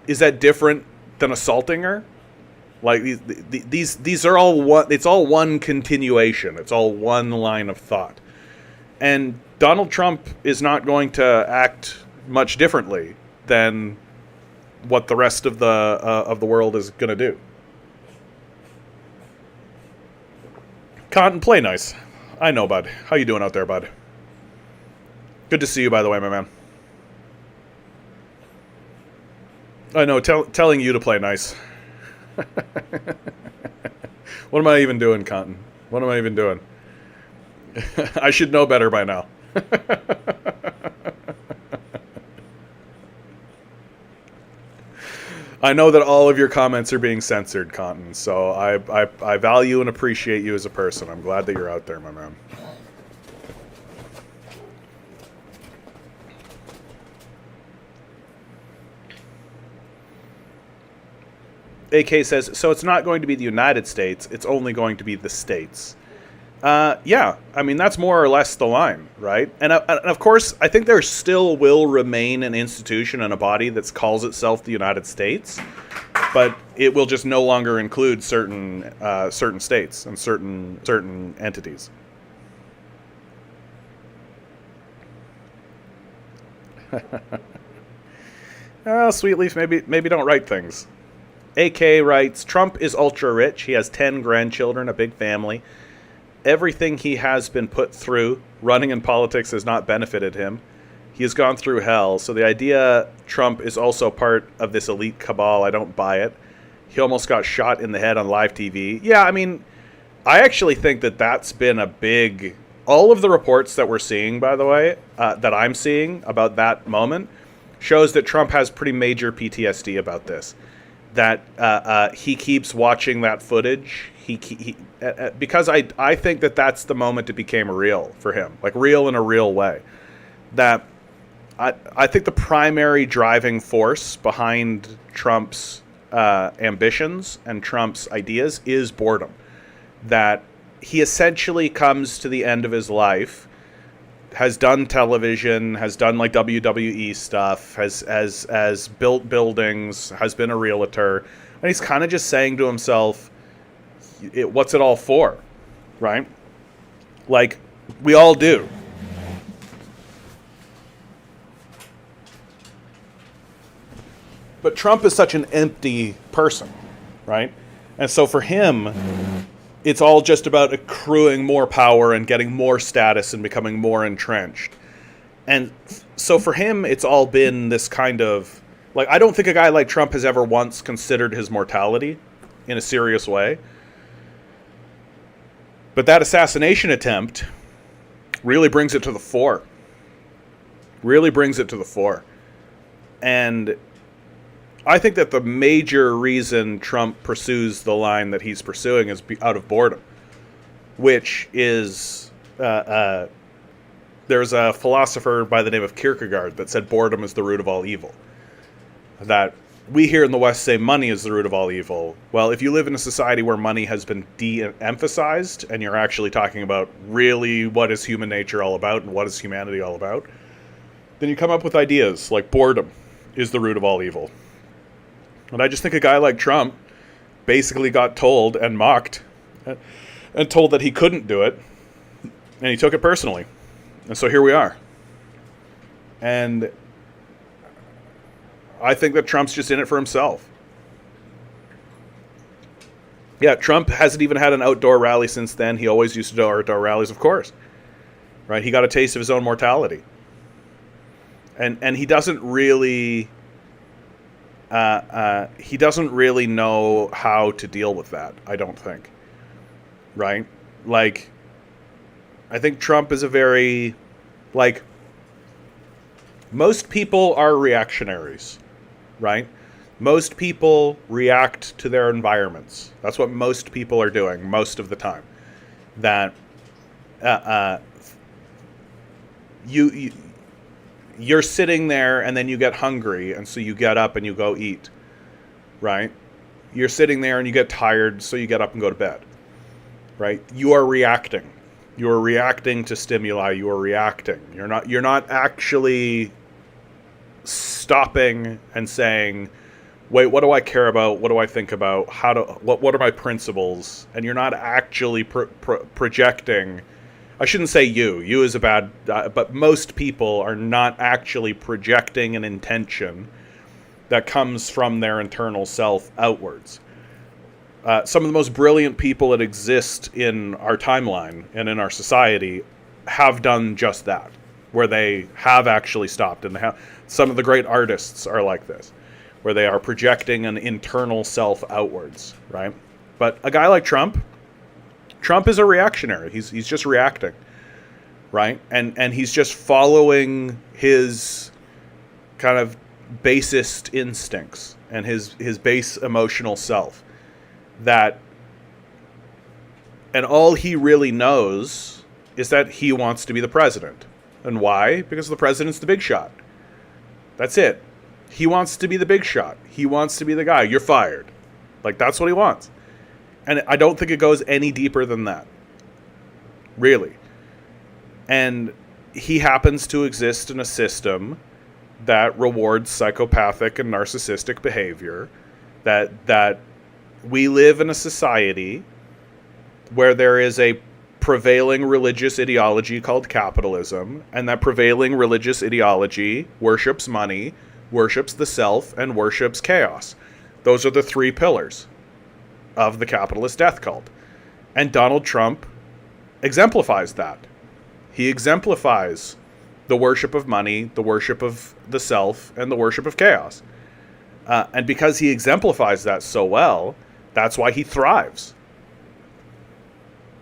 different than assaulting her? Like, these are all one. It's all one continuation. It's all one line of thought. And Donald Trump is not going to act much differently than what the rest of the world is gonna do. Cotton, play nice. I know, bud. How you doing out there, bud? Good to see you, by the way, my man. I know, telling you to play nice. What am I even doing, Cotton? What am I even doing? I should know better by now. I know that all of your comments are being censored, Cotton, so I value and appreciate you as a person. I'm glad that you're out there, my man. AK says, so it's not going to be the United States, it's only going to be the states. Yeah, I mean, that's more or less the line, right? And of course, I think there still will remain an institution and a body that calls itself the United States, but it will just no longer include certain states and certain entities. Sweetleaf, maybe don't write things. AK writes, Trump is ultra rich. He has 10 grandchildren, a big family. Everything he has been put through, running in politics has not benefited him. He has gone through hell. So the idea Trump is also part of this elite cabal, I don't buy it. He almost got shot in the head on live TV. Yeah, I mean, I actually think that that's been a big... All of the reports that we're seeing, by the way, that I'm seeing about that moment, shows that Trump has pretty major PTSD about this. That he keeps watching that footage. Because I think that that's the moment it became real for him, like real in a real way. That I think the primary driving force behind Trump's ambitions and Trump's ideas is boredom. That he essentially comes to the end of his life, has done television, has done like WWE stuff, has built buildings, has been a realtor, and he's kind of just saying to himself, what's it all for, right? Like, we all do. But Trump is such an empty person, right? And so for him, it's all just about accruing more power and getting more status and becoming more entrenched. And so for him, it's all been this kind of... Like, I don't think a guy like Trump has ever once considered his mortality in a serious way. But that assassination attempt really brings it to the fore. Really brings it to the fore. And I think that the major reason Trump pursues the line that he's pursuing is out of boredom, which is, there's a philosopher by the name of Kierkegaard that said boredom is the root of all evil. That we here in the West say money is the root of all evil. Well, if you live in a society where money has been de-emphasized and you're actually talking about really what is human nature all about and what is humanity all about, then you come up with ideas like boredom is the root of all evil. And I just think a guy like Trump basically got told and mocked and told that he couldn't do it. And he took it personally. And so here we are. And I think that Trump's just in it for himself. Yeah, Trump hasn't even had an outdoor rally since then. He always used to do outdoor rallies, of course. Right? He got a taste of his own mortality. And he doesn't really... he doesn't really know how to deal with that, I don't think. Right? Like, I think Trump is a very, like, most people are reactionaries, right? Most people react to their environments. That's what most people are doing most of the time. That you're sitting there and then you get hungry and so you get up and you go eat, right? You're sitting there and you get tired, so you get up and go to bed, right? You are reacting. You are reacting to stimuli. You are reacting. You're not actually stopping and saying, wait, what do I care about? What do I think about? What are my principles? And you're not actually projecting. I shouldn't say you. You is a bad, but most people are not actually projecting an intention that comes from their internal self outwards. Some of the most brilliant people that exist in our timeline and in our society have done just that, where they have actually stopped. And some of the great artists are like this, where they are projecting an internal self outwards, right? But a guy like Trump is a reactionary. He's just reacting, right? And he's just following his kind of basest instincts and his base emotional self. And all he really knows is that he wants to be the president. And why? Because the president's the big shot. That's it. He wants to be the big shot. He wants to be the guy. You're fired. Like, that's what he wants. And I don't think it goes any deeper than that. Really. And he happens to exist in a system that rewards psychopathic and narcissistic behavior. That we live in a society where there is a prevailing religious ideology called capitalism, and that prevailing religious ideology worships money, worships the self, and worships chaos. Those are the three pillars of the capitalist death cult. And Donald Trump exemplifies that. He exemplifies the worship of money, the worship of the self, and the worship of chaos. And because he exemplifies that so well, that's why he thrives.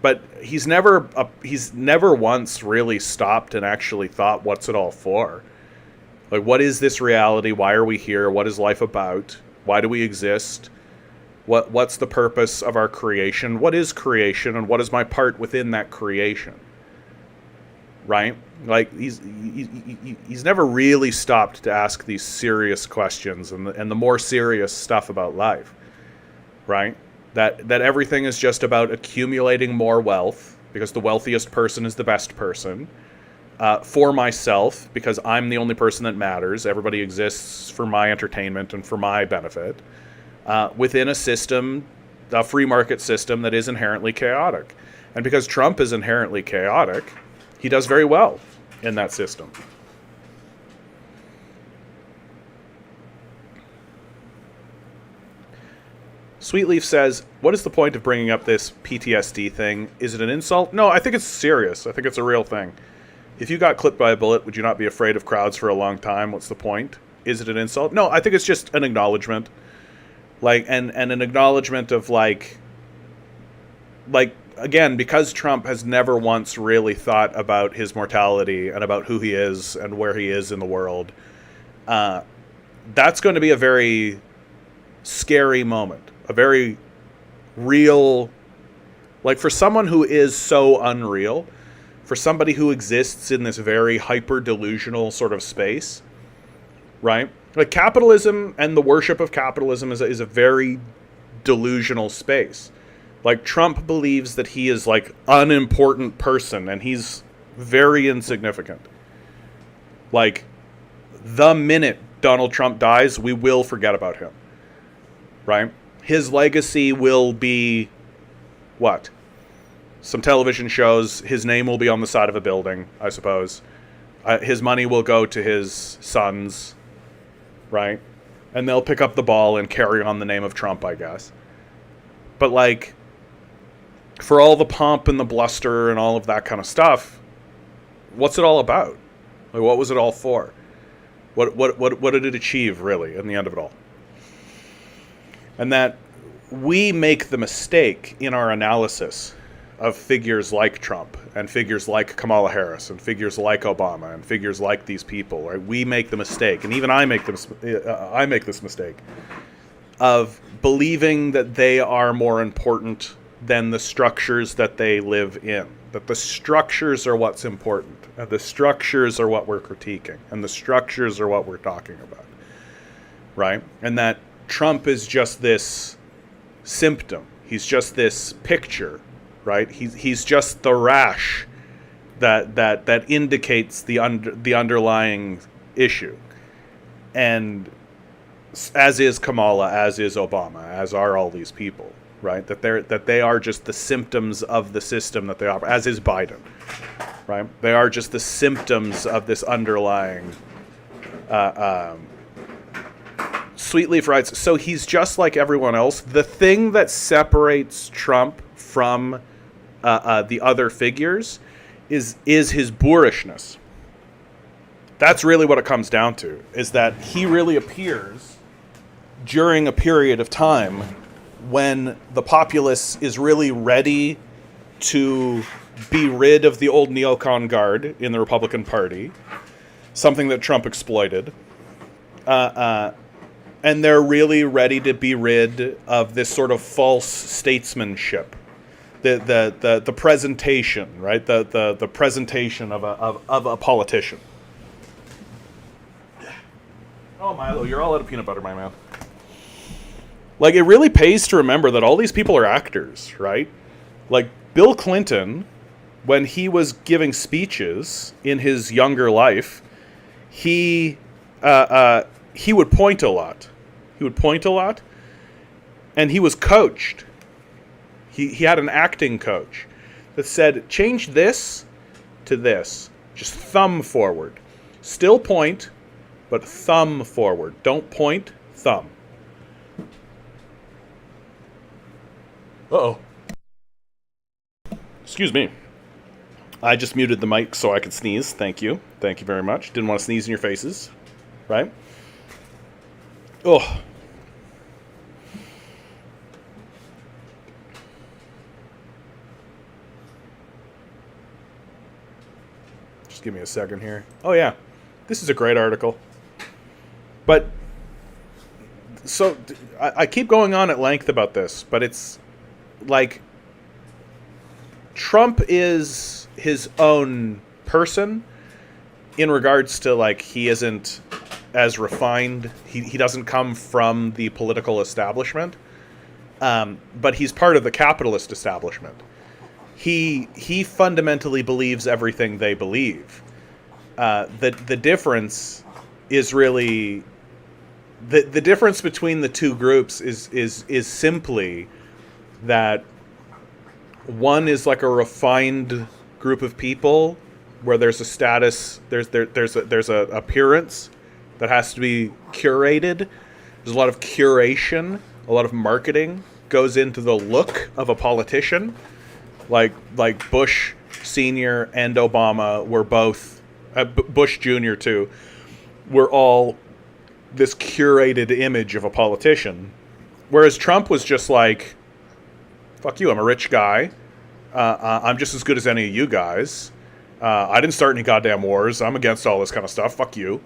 But he's never once really stopped and actually thought, what's it all for? Like, what is this reality? Why are we here? What is life about? Why do we exist? What's the purpose of our creation? What is creation, and what is my part within that creation? Right? Like, he's never really stopped to ask these serious questions and the more serious stuff about life. Right? That everything is just about accumulating more wealth, because the wealthiest person is the best person, for myself, because I'm the only person that matters. Everybody exists for my entertainment and for my benefit, within a system, a free market system that is inherently chaotic. And because Trump is inherently chaotic, he does very well in that system. Sweetleaf says, what is the point of bringing up this PTSD thing? Is it an insult? No, I think it's serious. I think it's a real thing. If you got clipped by a bullet, would you not be afraid of crowds for a long time? What's the point? Is it an insult? No, I think it's just an acknowledgement. Like, and an acknowledgement of like, again, because Trump has never once really thought about his mortality and about who he is and where he is in the world, that's going to be a very scary moment. A very real, like, for someone who is so unreal, for somebody who exists in this very hyper delusional sort of space, right? Like, capitalism and the worship of capitalism is a very delusional space. Like, Trump believes that he is like unimportant person, and he's very insignificant. Like, the minute Donald Trump dies, we will forget about him, right? His legacy will be, what? Some television shows. His name will be on the side of a building, I suppose. His money will go to his sons, right? And they'll pick up the ball and carry on the name of Trump, I guess. But, like, for all the pomp and the bluster and all of that kind of stuff, what's it all about? Like, what was it all for? What did it achieve, really, in the end of it all? And that we make the mistake in our analysis of figures like Trump and figures like Kamala Harris and figures like Obama and figures like these people. Right? We make the mistake, and even I make this mistake of believing that they are more important than the structures that they live in. That the structures are what's important, and the structures are what we're critiquing, and the structures are what we're talking about, right? And that Trump is just this symptom. He's just this picture, right? He's just the rash that indicates the underlying issue. And as is Kamala, as is Obama, as are all these people, right? That they are just the symptoms of the system that they operate, as is Biden, right? They are just the symptoms of this underlying Sweetleaf writes, so he's just like everyone else. The thing that separates Trump from the other figures is his boorishness. That's really what it comes down to, is that he really appears during a period of time when the populace is really ready to be rid of the old neocon guard in the Republican Party, something that Trump exploited. And they're really ready to be rid of this sort of false statesmanship. The presentation, right? The presentation of a politician. Oh, Milo, you're all out of peanut butter, my man. Like, it really pays to remember that all these people are actors, right? Like, Bill Clinton, when he was giving speeches in his younger life, he would point a lot. He would point a lot, and he was coached. He had an acting coach that said, change this to this. Just thumb forward. Still point, but thumb forward. Don't point, thumb. Uh-oh. Excuse me. I just muted the mic so I could sneeze. Thank you. Thank you very much. Didn't want to sneeze in your faces. Right? Oh. Just give me a second here. Oh, yeah. This is a great article. But, so, I keep going on at length about this, but it's like, Trump is his own person in regards to, like, he isn't as refined. He doesn't come from the political establishment, but he's part of the capitalist establishment. He fundamentally believes everything they believe. The difference is really the difference between the two groups is simply that one is like a refined group of people where there's a status, there's a appearance that has to be curated. There's a lot of curation, a lot of marketing goes into the look of a politician. Like Bush Sr. and Obama were both, Bush Jr. too, were all this curated image of a politician. Whereas Trump was just like, fuck you, I'm a rich guy. I'm just as good as any of you guys. I didn't start any goddamn wars. I'm against all this kind of stuff. Fuck you.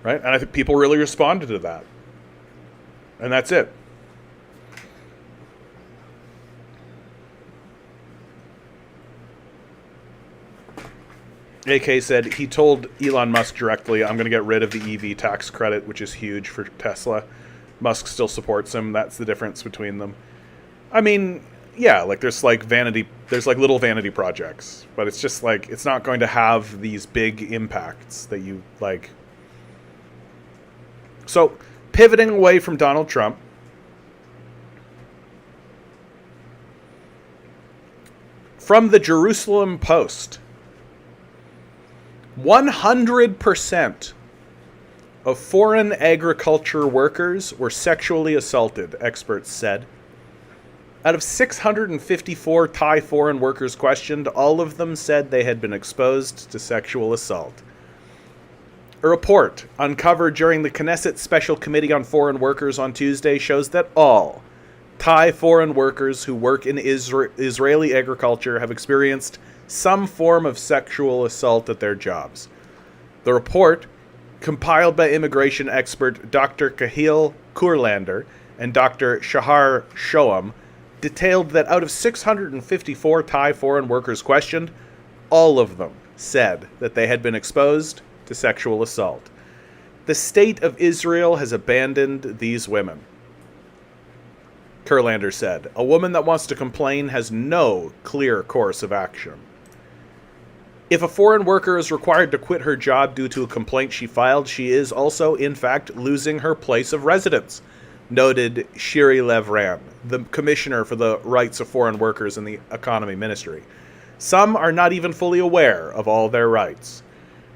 Right? And I think people really responded to that. And that's it. AK said he told Elon Musk directly, I'm going to get rid of the EV tax credit, which is huge for Tesla. Musk still supports him. That's the difference between them. I mean, yeah, like there's like little vanity projects, but it's just like, it's not going to have these big impacts that you like. So, pivoting away from Donald Trump, from the Jerusalem Post, 100% of foreign agriculture workers were sexually assaulted, experts said. Out of 654 Thai foreign workers questioned, all of them said they had been exposed to sexual assault. A report uncovered during the Knesset Special Committee on Foreign Workers on Tuesday shows that all Thai foreign workers who work in Israeli agriculture have experienced some form of sexual assault at their jobs. The report, compiled by immigration expert Dr. Kahil Kurlander and Dr. Shahar Shoam, detailed that out of 654 Thai foreign workers questioned, all of them said that they had been exposed to sexual assault. The state of Israel has abandoned these women. Kurlander said, a woman that wants to complain has no clear course of action. If a foreign worker is required to quit her job due to a complaint she filed, she is also, in fact, losing her place of residence, noted Shiri Levran, the commissioner for the rights of foreign workers in the economy ministry. Some are not even fully aware of all their rights.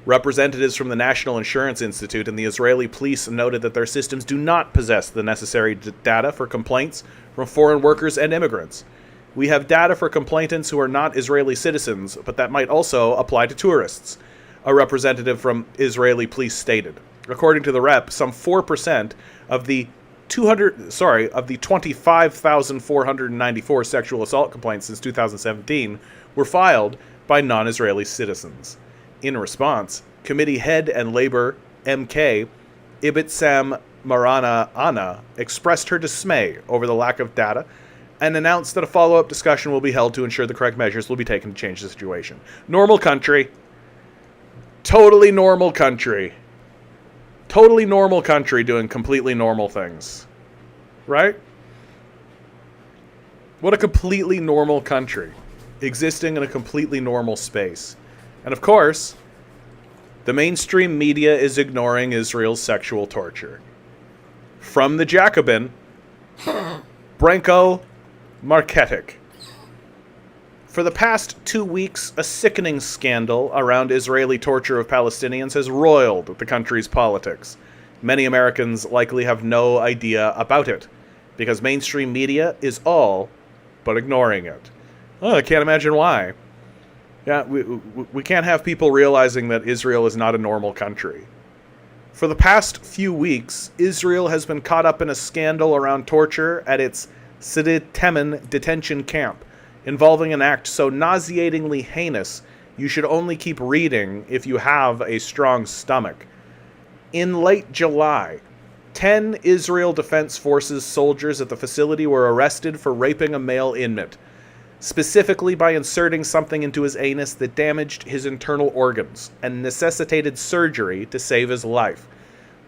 Representatives from the National Insurance Institute and the Israeli police noted that their systems do not possess the necessary data for complaints from foreign workers and immigrants. We have data for complainants who are not Israeli citizens, but that might also apply to tourists, a representative from Israeli police stated. According to the rep, some 4% of the 25,494 sexual assault complaints since 2017 were filed by non-Israeli citizens. In response, committee head and labor MK Ibitsam Marana Anna expressed her dismay over the lack of data and announced that a follow-up discussion will be held to ensure the correct measures will be taken to change the situation. Normal country. Totally normal country. Totally normal country doing completely normal things. Right? What a completely normal country. Existing in a completely normal space. And of course, the mainstream media is ignoring Israel's sexual torture. From the Jacobin, Branko Marketic. For the past 2 weeks, a sickening scandal around Israeli torture of Palestinians has roiled the country's politics. Many Americans likely have no idea about it, because mainstream media is all but ignoring it. Oh, I can't imagine why. Yeah, we can't have people realizing that Israel is not a normal country. For the past few weeks, Israel has been caught up in a scandal around torture at its Sidi Temen detention camp, involving an act so nauseatingly heinous you should only keep reading if you have a strong stomach. In late July, 10 Israel Defense Forces soldiers at the facility were arrested for raping a male inmate, specifically by inserting something into his anus that damaged his internal organs and necessitated surgery to save his life.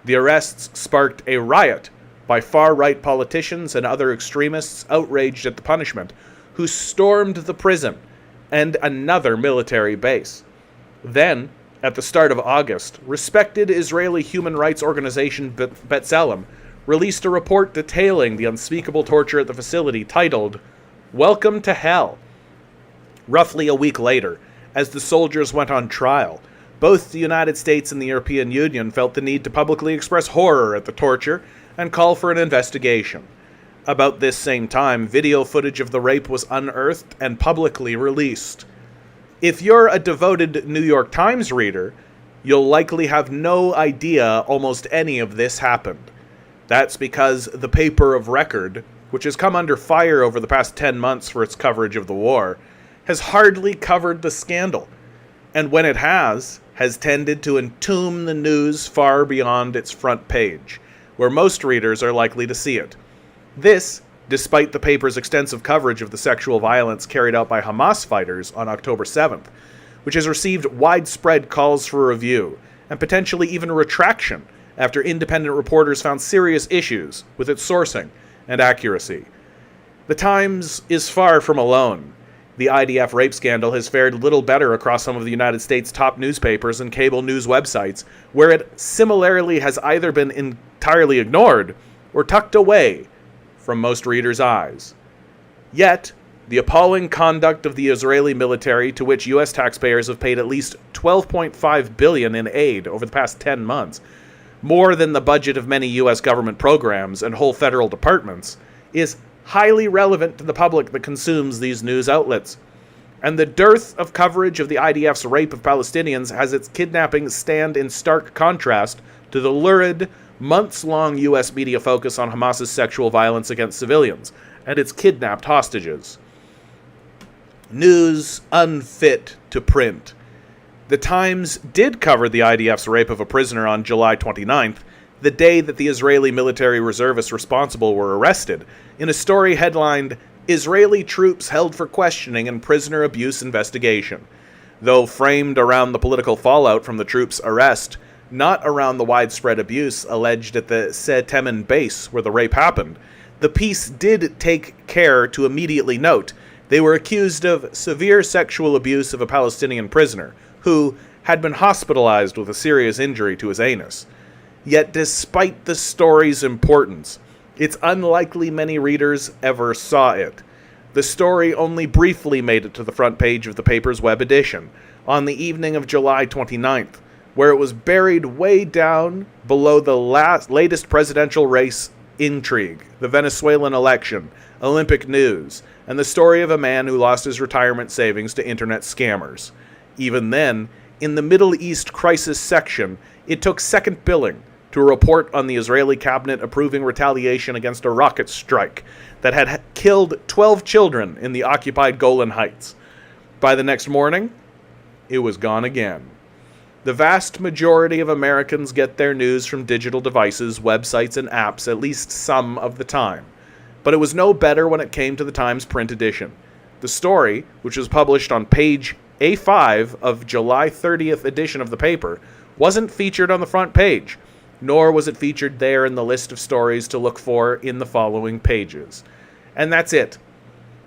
The arrests sparked a riot by far-right politicians and other extremists outraged at the punishment, who stormed the prison and another military base. Then, at the start of August, respected Israeli human rights organization B'Tselem released a report detailing the unspeakable torture at the facility titled Welcome to Hell. Roughly a week later, as the soldiers went on trial, both the United States and the European Union felt the need to publicly express horror at the torture and call for an investigation. About this same time, video footage of the rape was unearthed and publicly released. If you're a devoted New York Times reader, you'll likely have no idea almost any of this happened. That's because the paper of record, which has come under fire over the past 10 months for its coverage of the war, has hardly covered the scandal, and when it has tended to entomb the news far beyond its front page, where most readers are likely to see it. This, despite the paper's extensive coverage of the sexual violence carried out by Hamas fighters on October 7th, which has received widespread calls for review, and potentially even retraction, after independent reporters found serious issues with its sourcing and accuracy. The Times is far from alone. The IDF rape scandal has fared little better across some of the United States' top newspapers and cable news websites, where it similarly has either been entirely ignored or tucked away from most readers' eyes. Yet, the appalling conduct of the Israeli military, to which U.S. taxpayers have paid at least $12.5 billion in aid over the past 10 months, more than the budget of many U.S. government programs and whole federal departments, is highly relevant to the public that consumes these news outlets. And the dearth of coverage of the IDF's rape of Palestinians has its kidnapping stand in stark contrast to the lurid, months-long U.S. media focus on Hamas's sexual violence against civilians and its kidnapped hostages. News unfit to print. The Times did cover the IDF's rape of a prisoner on July 29th, the day that the Israeli military reservists responsible were arrested, in a story headlined, Israeli Troops Held for Questioning in Prisoner Abuse Investigation. Though framed around the political fallout from the troops' arrest, not around the widespread abuse alleged at the Sidi Temen base where the rape happened, the piece did take care to immediately note they were accused of severe sexual abuse of a Palestinian prisoner, who had been hospitalized with a serious injury to his anus. Yet despite the story's importance, it's unlikely many readers ever saw it. The story only briefly made it to the front page of the paper's web edition, on the evening of July 29th, where it was buried way down below the latest presidential race intrigue, the Venezuelan election, Olympic news, and the story of a man who lost his retirement savings to internet scammers. Even then, in the Middle East crisis section, it took second billing to report on the Israeli cabinet approving retaliation against a rocket strike that had killed 12 children in the occupied Golan Heights. By the next morning, it was gone again. The vast majority of Americans get their news from digital devices, websites, and apps at least some of the time. But it was no better when it came to the Times print edition. The story, which was published on page A5 of July 30th edition of the paper, wasn't featured on the front page, nor was it featured there in the list of stories to look for in the following pages. And that's it.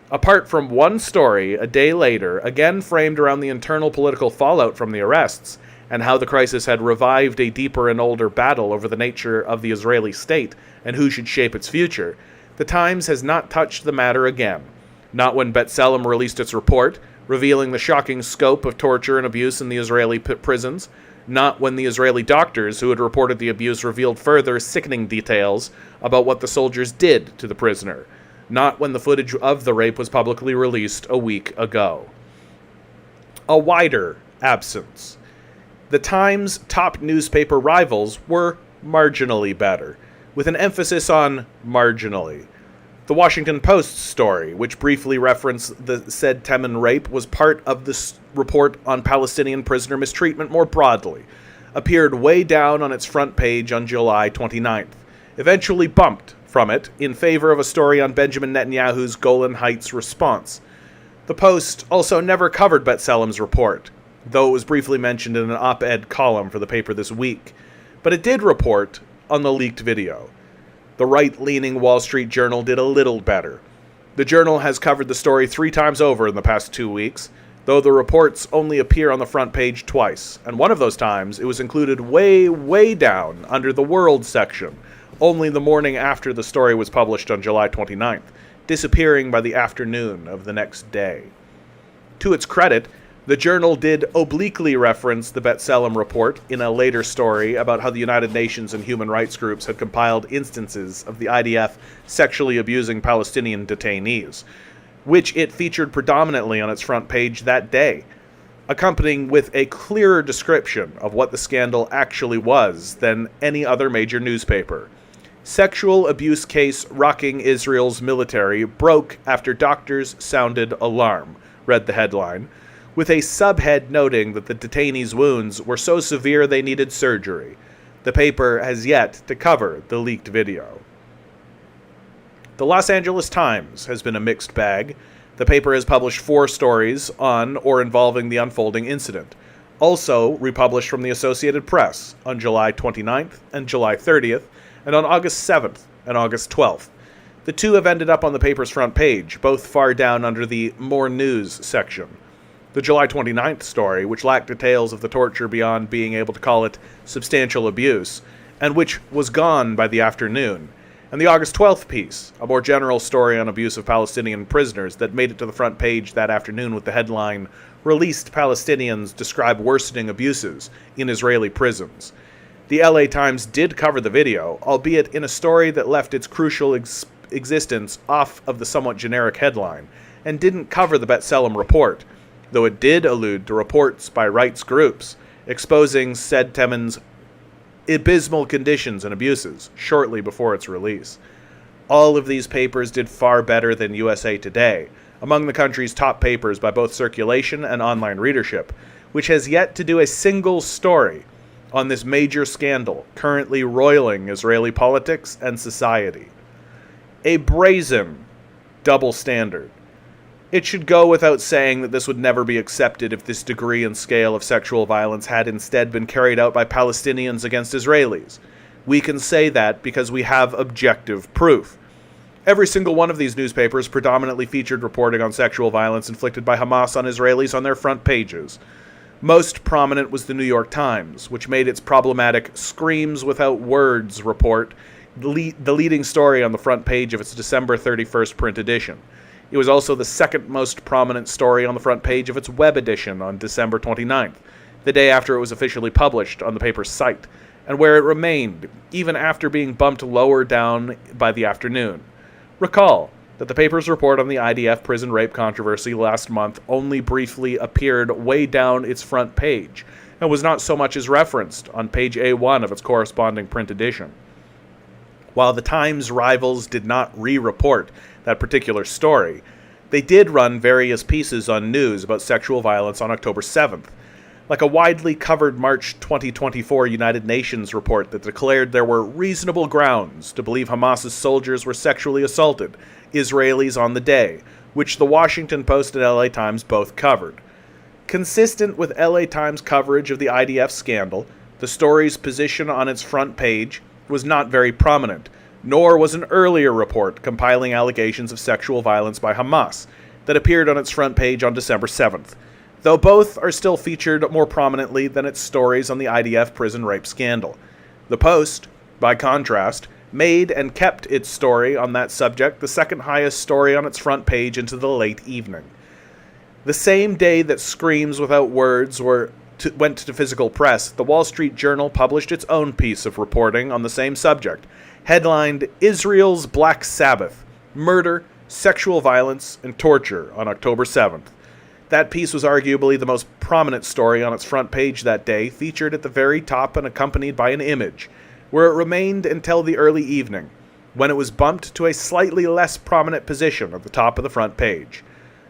Apart from one story a day later, again framed around the internal political fallout from the arrests, and how the crisis had revived a deeper and older battle over the nature of the Israeli state and who should shape its future, the Times has not touched the matter again. Not when B'Tselem released its report, revealing the shocking scope of torture and abuse in the Israeli prisons, not when the Israeli doctors who had reported the abuse revealed further sickening details about what the soldiers did to the prisoner, not when the footage of the rape was publicly released a week ago. A wider absence. The Times' top newspaper rivals were marginally better, with an emphasis on marginally. The Washington Post's story, which briefly referenced the said Teman rape, was part of this report on Palestinian prisoner mistreatment more broadly, appeared way down on its front page on July 29th, eventually bumped from it in favor of a story on Benjamin Netanyahu's Golan Heights response. The Post also never covered B'Tselem's report, though it was briefly mentioned in an op-ed column for the paper this week, but it did report on the leaked video. The right-leaning Wall Street Journal did a little better. The Journal has covered the story 3 times over in the past 2 weeks, though the reports only appear on the front page twice, and one of those times it was included way, way down under the World section, only the morning after the story was published on July 29th, disappearing by the afternoon of the next day. To its credit, the Journal did obliquely reference the B'Tselem report in a later story about how the United Nations and human rights groups had compiled instances of the IDF sexually abusing Palestinian detainees, which it featured predominantly on its front page that day, accompanying with a clearer description of what the scandal actually was than any other major newspaper. Sexual abuse case rocking Israel's military broke after doctors sounded alarm, read the headline, with a subhead noting that the detainees' wounds were so severe they needed surgery. The paper has yet to cover the leaked video. The Los Angeles Times has been a mixed bag. The paper has published 4 stories on or involving the unfolding incident, also republished from the Associated Press on July 29th and July 30th, and on August 7th and August 12th. The 2 have ended up on the paper's front page, both far down under the More News section. The July 29th story, which lacked details of the torture beyond being able to call it substantial abuse, and which was gone by the afternoon, and the August 12th piece, a more general story on abuse of Palestinian prisoners that made it to the front page that afternoon with the headline, "Released Palestinians Describe Worsening Abuses in Israeli Prisons." The LA Times did cover the video, albeit in a story that left its crucial existence off of the somewhat generic headline, and didn't cover the B'Tselem report, though it did allude to reports by rights groups exposing said Teman's abysmal conditions and abuses shortly before its release. All of these papers did far better than USA Today, among the country's top papers by both circulation and online readership, which has yet to do a single story on this major scandal currently roiling Israeli politics and society. A brazen double standard. It should go without saying that this would never be accepted if this degree and scale of sexual violence had instead been carried out by Palestinians against Israelis. We can say that because we have objective proof. Every single one of these newspapers predominantly featured reporting on sexual violence inflicted by Hamas on Israelis on their front pages. Most prominent was the New York Times, which made its problematic Screams Without Words report the leading story on the front page of its December 31st print edition. It was also the second most prominent story on the front page of its web edition on December 29th, the day after it was officially published on the paper's site, and where it remained, even after being bumped lower down by the afternoon. Recall that the paper's report on the IDF prison rape controversy last month only briefly appeared way down its front page, and was not so much as referenced on page A1 of its corresponding print edition. While the Times rivals did not re-report that particular story, they did run various pieces on news about sexual violence on October 7th, like a widely covered March 2024 United Nations report that declared there were reasonable grounds to believe Hamas's soldiers were sexually assaulted Israelis on the day, which the Washington Post and LA Times both covered. Consistent with LA Times coverage of the IDF scandal, the story's position on its front page was not very prominent, nor was an earlier report compiling allegations of sexual violence by Hamas that appeared on its front page on December 7th, though both are still featured more prominently than its stories on the IDF prison rape scandal. The Post, by contrast, made and kept its story on that subject the second highest story on its front page into the late evening. The same day that Screams Without Words went to physical press, the Wall Street Journal published its own piece of reporting on the same subject, headlined Israel's Black Sabbath, Murder, Sexual Violence, and Torture on October 7th. That piece was arguably the most prominent story on its front page that day, featured at the very top and accompanied by an image, where it remained until the early evening, when it was bumped to a slightly less prominent position at the top of the front page.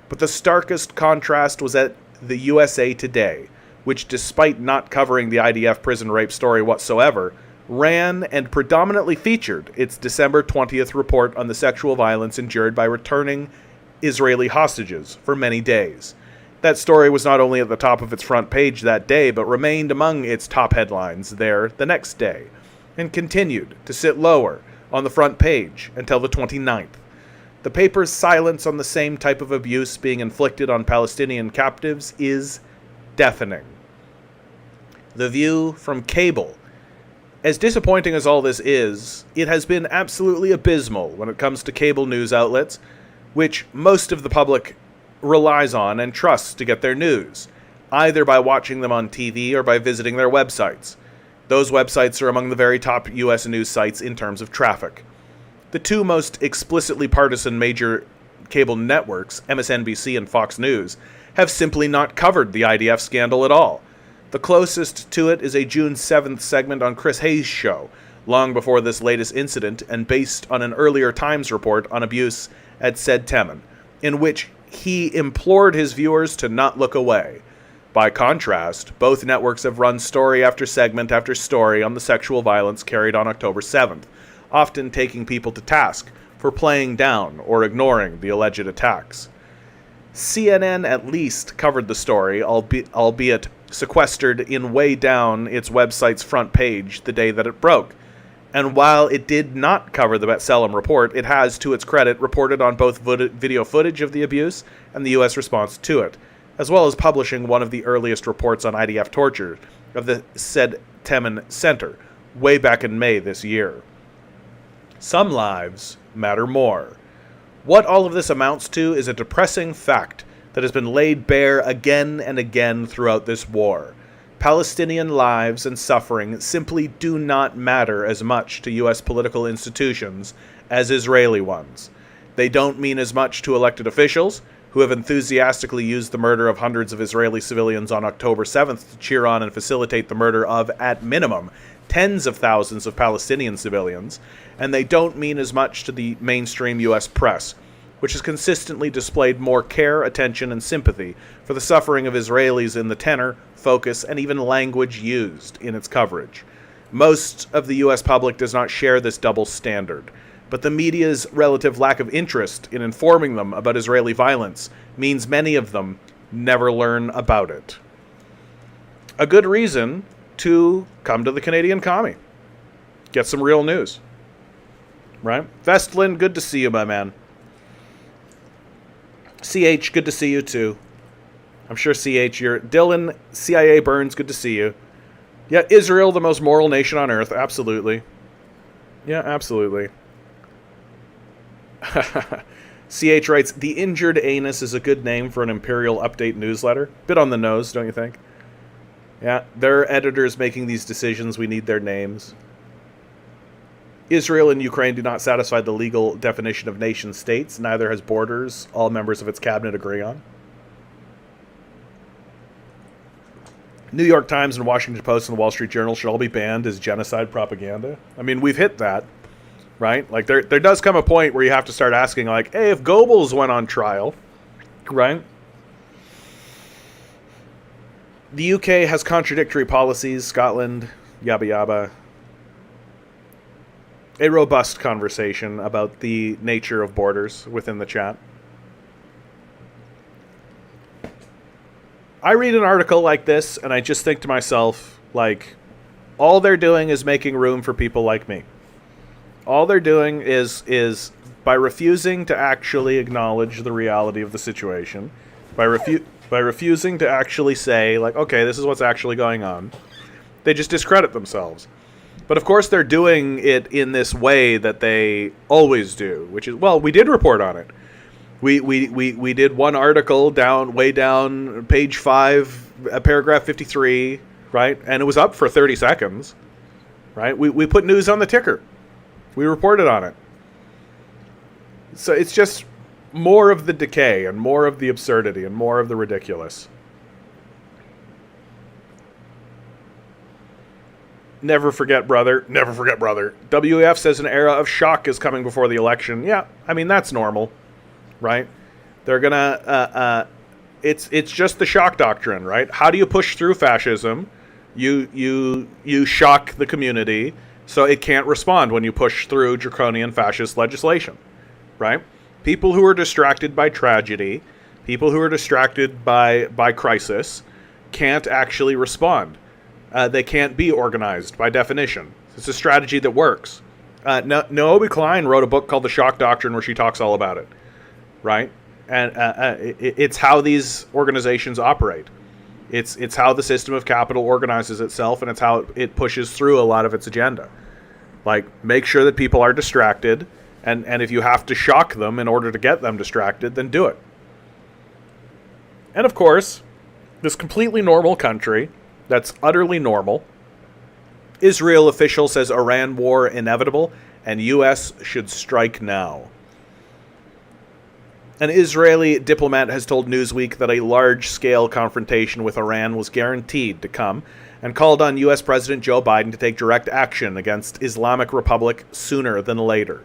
But the starkest contrast was at the USA Today, which, despite not covering the IDF prison rape story whatsoever, ran and predominantly featured its December 20th report on the sexual violence endured by returning Israeli hostages for many days. That story was not only at the top of its front page that day, but remained among its top headlines there the next day, and continued to sit lower on the front page until the 29th. The paper's silence on the same type of abuse being inflicted on Palestinian captives is deafening. The View from cable. As disappointing as all this is, it has been absolutely abysmal when it comes to cable news outlets, which most of the public relies on and trusts to get their news, either by watching them on TV or by visiting their websites. Those websites are among the very top U.S. news sites in terms of traffic. The two most explicitly partisan major cable networks, MSNBC and Fox News, have simply not covered the IDF scandal at all. The closest to it is a June 7th segment on Chris Hayes' show, long before this latest incident and based on an earlier Times report on abuse at said Temin, in which he implored his viewers to not look away. By contrast, both networks have run story after segment after story on the sexual violence carried on October 7th, often taking people to task for playing down or ignoring the alleged attacks. CNN at least covered the story, albeit sequestered in way down its website's front page the day that it broke. And while it did not cover the B'Tselem report, it has, to its credit, reported on both video footage of the abuse and the U.S. response to it, as well as publishing one of the earliest reports on IDF torture of the said Temin Center, way back in May this year. Some lives matter more. What all of this amounts to is a depressing fact that has been laid bare again and again throughout this war. Palestinian lives and suffering simply do not matter as much to U.S. political institutions as Israeli ones. They don't mean as much to elected officials, who have enthusiastically used the murder of hundreds of Israeli civilians on October 7th to cheer on and facilitate the murder of, at minimum, tens of thousands of Palestinian civilians, and they don't mean as much to the mainstream U.S. press, which has consistently displayed more care, attention, and sympathy for the suffering of Israelis in the tenor, focus, and even language used in its coverage. Most of the U.S. public does not share this double standard, but the media's relative lack of interest in informing them about Israeli violence means many of them never learn about it. A good reason to come to the Canadian Commie. Get some real news. Right? Vestlin, good to see you, my man. CH, good to see you too. I'm sure CH, you're... Dylan, CIA Burns, good to see you. Yeah, Israel, the most moral nation on earth. Absolutely. Yeah, absolutely. CH writes, the injured anus is a good name for an Imperial Update newsletter. Bit on the nose, don't you think? Yeah, there are editors making these decisions. We need their names. Israel and Ukraine do not satisfy the legal definition of nation states. Neither has borders all members of its cabinet agree on. New York Times and Washington Post and the Wall Street Journal should all be banned as genocide propaganda. I mean, we've hit that, right? Like, there does come a point where you have to start asking, like, hey, if Goebbels went on trial, right? The UK has contradictory policies. Scotland, yabba yabba. A robust conversation about the nature of borders within the chat. I read an article like this, and I just think to myself, like, all they're doing is making room for people like me. All they're doing is by refusing to actually acknowledge the reality of the situation, by refusing to actually say, like, okay, this is what's actually going on, they just discredit themselves. But of course they're doing it in this way that they always do, which is, well, we did report on it. We did one article way down, page 5, paragraph 53, right? And it was up for 30 seconds, right? We put news on the ticker. We reported on it. So it's just more of the decay and more of the absurdity and more of the ridiculous. Never forget, brother. Never forget, brother. WEF says an era of shock is coming before the election. Yeah, I mean, that's normal. Right? They're gonna. It's just the shock doctrine, right? How do you push through fascism? You shock the community so it can't respond when you push through draconian fascist legislation, right? People who are distracted by tragedy, people who are distracted by crisis, can't actually respond. They can't be organized by definition. It's a strategy that works. Naomi Klein wrote a book called The Shock Doctrine where she talks all about it. Right? And it's how these organizations operate. It's how the system of capital organizes itself, and it's how it pushes through a lot of its agenda. Like, make sure that people are distracted, and if you have to shock them in order to get them distracted, then do it. And of course, this completely normal country that's utterly normal, Israel official says Iran war inevitable, and U.S. should strike now. An Israeli diplomat has told Newsweek that a large-scale confrontation with Iran was guaranteed to come, and called on U.S. President Joe Biden to take direct action against Islamic Republic sooner than later.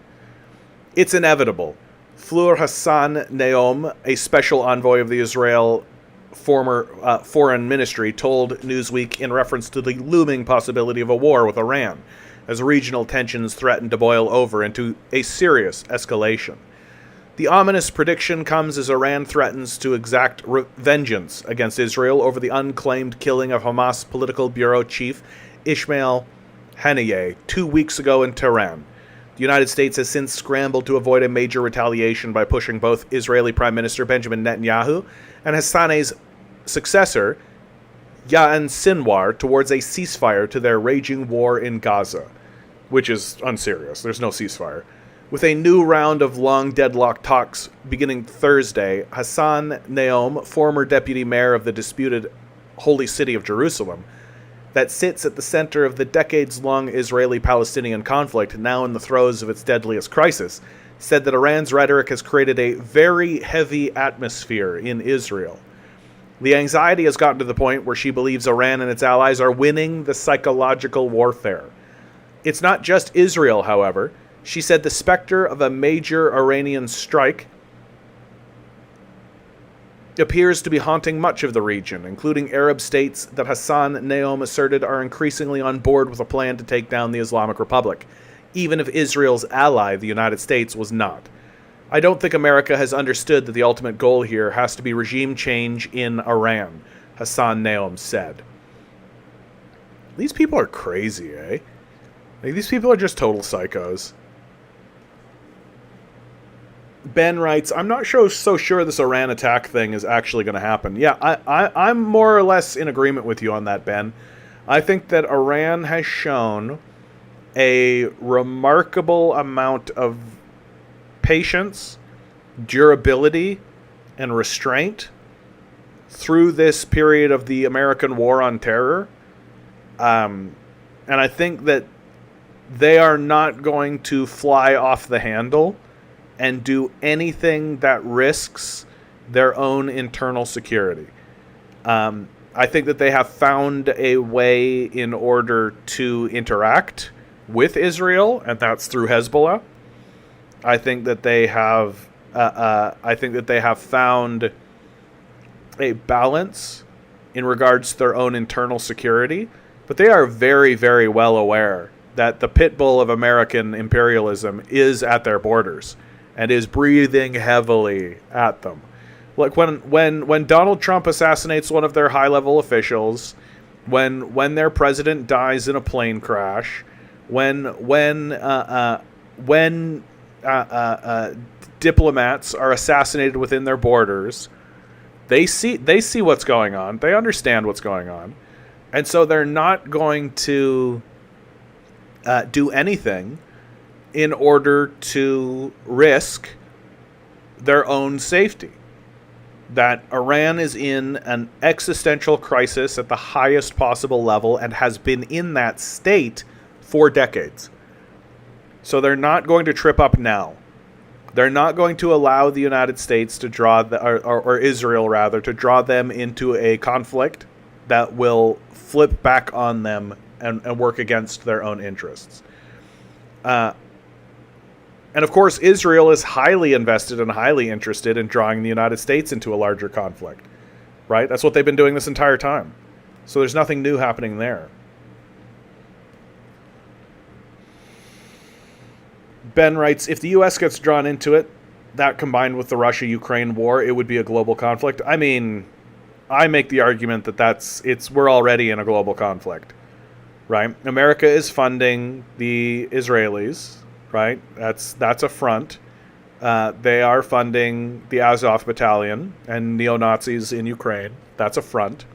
It's inevitable. Fleur Hassan Naom, a special envoy of the Israel former foreign ministry, told Newsweek in reference to the looming possibility of a war with Iran, as regional tensions threaten to boil over into a serious escalation. The ominous prediction comes as Iran threatens to exact vengeance against Israel over the unclaimed killing of Hamas political bureau chief Ismail Haniyeh 2 weeks ago in Tehran. The United States has since scrambled to avoid a major retaliation by pushing both Israeli Prime Minister Benjamin Netanyahu and Hassan's successor, Yair Sinwar, towards a ceasefire to their raging war in Gaza, which is unserious. There's no ceasefire. With a new round of long deadlock talks beginning Thursday, Hassan Naom, former deputy mayor of the disputed holy city of Jerusalem, that sits at the center of the decades-long Israeli-Palestinian conflict, now in the throes of its deadliest crisis, said that Iran's rhetoric has created a very heavy atmosphere in Israel. The anxiety has gotten to the point where she believes Iran and its allies are winning the psychological warfare. It's not just Israel, however. She said the specter of a major Iranian strike appears to be haunting much of the region, including Arab states that Hassan Naom asserted are increasingly on board with a plan to take down the Islamic Republic, even if Israel's ally, the United States, was not. I don't think America has understood that the ultimate goal here has to be regime change in Iran, Hassan Naom said. These people are crazy, eh? Like, these people are just total psychos. Ben writes, I'm not so sure this Iran attack thing is actually going to happen. Yeah, I'm more or less in agreement with you on that, Ben. I think that Iran has shown a remarkable amount of patience, durability, and restraint through this period of the American War on Terror. And I think that they are not going to fly off the handle and do anything that risks their own internal security. I think that they have found a way in order to interact with Israel, and that's through Hezbollah. I think that they have found a balance in regards to their own internal security, but they are very, very well aware that the pit bull of American imperialism is at their borders and is breathing heavily at them. Like when Donald Trump assassinates one of their high-level officials, when their president dies in a plane crash, when diplomats are assassinated within their borders, they see what's going on. They understand what's going on, and so they're not going to do anything in order to risk their own safety. That Iran is in an existential crisis at the highest possible level and has been in that state for decades. So they're not going to trip up now. They're not going to allow the United States to draw, or Israel rather, to draw them into a conflict that will flip back on them and work against their own interests. And of course, Israel is highly invested and highly interested in drawing the United States into a larger conflict, right? That's what they've been doing this entire time. So there's nothing new happening there. Ben writes, if the U.S. gets drawn into it, that combined with the Russia-Ukraine war, it would be a global conflict. I mean, I make the argument that we're already in a global conflict, right? America is funding the Israelis, right? That's a front. They are funding the Azov battalion and neo-Nazis in Ukraine. That's a front.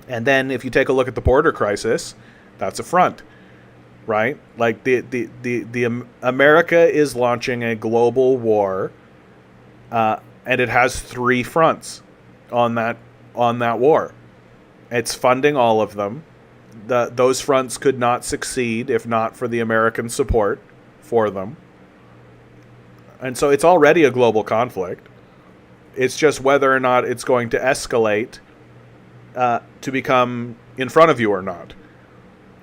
And then if you take a look at the border crisis, that's a front, right? Like the America is launching a global war, and it has three fronts on that war. It's funding all of them. Those fronts could not succeed if not for the American support for them. And so it's already a global conflict. It's just whether or not it's going to escalate to become in front of you or not.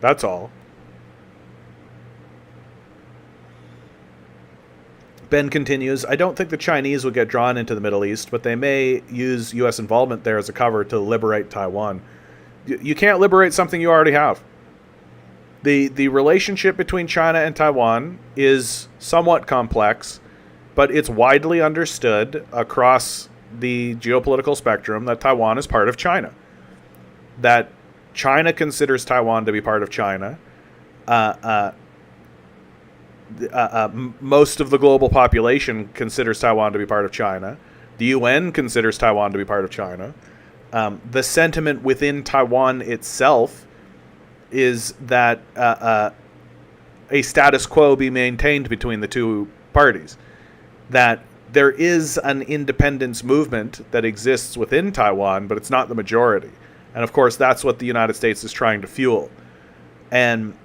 That's all. Ben continues, I don't think the Chinese would get drawn into the Middle East, but they may use U.S. involvement there as a cover to liberate Taiwan. You can't liberate something you already have. The relationship between China and Taiwan is somewhat complex, but it's widely understood across the geopolitical spectrum that Taiwan is part of China. That China considers Taiwan to be part of China. Most of the global population considers Taiwan to be part of China. The UN considers Taiwan to be part of China. The sentiment within Taiwan itself is that a status quo be maintained between the two parties. That there is an independence movement that exists within Taiwan, but it's not the majority. And of course, that's what the United States is trying to fuel. And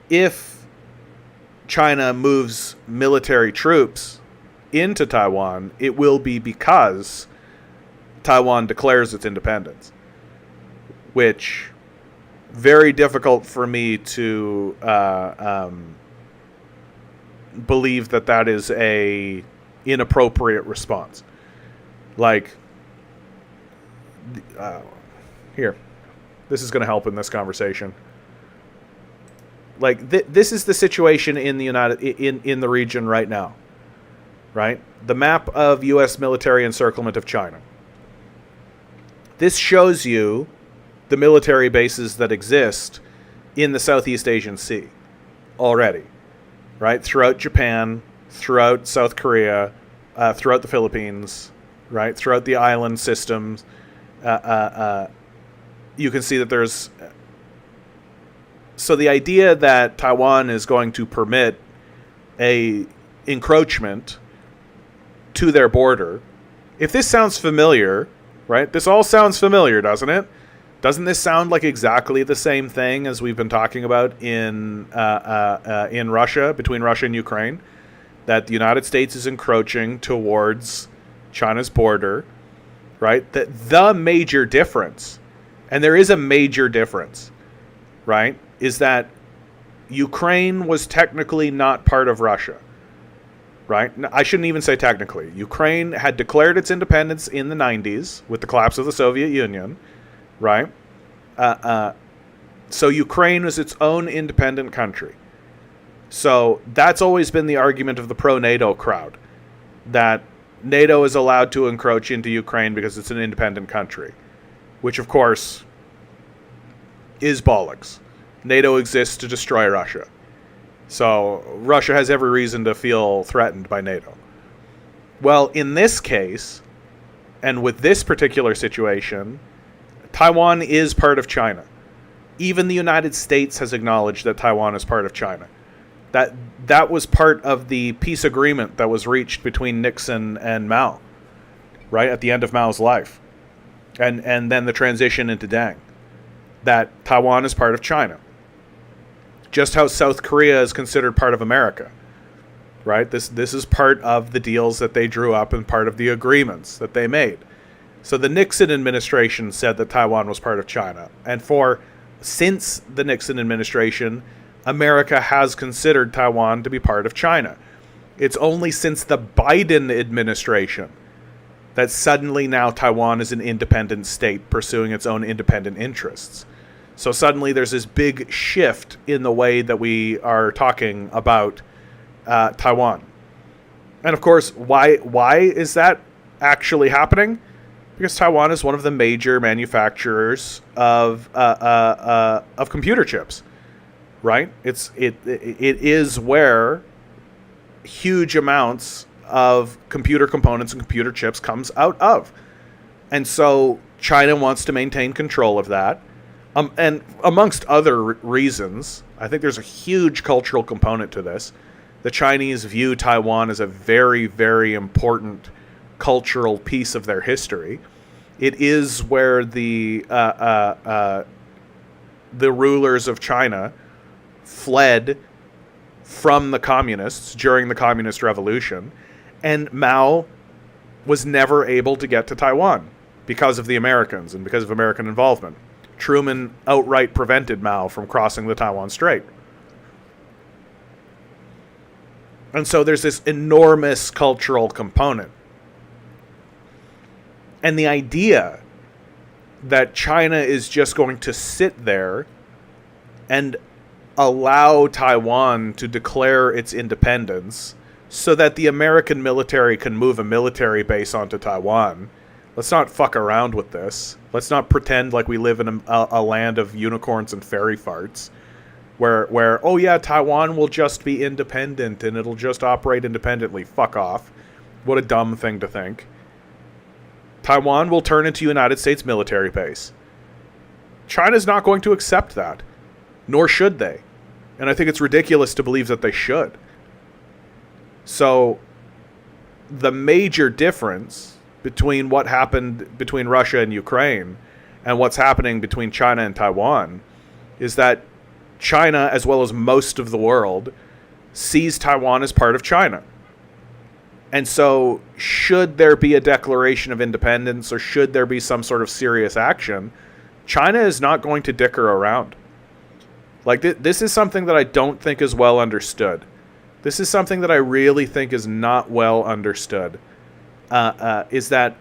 if China moves military troops into Taiwan, it will be because Taiwan declares its independence, which very difficult for me to believe that is a inappropriate response. Like, here, this is going to help in this conversation. Like this is the situation in the in the region right now, right? The map of U.S. military encirclement of China. This shows you the military bases that exist in the Southeast Asian Sea already, right? Throughout Japan, throughout South Korea, throughout the Philippines, right? Throughout the island systems, you can see that there's. So the idea that Taiwan is going to permit a encroachment to their border, if this sounds familiar, right? This all sounds familiar, doesn't it? Doesn't this sound like exactly the same thing as we've been talking about in Russia, between Russia and Ukraine? That the United States is encroaching towards China's border, right? The major difference, and there is a major difference, right, is that Ukraine was technically not part of Russia, right? I shouldn't even say technically. Ukraine had declared its independence in the 90s with the collapse of the Soviet Union, right? So Ukraine was its own independent country. So that's always been the argument of the pro-NATO crowd, that NATO is allowed to encroach into Ukraine because it's an independent country, which of course is bollocks. NATO exists to destroy Russia. So Russia has every reason to feel threatened by NATO. Well, in this case, and with this particular situation, Taiwan is part of China. Even the United States has acknowledged that Taiwan is part of China. That was part of the peace agreement that was reached between Nixon and Mao, right, at the end of Mao's life. And then the transition into Deng. That Taiwan is part of China. Just how South Korea is considered part of America, right? This is part of the deals that they drew up and part of the agreements that they made. So the Nixon administration said that Taiwan was part of China. And since the Nixon administration, America has considered Taiwan to be part of China. It's only since the Biden administration that suddenly now Taiwan is an independent state pursuing its own independent interests. So suddenly there's this big shift in the way that we are talking about Taiwan. And of course, why is that actually happening? Because Taiwan is one of the major manufacturers of computer chips, right? It is where huge amounts of computer components and computer chips comes out of. And so China wants to maintain control of that. And amongst other reasons, I think there's a huge cultural component to this. The Chinese view Taiwan as a very, very important cultural piece of their history. It is where the rulers of China fled from the communists during the Communist Revolution, and Mao was never able to get to Taiwan because of the Americans and because of American involvement. Truman outright prevented Mao from crossing the Taiwan Strait. And so there's this enormous cultural component. And the idea that China is just going to sit there and allow Taiwan to declare its independence so that the American military can move a military base onto Taiwan. Let's not fuck around with this. Let's not pretend like we live in a land of unicorns and fairy farts where, oh yeah, Taiwan will just be independent and it'll just operate independently. Fuck off. What a dumb thing to think. Taiwan will turn into a United States military base. China's not going to accept that, nor should they. And I think it's ridiculous to believe that they should. So the major difference between what happened between Russia and Ukraine and what's happening between China and Taiwan is that China, as well as most of the world, sees Taiwan as part of China. And so should there be a declaration of independence or should there be some sort of serious action, China is not going to dicker around. Like, this is something that I don't think is well understood. This is something that I really think is not well understood. Is that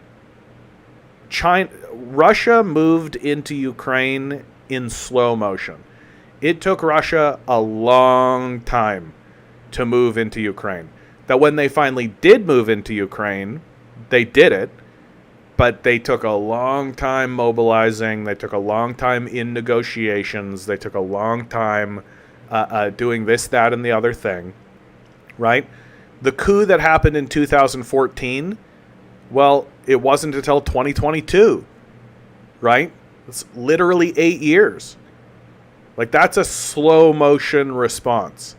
Russia moved into Ukraine in slow motion. It took Russia a long time to move into Ukraine. That when they finally did move into Ukraine, they did it, but they took a long time mobilizing. They took a long time in negotiations. They took a long time doing this, that, and the other thing, right? The coup that happened in 2014, well, it wasn't until 2022, right? It's literally 8 years. Like, that's a slow motion response.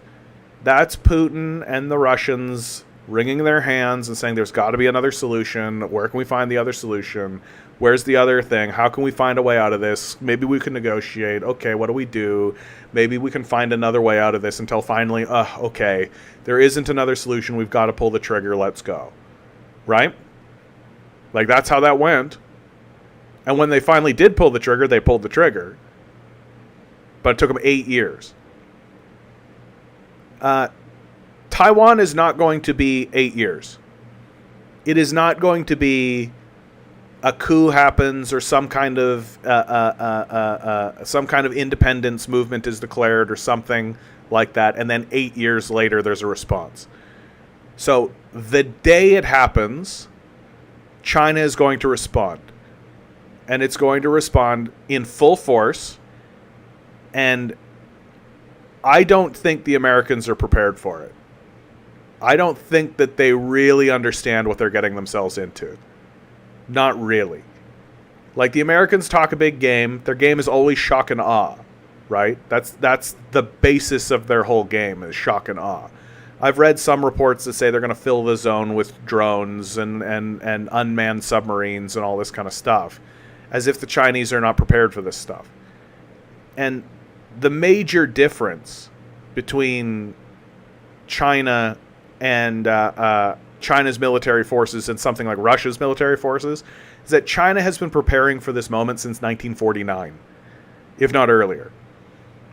That's Putin and the Russians wringing their hands and saying there's got to be another solution. Where can we find the other solution? Where's the other thing? How can we find a way out of this? Maybe we can negotiate. Okay, what do we do? Maybe we can find another way out of this until finally, okay, there isn't another solution. We've got to pull the trigger. Let's go. Right? Like, that's how that went. And when they finally did pull the trigger, they pulled the trigger. But it took them 8 years. Taiwan is not going to be 8 years. It is not going to be a coup happens or some kind of independence movement is declared or something like that, and then 8 years later there's a response. So the day it happens, China is going to respond, and it's going to respond in full force. And I don't think the Americans are prepared for it. I don't think that they really understand what they're getting themselves into. Not really. Like, the Americans talk a big game. Their game is always shock and awe, right? That's the basis of their whole game, is shock and awe. I've read some reports that say they're going to fill the zone with drones and unmanned submarines and all this kind of stuff, as if the Chinese are not prepared for this stuff. And the major difference between China and China's military forces and something like Russia's military forces is that China has been preparing for this moment since 1949, if not earlier.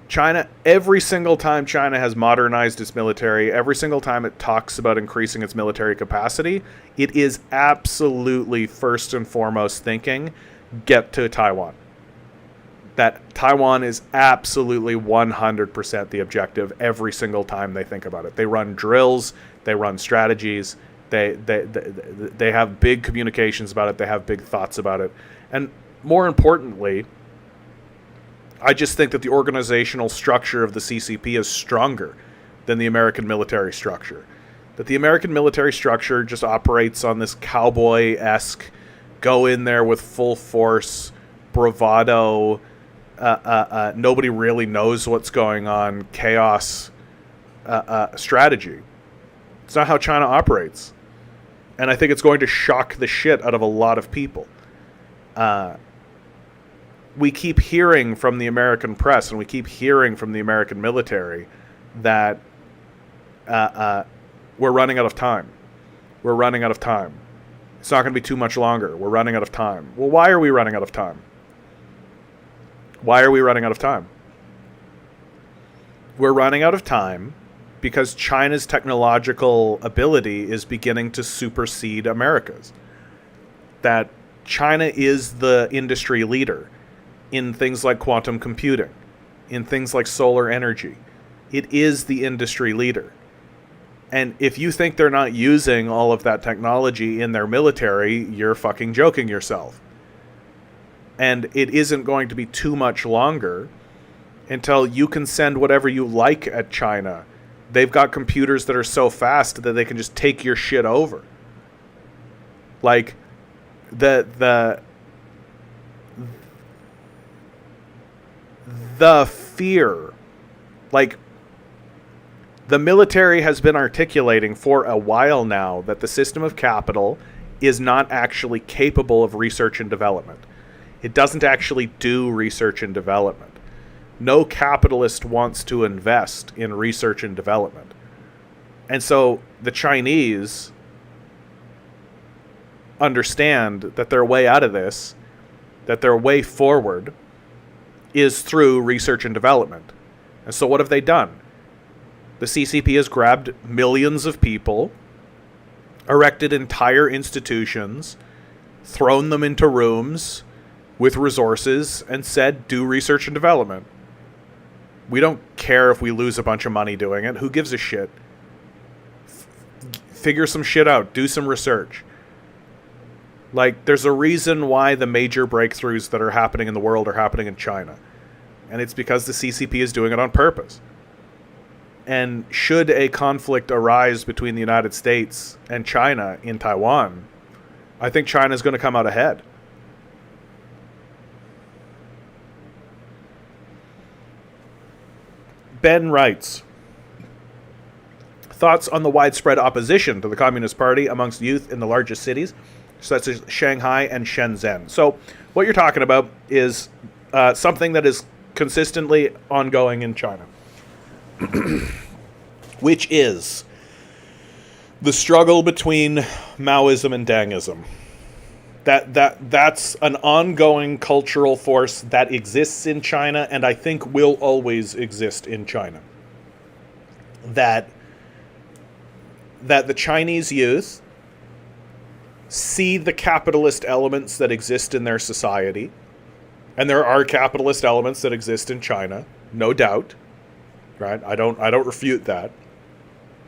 China, every single time China has modernized its military, every single time it talks about increasing its military capacity, it is absolutely first and foremost thinking, get to Taiwan. That Taiwan is absolutely 100% the objective every single time they think about it. They run drills, they run strategies, they have big communications about it, they have big thoughts about it. And more importantly, I just think that the organizational structure of the CCP is stronger than the American military structure. That the American military structure just operates on this cowboy-esque, go in there with full force, bravado, nobody really knows what's going on, chaos strategy. It's not how China operates. And I think it's going to shock the shit out of a lot of people. We keep hearing from the American press and we keep hearing from the American military that we're running out of time. We're running out of time. It's not going to be too much longer. We're running out of time. Well, why are we running out of time? Why are we running out of time? We're running out of time because China's technological ability is beginning to supersede America's. That China is the industry leader in things like quantum computing, in things like solar energy. It is the industry leader. And if you think they're not using all of that technology in their military, you're fucking joking yourself. And it isn't going to be too much longer until you can send whatever you like at China. They've got computers that are so fast that they can just take your shit over. Like, the fear, like, the military has been articulating for a while now that the system of capital is not actually capable of research and development. It doesn't actually do research and development. No capitalist wants to invest in research and development. And so the Chinese understand that their way out of this, that their way forward, is through research and development. And so what have they done? The CCP has grabbed millions of people, erected entire institutions, thrown them into rooms with resources, and said, do research and development. We don't care if we lose a bunch of money doing it. Who gives a shit? Figure some shit out. Do some research. Like, there's a reason why the major breakthroughs that are happening in the world are happening in China. And it's because the CCP is doing it on purpose. And should a conflict arise between the United States and China in Taiwan, I think China's going to come out ahead. Ben writes, thoughts on the widespread opposition to the Communist Party amongst youth in the largest cities So that's Shanghai and Shenzhen. So what you're talking about is something that is consistently ongoing in China, which is the struggle between Maoism and Dangism. That's an ongoing cultural force that exists in China, and I think will always exist in China. That the Chinese youth see the capitalist elements that exist in their society, and there are capitalist elements that exist in China, no doubt, right? I don't refute that,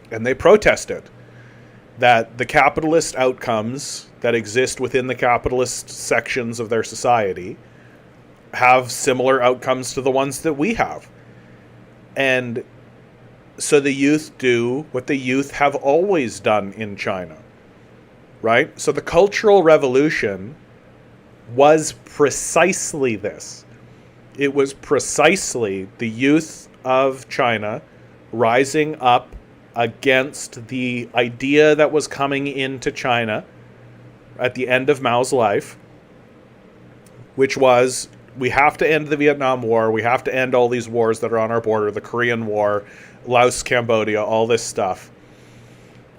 and they protest it. That the capitalist outcomes that exist within the capitalist sections of their society have similar outcomes to the ones that we have. And so the youth do what the youth have always done in China, right? So the Cultural Revolution was precisely this. It was precisely the youth of China rising up against the idea that was coming into China at the end of Mao's life, which was, we have to end the Vietnam War, we have to end all these wars that are on our border, the Korean War, Laos, Cambodia, all this stuff.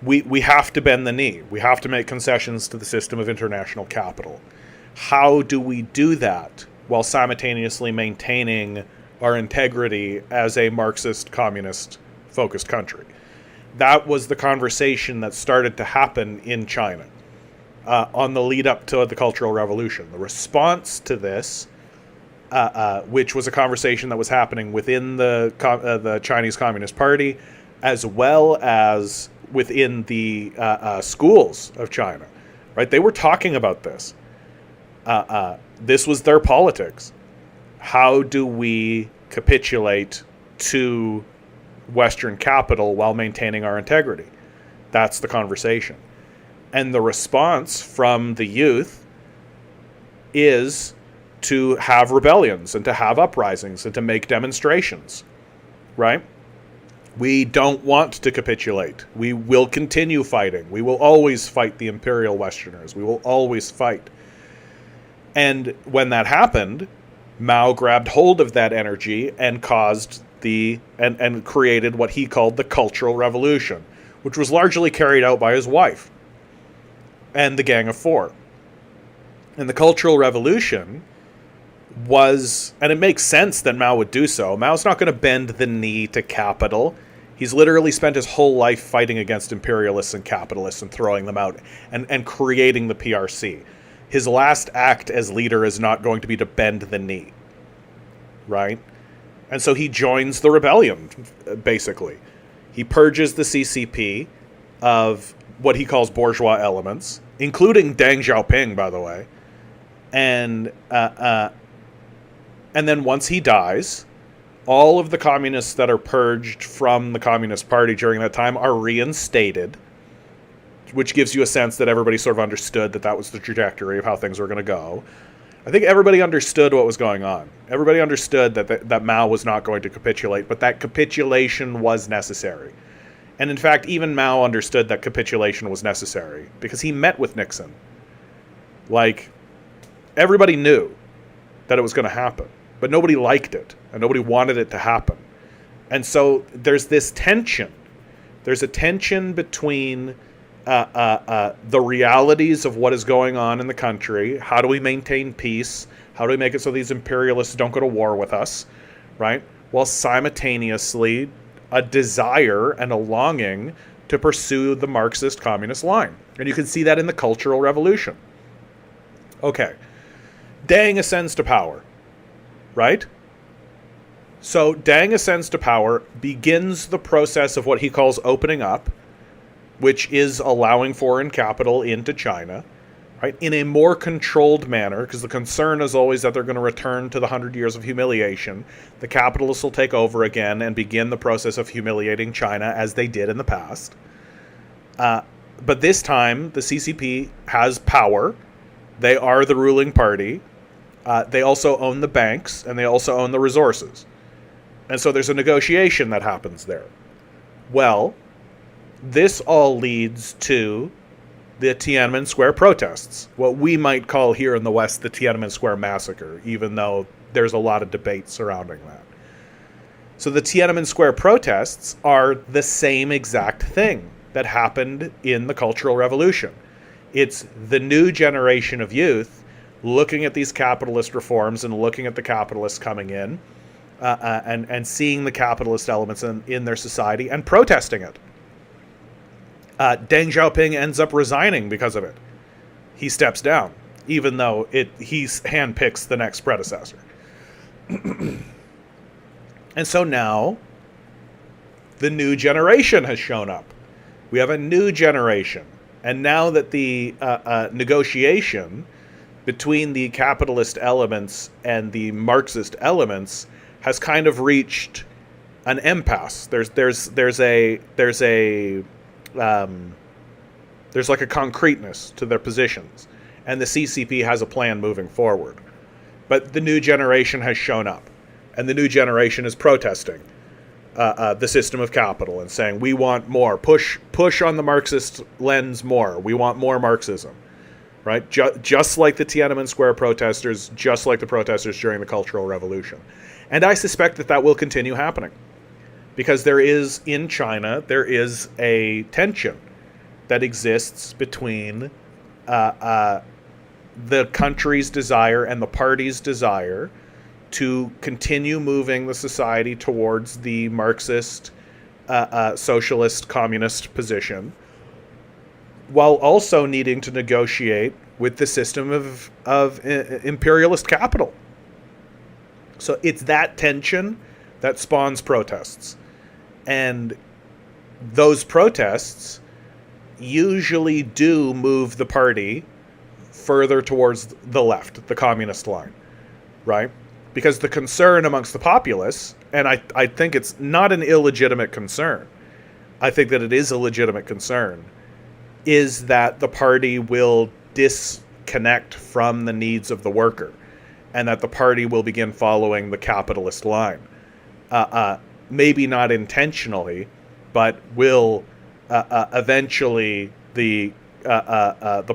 We have to bend the knee. We have to make concessions to the system of international capital. How do we do that while simultaneously maintaining our integrity as a Marxist, communist-focused country? That was the conversation that started to happen in China on the lead up to the Cultural Revolution. The response to this, which was a conversation that was happening within the Chinese Communist Party, as well as within the schools of China, right? They were talking about this. This was their politics. How do we capitulate to Western capital while maintaining our integrity? That's the conversation. And the response from the youth is to have rebellions and to have uprisings and to make demonstrations, right? We don't want to capitulate. We will continue fighting. We will always fight the imperial Westerners. We will always fight. And when that happened, Mao grabbed hold of that energy and caused and created what he called the Cultural Revolution, which was largely carried out by his wife and the Gang of Four. And the Cultural Revolution was, and it makes sense that Mao would do so. Mao's not going to bend the knee to capital. He's literally spent his whole life fighting against imperialists and capitalists and throwing them out and creating the PRC. His last act as leader is not going to be to bend the knee, right? And so he joins the rebellion, basically. He purges the CCP of what he calls bourgeois elements, including Deng Xiaoping, by the way. And then once he dies, all of the communists that are purged from the Communist Party during that time are reinstated, which gives you a sense that everybody sort of understood that was the trajectory of how things were going to go. I think everybody understood what was going on. Everybody understood that Mao was not going to capitulate, but that capitulation was necessary. And in fact, even Mao understood that capitulation was necessary because he met with Nixon. Like, everybody knew that it was going to happen, but nobody liked it and nobody wanted it to happen. And so there's this tension. There's a tension between the realities of what is going on in the country. How do we maintain peace? How do we make it so these imperialists don't go to war with us, right? While simultaneously a desire and a longing to pursue the Marxist communist line. And you can see that in the Cultural Revolution. Okay. Deng ascends to power, right? So Deng ascends to power, begins the process of what he calls opening up, which is allowing foreign capital into China, right, in a more controlled manner, because the concern is always that they're going to return to the 100 years of humiliation. The capitalists will take over again and begin the process of humiliating China as they did in the past. But this time, the CCP has power. They are the ruling party. They also own the banks, and they also own the resources. And so there's a negotiation that happens there. Well, this all leads to the Tiananmen Square protests, what we might call here in the West the Tiananmen Square massacre, even though there's a lot of debate surrounding that. So the Tiananmen Square protests are the same exact thing that happened in the Cultural Revolution. It's the new generation of youth looking at these capitalist reforms and looking at the capitalists coming in and seeing the capitalist elements in their society and protesting it. Deng Xiaoping ends up resigning because of it. He steps down, even though he handpicks the next predecessor. And so now the new generation has shown up. We have a new generation. And now that the negotiation between the capitalist elements and the Marxist elements has kind of reached an impasse. There's like a concreteness to their positions, and the CCP has a plan moving forward. But the new generation has shown up, and the new generation is protesting the system of capital and saying, we want more. Push on the Marxist lens more. We want more Marxism, right? Just like the Tiananmen Square protesters, just like the protesters during the Cultural Revolution. And I suspect that will continue happening, because in China, there is a tension that exists between the country's desire and the party's desire to continue moving the society towards the Marxist, socialist, communist position, while also needing to negotiate with the system of imperialist capital. So it's that tension that spawns protests. And those protests usually do move the party further towards the left, the communist line, right? Because the concern amongst the populace, and I think it's not an illegitimate concern, I think that it is a legitimate concern, is that the party will disconnect from the needs of the worker, and that the party will begin following the capitalist line. Maybe not intentionally, but will eventually the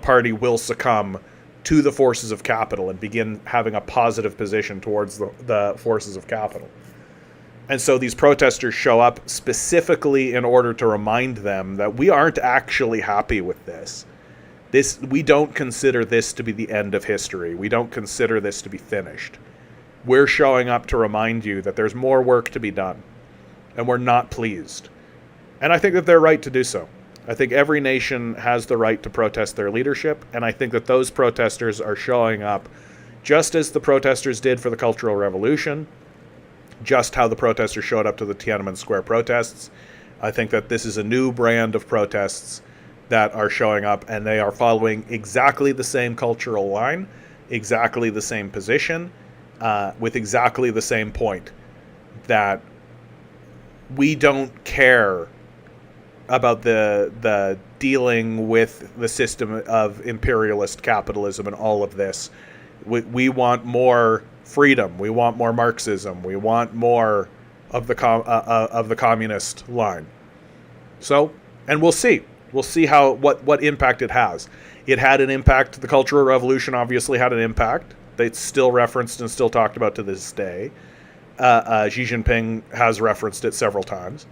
party will succumb to the forces of capital and begin having a positive position towards the forces of capital. And so these protesters show up specifically in order to remind them that we aren't actually happy with this. We don't consider this to be the end of history. We don't consider this to be finished. We're showing up to remind you that there's more work to be done, and we're not pleased. And I think that they're right to do so. I think every nation has the right to protest their leadership, and I think that those protesters are showing up just as the protesters did for the Cultural Revolution, just how the protesters showed up to the Tiananmen Square protests. I think that this is a new brand of protests that are showing up, and they are following exactly the same cultural line, exactly the same position, with exactly the same point, that we don't care about the dealing with the system of imperialist capitalism and all of this. We want more freedom. We want more Marxism. We want more of the communist line. So, and we'll see. We'll see what impact it has. It had an impact. The Cultural Revolution obviously had an impact. It's still referenced and still talked about to this day. Xi Jinping has referenced it several times.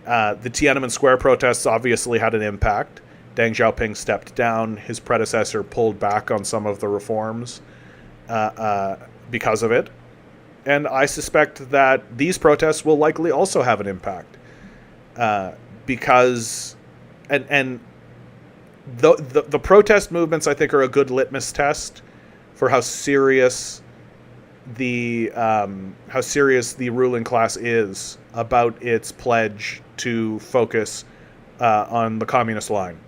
The Tiananmen Square protests obviously had an impact. Deng Xiaoping stepped down. His predecessor pulled back on some of the reforms because of it. And I suspect that these protests will likely also have an impact. Because the protest movements, I think, are a good litmus test for how serious the ruling class is about its pledge to focus on the communist line.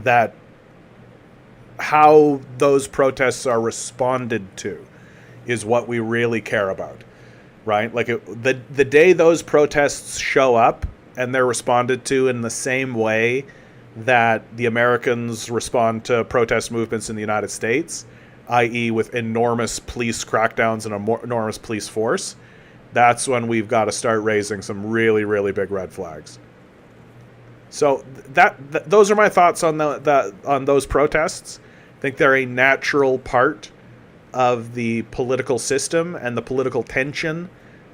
That how those protests are responded to is what we really care about, right? Like the day those protests show up and they're responded to in the same way that the Americans respond to protest movements in the United States, i.e. with enormous police crackdowns and enormous police force, that's when we've got to start raising some really, really big red flags. So those are my thoughts on on those protests. I think they're a natural part of the political system and the political tension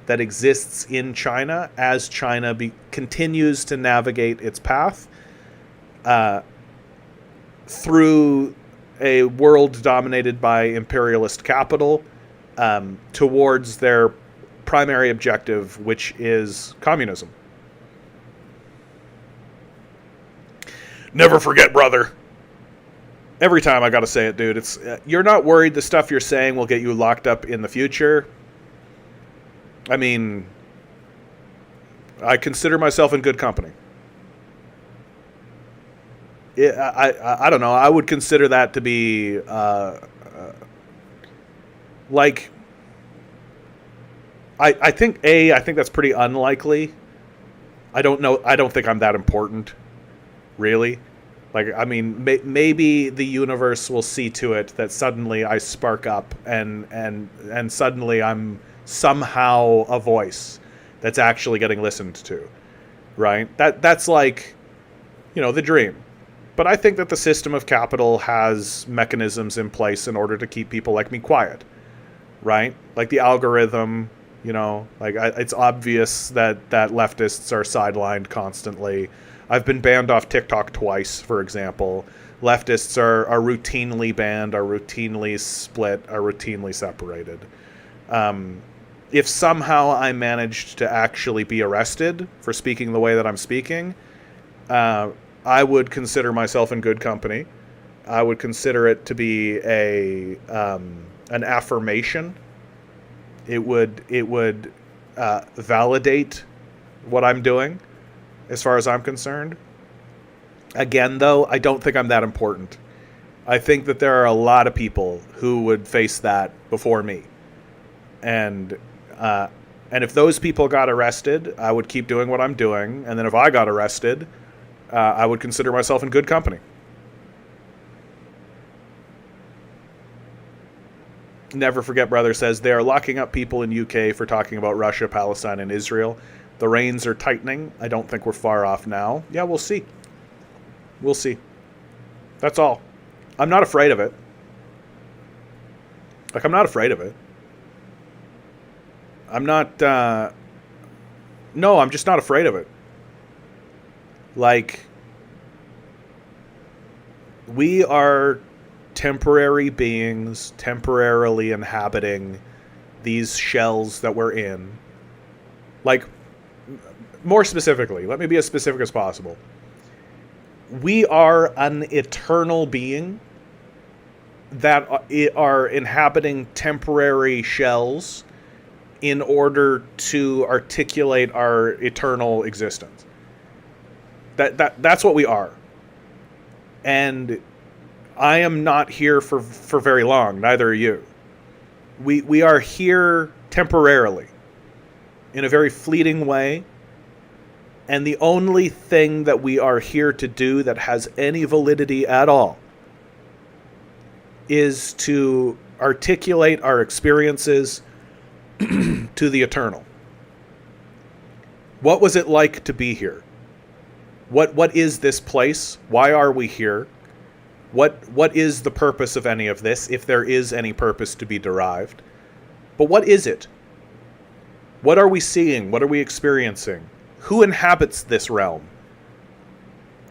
that exists in China as China continues to navigate its path through a world dominated by imperialist capital towards their primary objective, which is communism. Never forget, brother. Every time I gotta say it, dude. It's you're not worried the stuff you're saying will get you locked up in the future. I mean, I consider myself in good company. I don't know. I would consider that to be like. I think that's pretty unlikely. I don't know. I don't think I'm that important, really. Like, I mean, maybe the universe will see to it that suddenly I spark up and suddenly I'm somehow a voice that's actually getting listened to, right? That's like, the dream. But I think that the system of capital has mechanisms in place in order to keep people like me quiet, right? Like the algorithm, it's obvious that leftists are sidelined constantly. I've been banned off TikTok twice, for example. Leftists are routinely banned, are routinely split, are routinely separated. If somehow I managed to actually be arrested for speaking the way that I'm speaking, I would consider myself in good company. I would consider it to be an affirmation. It would validate what I'm doing, as far as I'm concerned. Again, though, I don't think I'm that important. I think that there are a lot of people who would face that before me. And if those people got arrested, I would keep doing what I'm doing. And then if I got arrested, I would consider myself in good company. Never Forget Brother says, they are locking up people in UK for talking about Russia, Palestine, and Israel. The reins are tightening. I don't think we're far off now. Yeah, we'll see. We'll see. That's all. I'm not afraid of it. Like, I'm not afraid of it. I'm not... No, I'm just not afraid of it. Like, we are temporary beings, temporarily inhabiting these shells that we're in. Like, more specifically, let me be as specific as possible. We are an eternal being that are inhabiting temporary shells in order to articulate our eternal existence. That's what we are. And I am not here for very long, neither are you. We are here temporarily, in a very fleeting way. And the only thing that we are here to do that has any validity at all is to articulate our experiences to the eternal. What was it like to be here? What is this place? Why are we here? What is the purpose of any of this, if there is any purpose to be derived? But what is it? What are we seeing? What are we experiencing? Who inhabits this realm?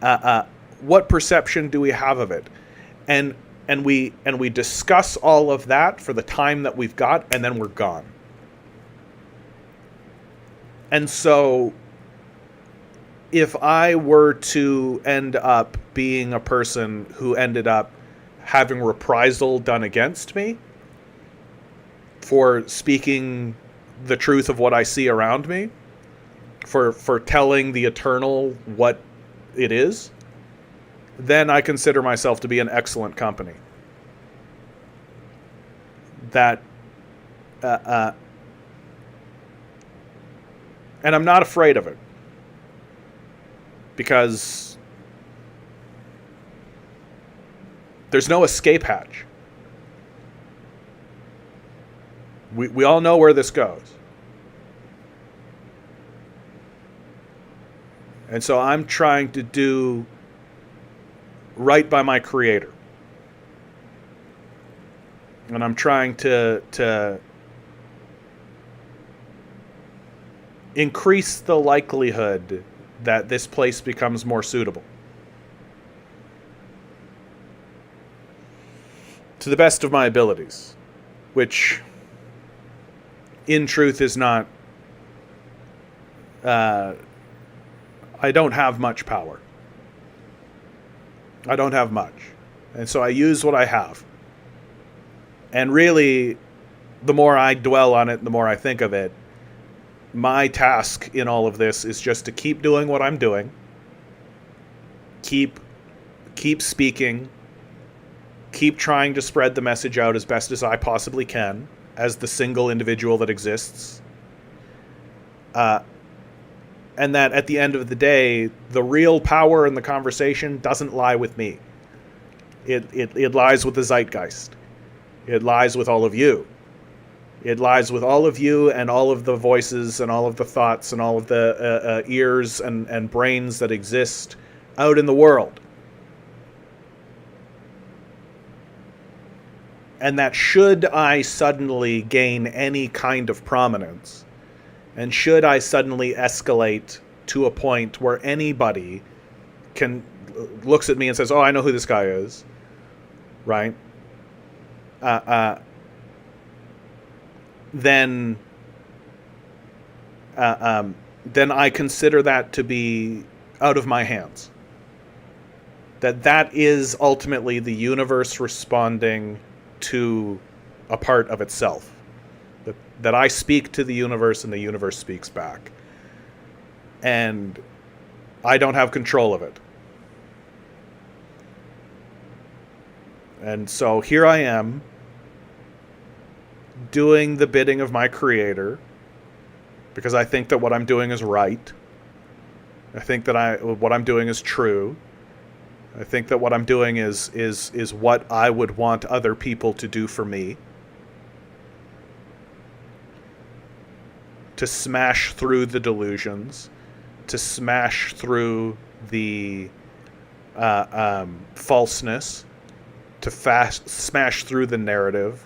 What perception do we have of it? And we discuss all of that for the time that we've got, and then we're gone. And so, if I were to end up being a person who ended up having reprisal done against me for speaking the truth of what I see around me, for telling the eternal what it is, then I consider myself to be an excellent company. That, and I'm not afraid of it, because there's no escape hatch. We all know where this goes. And so I'm trying to do right by my creator. And I'm trying to increase the likelihood that this place becomes more suitable. To the best of my abilities, which in truth is not... I don't have much power. I don't have much. And so I use what I have. And really, the more I dwell on it, the more I think of it, my task in all of this is just to keep doing what I'm doing. Keep speaking. Keep trying to spread the message out as best as I possibly can, as the single individual that exists. And that at the end of the day, the real power in the conversation doesn't lie with me. It lies with the zeitgeist. It lies with all of you. It lies with all of you and all of the voices and all of the thoughts and all of the ears and brains that exist out in the world. And that should I suddenly gain any kind of prominence, and should I suddenly escalate to a point where anybody looks at me and says, "Oh, I know who this guy is," right? Then I consider that to be out of my hands. That is ultimately the universe responding to a part of itself. That I speak to the universe and the universe speaks back. And I don't have control of it. And so here I am, doing the bidding of my creator, because I think that what I'm doing is right. I think that what I'm doing is true. I think that what I'm doing is what I would want other people to do for me. To smash through the delusions, to smash through the falseness, to smash through the narrative.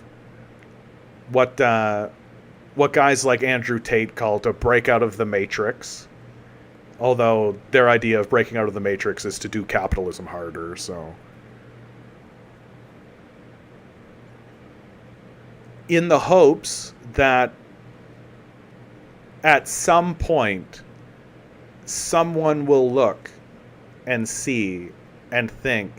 What guys like Andrew Tate call to break out of the matrix. Although their idea of breaking out of the matrix is to do capitalism harder, so. In the hopes that at some point, someone will look and see and think,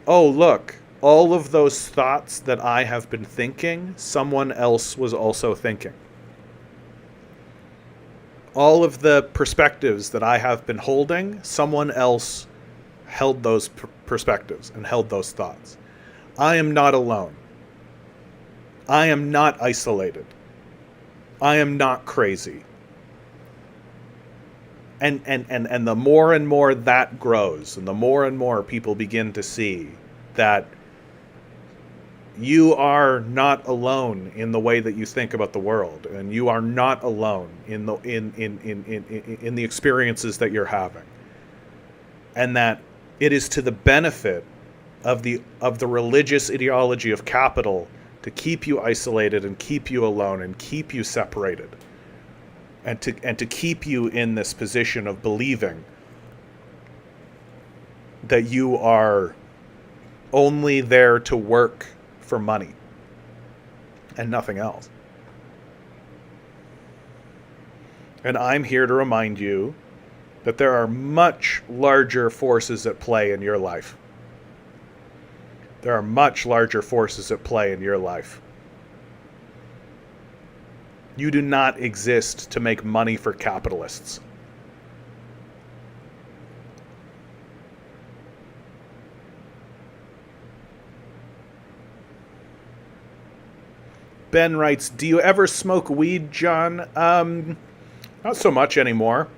oh, look, all of those thoughts that I have been thinking, someone else was also thinking. All of the perspectives that I have been holding, someone else held those perspectives and held those thoughts. I am not alone. I am not isolated. I am not crazy. And the more and more that grows, and the more and more people begin to see that you are not alone in the way that you think about the world, and you are not alone in the experiences that you're having, and that it is to the benefit of the religious ideology of capital to keep you isolated and keep you alone and keep you separated, and to keep you in this position of believing that you are only there to work for money and nothing else. And I'm here to remind you that there are much larger forces at play in your life. There are much larger forces at play in your life. You do not exist to make money for capitalists. Ben writes, do you ever smoke weed, John? Not so much anymore.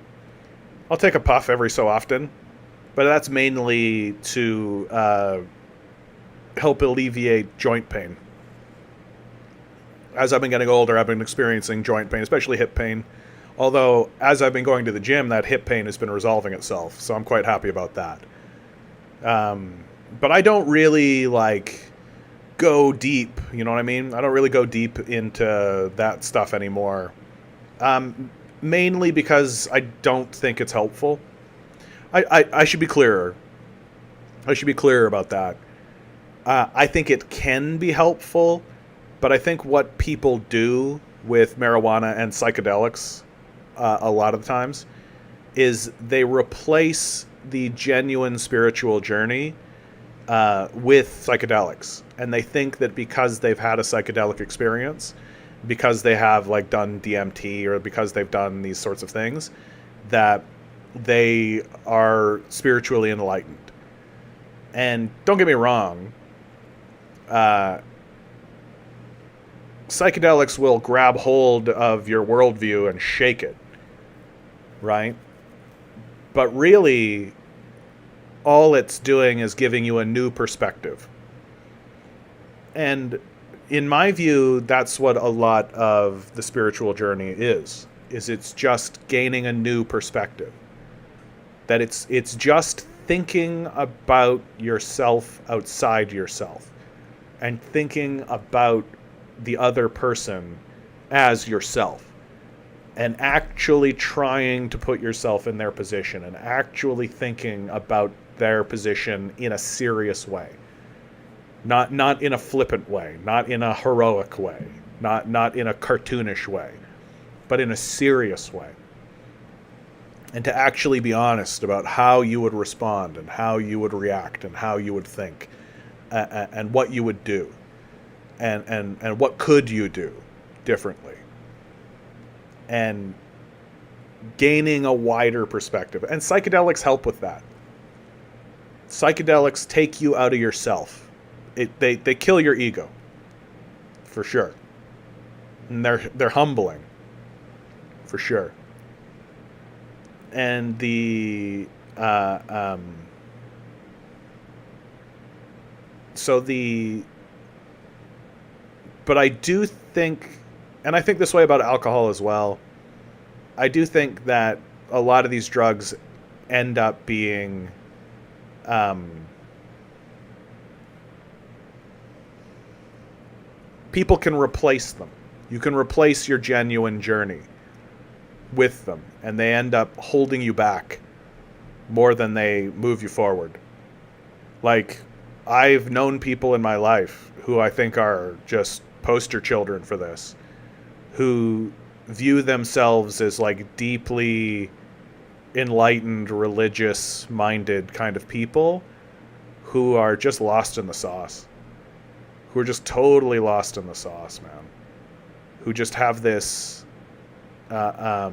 I'll take a puff every so often, but that's mainly to help alleviate joint pain. As I've been getting older, I've been experiencing joint pain, especially hip pain. Although, as I've been going to the gym, that hip pain has been resolving itself, so I'm quite happy about that. But I don't really, like, go deep, you know what I mean? I don't really go deep into that stuff anymore. Mainly because I don't think it's helpful. I should be clearer. I should be clearer about that. I think it can be helpful, but I think what people do with marijuana and psychedelics a lot of the times is they replace the genuine spiritual journey with psychedelics. And they think that because they've had a psychedelic experience, because they have like done DMT or because they've done these sorts of things, that they are spiritually enlightened. And don't get me wrong, psychedelics will grab hold of your worldview and shake it, right? But really, all it's doing is giving you a new perspective. And in my view, that's what a lot of the spiritual journey is it's just gaining a new perspective. That it's just thinking about yourself outside yourself and thinking about the other person as yourself and actually trying to put yourself in their position and actually thinking about their position in a serious way. Not in a flippant way, not in a heroic way, not in a cartoonish way, but in a serious way. And to actually be honest about how you would respond and how you would react and how you would think and what you would do and what could you do differently. And gaining a wider perspective. And psychedelics help with that. Psychedelics take you out of yourself. They kill your ego, for sure. And they're humbling, for sure. And but I do think, and I think this way about alcohol as well, I do think that a lot of these drugs end up being people can replace them. You can replace your genuine journey with them, and they end up holding you back more than they move you forward. Like, I've known people in my life who I think are just poster children for this, who view themselves as like deeply enlightened, religious-minded kind of people who are just lost in the sauce. Who are just totally lost in the sauce, man. Who just have this, who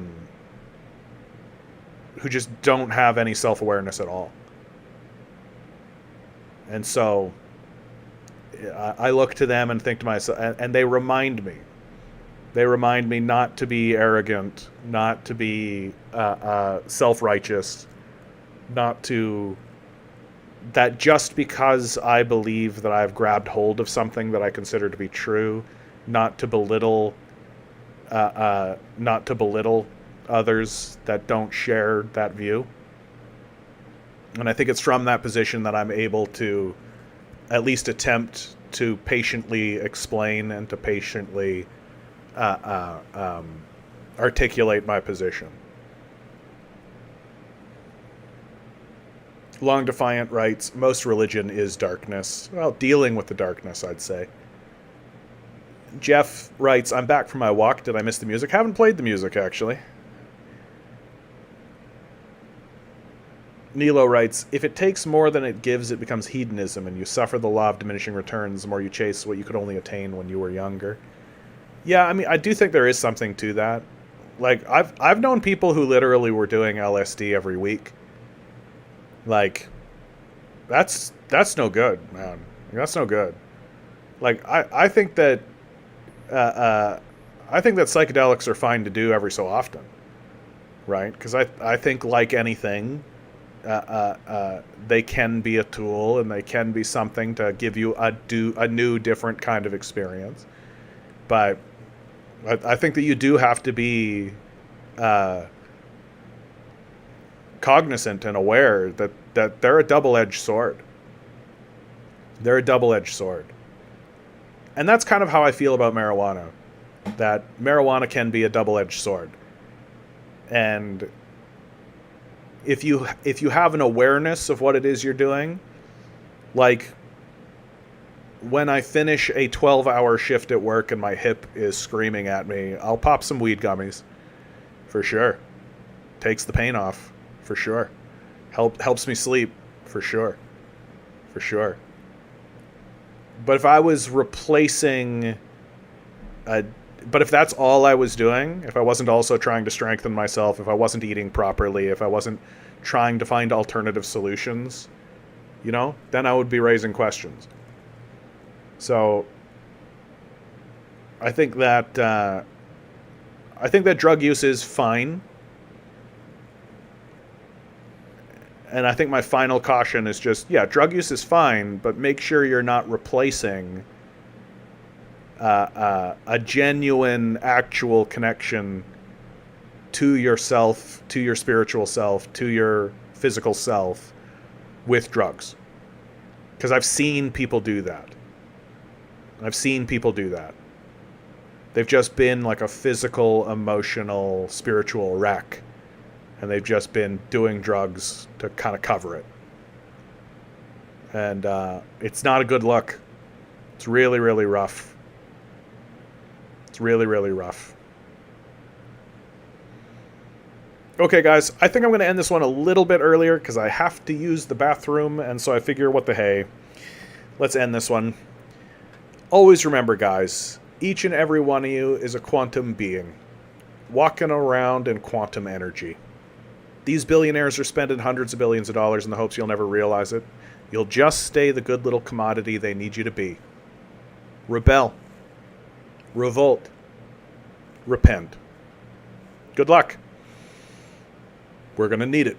just don't have any self-awareness at all. And so I look to them and think to myself, and they remind me. They remind me not to be arrogant, not to be self-righteous, not to... that just because I believe that I've grabbed hold of something that I consider to be true, not to belittle others that don't share that view. And I think it's from that position that I'm able to at least attempt to patiently explain and to patiently articulate my position. Long Defiant writes, most religion is darkness. Well, dealing with the darkness, I'd say. Jeff writes, I'm back from my walk. Did I miss the music? Haven't played the music, actually. Nilo writes, if it takes more than it gives, it becomes hedonism, and you suffer the law of diminishing returns the more you chase what you could only attain when you were younger. Yeah, I mean, I do think there is something to that. Like, I've known people who literally were doing LSD every week. Like, that's no good, man. That's no good. Like, I think that psychedelics are fine to do every so often, right? Because I think, like anything, they can be a tool and they can be something to give you a new, different kind of experience. But I think that you do have to be cognizant and aware that they're a double-edged sword. They're a double-edged sword. And that's kind of how I feel about marijuana. That marijuana can be a double-edged sword. And if you have an awareness of what it is you're doing, like when I finish a 12-hour shift at work and my hip is screaming at me, I'll pop some weed gummies. For sure. Takes the pain off. For sure. Helps me sleep. For sure. For sure. But if I was replacing but if that's all I was doing, if I wasn't also trying to strengthen myself, if I wasn't eating properly, if I wasn't trying to find alternative solutions, then I would be raising questions. So I think that drug use is fine. And I think my final caution is just, drug use is fine, but make sure you're not replacing a genuine, actual connection to yourself, to your spiritual self, to your physical self with drugs. Because I've seen people do that. They've just been like a physical, emotional, spiritual wreck. And they've just been doing drugs to kind of cover it. And it's not a good look. It's really, really rough. It's really, really rough. Okay, guys, I think I'm going to end this one a little bit earlier because I have to use the bathroom, and so I figure, what the hey. Let's end this one. Always remember, guys, each and every one of you is a quantum being, walking around in quantum energy. These billionaires are spending hundreds of billions of dollars in the hopes you'll never realize it. You'll just stay the good little commodity they need you to be. Rebel. Revolt. Repent. Good luck. We're going to need it.